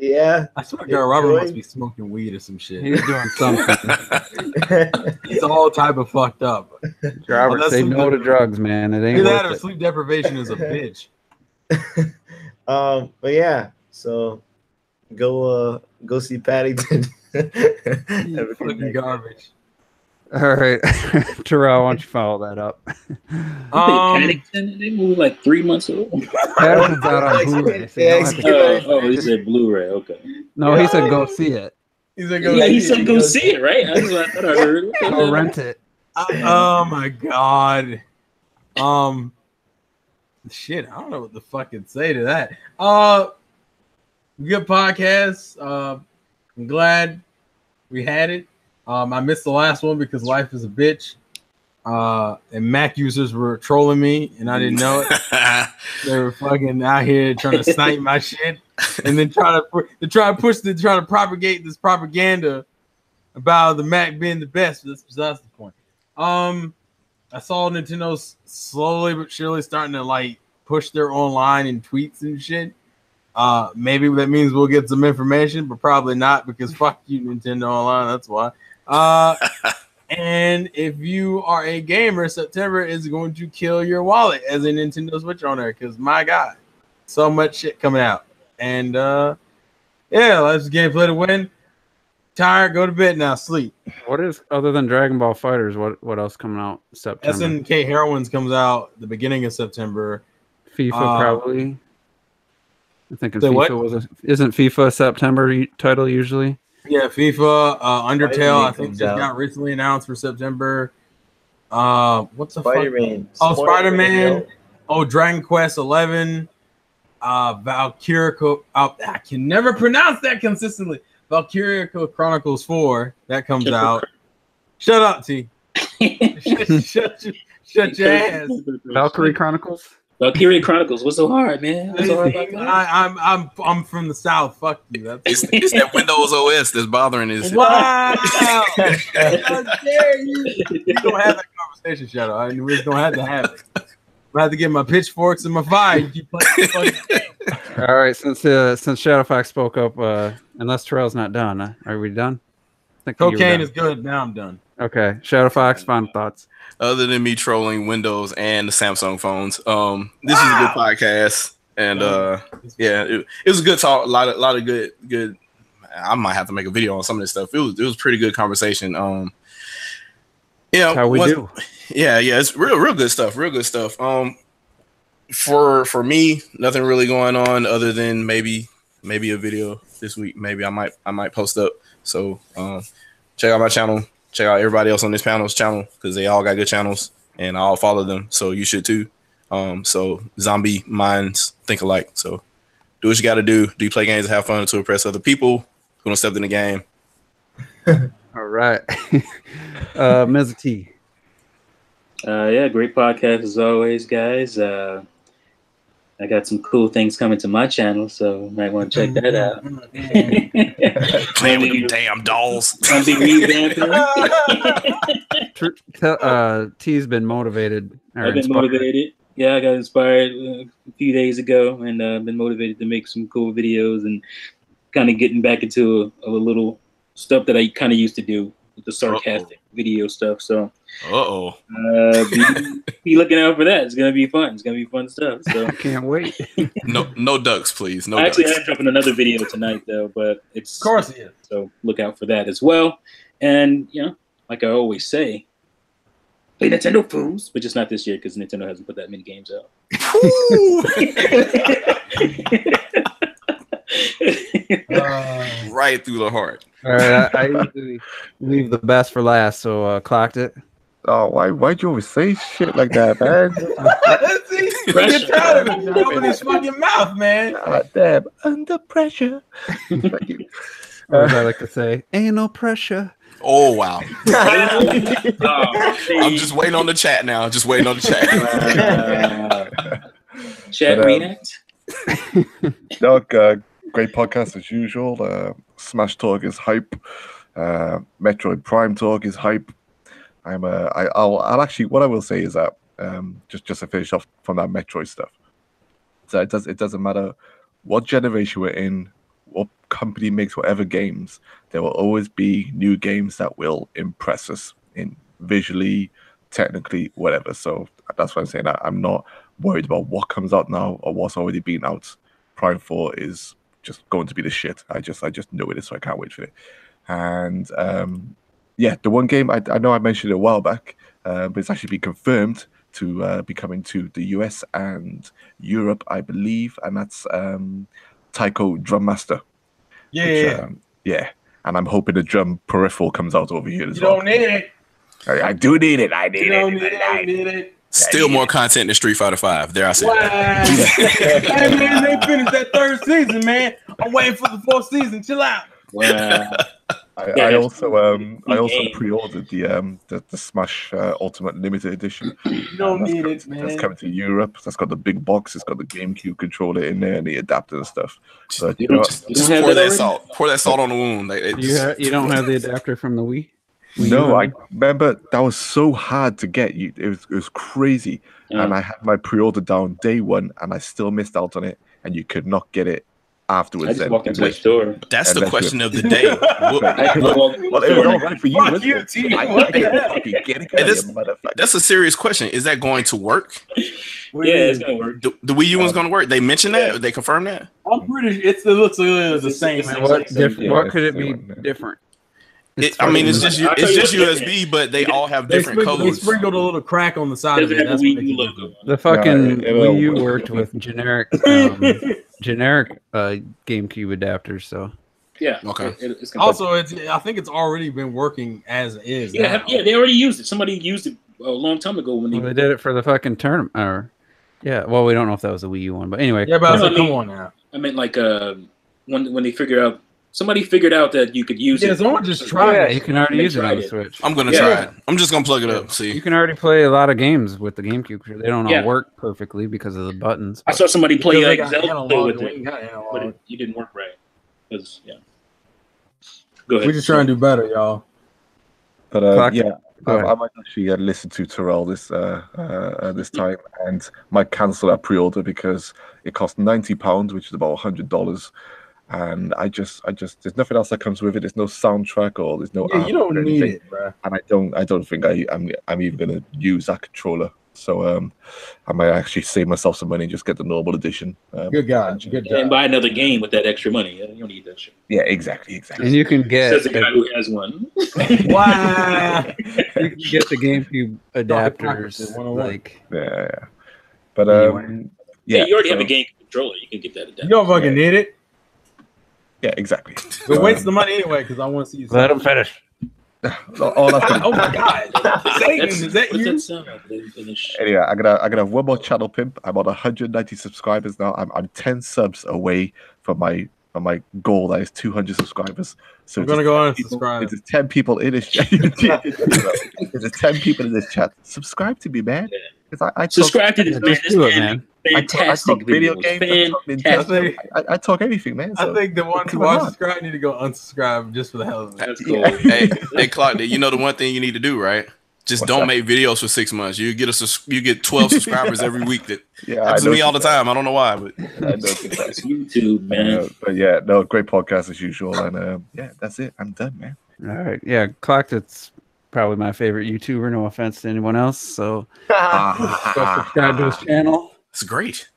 yeah. I swear to God, Robert must be smoking weed or some shit. He's doing something. He's all type of fucked up. Robert, say no to drugs, man. It ain't either that worth or it. sleep deprivation is a bitch. But yeah, so go see Paddington. Fucking garbage. All right, Terrell, why don't you follow that up? Paddington, they moved like 3 months ago. Paddington's out on Blu-ray. So he said Blu-ray. Okay. No, he said go see it. He said he said go see it, right? That's what I thought I heard. Go rent it. Oh my God. Shit, I don't know what the fuck to say to that. Good podcast. I'm glad we had it. I missed the last one because life is a bitch. And Mac users were trolling me, and I didn't know it. They were fucking out here trying to snipe my shit, and then try to propagate this propaganda about the Mac being the best. That's the point. I saw Nintendo slowly but surely starting to like push their online and tweets and shit. Maybe that means we'll get some information, but probably not because fuck you, Nintendo Online. That's why. And if you are a gamer, September is going to kill your wallet as a Nintendo Switch owner because my God, so much shit coming out. And yeah, let's gameplay to win. Tired, go to bed now, sleep. What is other than Dragon Ball FighterZ? What else coming out September? SNK Heroines comes out the beginning of September. FIFA probably. I think Say FIFA isn't FIFA a September title usually? Yeah, FIFA, Undertale, Spider-Man I think comes just out. got recently announced for September. What's the Spider-Man. fuck? Oh, Spider-Man. yo. Oh, Dragon Quest 11. Valkyria. I can never pronounce that consistently. Valkyria Chronicles 4. That comes out. Shut up, T. shut your ass. Valkyrie Chronicles? Valkyria Chronicles. What's so hard, man? What's so hard about that? I'm from the South. Fuck you. That's It's that Windows OS that's bothering his. wow. How dare you? We don't have that conversation, Shadow. We're just gonna have to have it. I have to get my pitchforks and my fire. You keep playing the fucking game. All right, since Shadow Fox spoke up, unless Terrell's not done, are we done? I think you were Cocaine done. is good. Now I'm done. Okay, Shadow Fox, final thoughts. Other than me trolling Windows and the Samsung phones, this is a good podcast, and yeah, it was a good talk. A lot of good. I might have to make a video on some of this stuff. It was pretty good conversation. Yeah, How we do. Yeah, it's real good stuff. Real good stuff. For me, nothing really going on other than maybe a video this week. Maybe I might post up. So check out my channel. check out everybody else on this panel's channel because they all got good channels, and I'll follow them. So you should too. So zombie minds think alike. So do what you got to do. Do you play games and have fun to impress other people who don't step in the game? All right. Ms. T. Yeah, great podcast as always, guys. I got some cool things coming to my channel, so you might want to check that out. Playing with them damn dolls. I'll be revamping. T's been motivated. I've been motivated. Yeah, I got inspired a few days ago, and been motivated to make some cool videos and kind of getting back into a little stuff that I kind of used to do with the sarcastic video stuff. So, be looking out for that. It's gonna be fun. It's gonna be fun stuff. So I can't wait. No ducks, please. No. I actually ducks. am dropping another video tonight, though, but it's Of course, yeah. so look out for that as well. And like I always say, play Nintendo fools, but just not this year because Nintendo hasn't put that many games out. Right through the heart. All right, I usually leave the best for last, so clocked it. Oh, why'd you always say shit like that, man? Get tired of it. Open his fucking mouth, man. God damn, under pressure. Thank you. Or as I like to say, ain't no pressure. Oh wow. I'm just waiting on the chat now. Just waiting on the chat. Chat react. Doug, great podcast as usual. Smash Talk is hype. Metroid Prime Talk is hype. I'll actually, what I will say is that just to finish off from that Metroid stuff. So it doesn't matter what generation we're in, what company makes whatever games, there will always be new games that will impress us in visually, technically, whatever. So that's why I'm saying that I'm not worried about what comes out now or what's already been out. Prime 4 is just going to be the shit. I just know it is, so I can't wait for it. And yeah, the one game I know I mentioned it a while back, but it's actually been confirmed to be coming to the US and Europe, I believe, and that's Taiko Drum Master. Yeah. Yeah. And I'm hoping the drum peripheral comes out over here as You well. don't need it. I do need it. I need You don't need it. it. I need it. Still more content than Street Fighter 5. There I said. Wow. Hey man, they finished that third season, man. I'm waiting for the fourth season. Chill out. Wow. I also pre-ordered the Smash Ultimate Limited Edition. You don't need it, man. That's coming to Europe. That's got the big box. It's got the GameCube controller in there and the adapter and stuff. So Just pour that salt. Pour that salt on the wound. You don't have the adapter from the Wii? No, I remember that was so hard to get. It was crazy, and I had my pre-order down day one, and I still missed out on it. And you could not get it afterwards. I just walked into a store. That's the question of the day. Well, it was all right for you. Fuck wasn't you, it? T. I fucking get it, motherfucker. That's a serious question. Is that going to work? Yeah, it's gonna work. The Wii U one's going to work. They mentioned that. They confirmed that. I'm pretty. It looks the same. What could it be different? It's just USB, but they all have different They codes. sprinkled a little crack on the side of it. That's what makes it look good. The fucking Wii U worked with generic GameCube adapters, so Yeah. Okay. It's Also, I think it's already been working as is. yeah, now. they already used it. Somebody used it a long time ago when they did it for the fucking tournament. Or yeah, well, we don't know if that was a Wii U one, but anyway. Yeah, but I was No, like, I mean- come on now. I meant like when they figured out somebody figured out that you could use Yeah, it. someone just tried Yeah, it. you can already They use it on tried the it. Switch. I'm going to Yeah. try it. I'm just going to plug it up. See. You can already play a lot of games with the GameCube. They don't all Yeah. work perfectly because of the buttons. I saw somebody play Because they like got Zelda analog, with we it, ain't got but analog. it didn't work right. Because go ahead. We just trying to do better, y'all. But Go ahead. I might actually listen to Terrell this time, and might cancel that pre-order because it cost £90, which is about $100. And I just there's nothing else that comes with it. There's no soundtrack or there's no. Yeah, you don't or need anything. it, bro. And I don't think I'm even gonna use that controller. So I might actually save myself some money and just get the normal edition. Good God, good And job. buy another game with that extra money. You don't need that shit. Yeah, exactly. And you can get Says the guy who has one. Wow. you can get the GameCube Democracy adapters 101. like Yeah. But Anyway. Yeah, you already have so- a game controller. You can get that adapter. You don't fucking need it. Yeah, exactly. But waste the money anyway, because I want to see you. let them finish. Oh, that's Oh my God, Satan, is that What's you? that sound like? Let me finish. Anyway, I'm gonna have one more channel pimp. I'm on 190 subscribers now. I'm 10 subs away from my goal that is 200 subscribers. So I'm gonna go There's unsubscribe. just 10 people in this chat. There's just 10 people in this chat. Subscribe to me, man. Because I talk, Subscribe to this man. Just This do it, man. man. I talk Fantastic video videos. games. I talk Fantastic. Nintendo. I talk anything, man. I So think the ones who come are on. subscribed need to go unsubscribe just for the hell of it. That's cool. Hey, Clark, you know the one thing you need to do, right? Just What's don't that? make videos for 6 months. You get 12 subscribers every week. That Yeah, happens to me all the noticed that. time. I don't know why, but I noticed that. It's YouTube, man. But yeah, no, great podcast as usual. And yeah, that's it. I'm done, man. All right. Yeah, Clocked, it's probably my favorite YouTuber. No offense to anyone else. So go subscribe to his channel. it's great.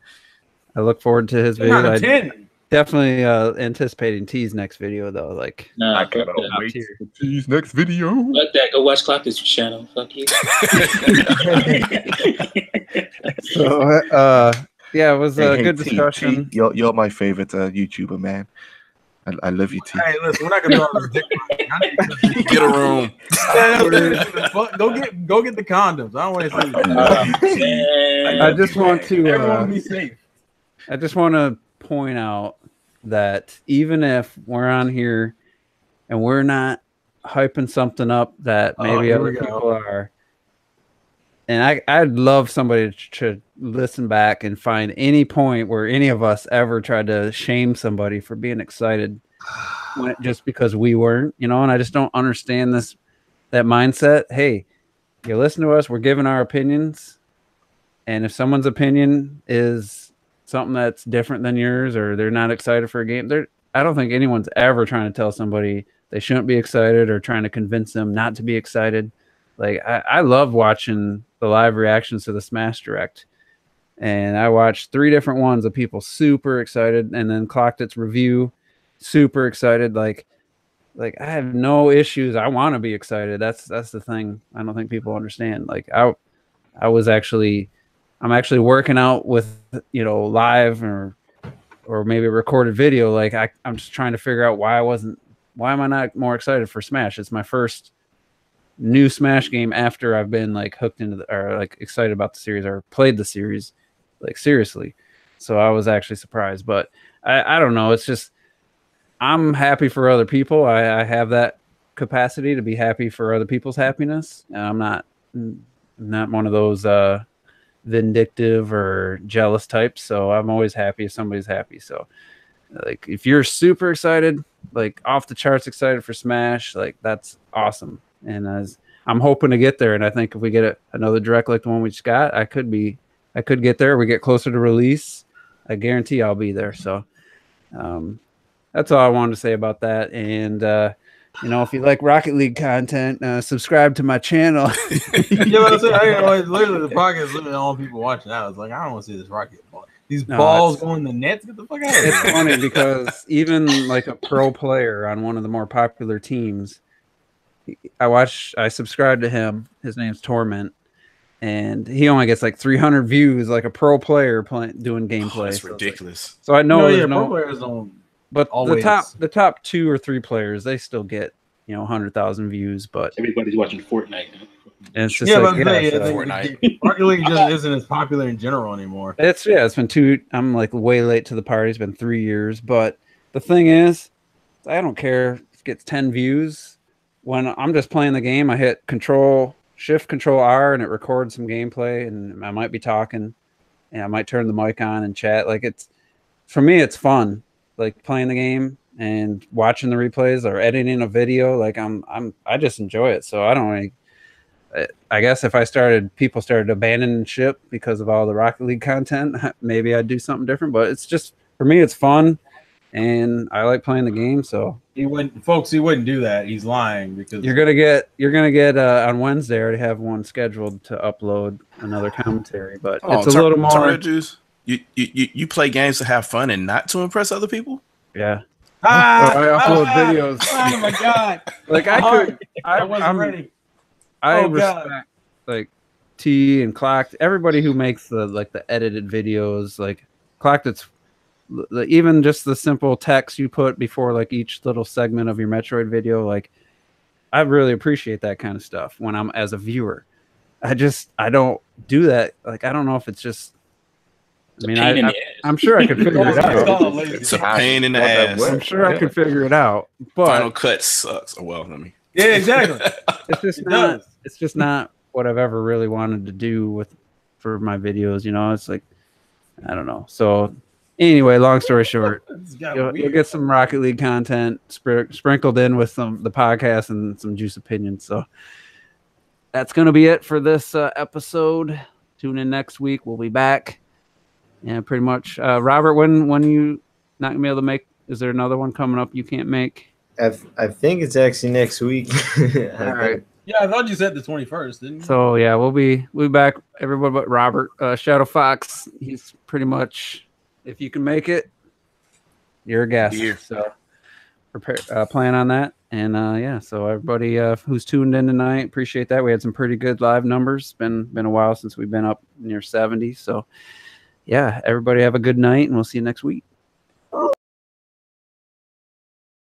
I look forward to his 10 out video. of I 10. definitely anticipating T's next video though. Like, Nah, I fuck cannot that. wait tier. for T's next video. Fuck that. Go watch Clock's channel. Fuck you. so yeah, it was a Hey, good T, discussion. T, you're my favorite YouTuber, man. I love you, T. Hey, listen, we're not gonna do all this dick. Get a room. Go get the condoms. I don't want to see Man. I just want to everyone be safe. I just want to point out that even if we're on here and we're not hyping something up that maybe here other we go. people are, and I'd love somebody to listen back and find any point where any of us ever tried to shame somebody for being excited just because we weren't, you know, and I just don't understand that mindset. Hey, you listen to us, we're giving our opinions, and if someone's opinion is something that's different than yours or they're not excited for a game, I don't think anyone's ever trying to tell somebody they shouldn't be excited or trying to convince them not to be excited. Like I love watching the live reactions to the Smash Direct, and I watched 3 different ones of people super excited, and then Clocked its review, super excited. Like I have no issues. I want to be excited. That's the thing. I don't think people understand. Like I'm actually working out with, you know, live or maybe a recorded video. Like I'm just trying to figure out why am I not more excited for Smash? It's my first new Smash game after I've been like hooked into or like excited about the series or played the series like seriously. So I was actually surprised, but I don't know. It's just, I'm happy for other people. I have that capacity to be happy for other people's happiness. And I'm not one of those vindictive or jealous types. So I'm always happy if somebody's happy. So like if you're super excited, like off the charts excited for Smash, like that's awesome. And I'm hoping to get there. And I think if we get another direct like the one we just got, I could get there. We get closer to release. I guarantee I'll be there. So that's all I wanted to say about that. And you know, if you like Rocket League content, subscribe to my channel. Yeah, but I'm saying, literally the podcast is literally all people watching now. It's like, I don't want to see this rocket ball. These balls going in the nets. Get the fuck out of here. It's funny because even like a pro player on one of the more popular teams, I subscribe to him. His name's Torment, and he only gets like 300 views, like a pro player doing gameplay. That's ridiculous. So I know there's pro players don't. But always. the top 2 or 3 players, they still get, you know, 100,000 views. But Everybody's watching Fortnite. and it's just like, Fortnite. Rocket League just isn't as popular in general anymore. It's been I'm like way late to the party. It's been 3 years. But the thing is, I don't care if it gets 10 views. When I'm just playing the game, I hit Shift Control R and it records some gameplay, and I might be talking, and I might turn the mic on and chat. Like for me, it's fun. Like playing the game and watching the replays or editing a video. Like I just enjoy it. So I don't really, I guess if people started abandoning ship because of all the Rocket League content, maybe I'd do something different, but it's just, for me, it's fun and I like playing the game. So he wouldn't do that. He's lying because you're going to get on Wednesday, I already have one scheduled to upload another commentary, but it's a little more. You play games to have fun and not to impress other people? Yeah. I upload videos. Oh my god! Like I wasn't ready. I respect like T and Clocked, everybody who makes the edited videos. Like Clocked, it's even just the simple text you put before like each little segment of your Metroid video. Like I really appreciate that kind of stuff when I'm as a viewer. I don't do that. Like, I don't know if it's just. I mean, I'm sure I could figure it out. It's a pain in the ass. I'm sure I could figure it out. But Final Cut sucks. Oh, well, I mean, yeah, exactly. It's just not what I've ever really wanted to do for my videos. You know, it's like, I don't know. So anyway, long story short, you'll get some Rocket League content sprinkled in with the podcast and some juice opinions. So that's going to be it for this episode. Tune in next week. We'll be back. Yeah, pretty much. Robert, when you not gonna be able to make? Is there another one coming up you can't make? I think it's actually next week. All right. Yeah, I thought you said the 21st, didn't you? So yeah, we'll be back. Everybody but Robert. Shadow Fox. He's pretty much. If you can make it, you're a guest. Yeah. So prepare, plan on that. And yeah, so everybody who's tuned in tonight, appreciate that. We had some pretty good live numbers. Been a while since we've been up near 70. So yeah, everybody have a good night, and we'll see you next week.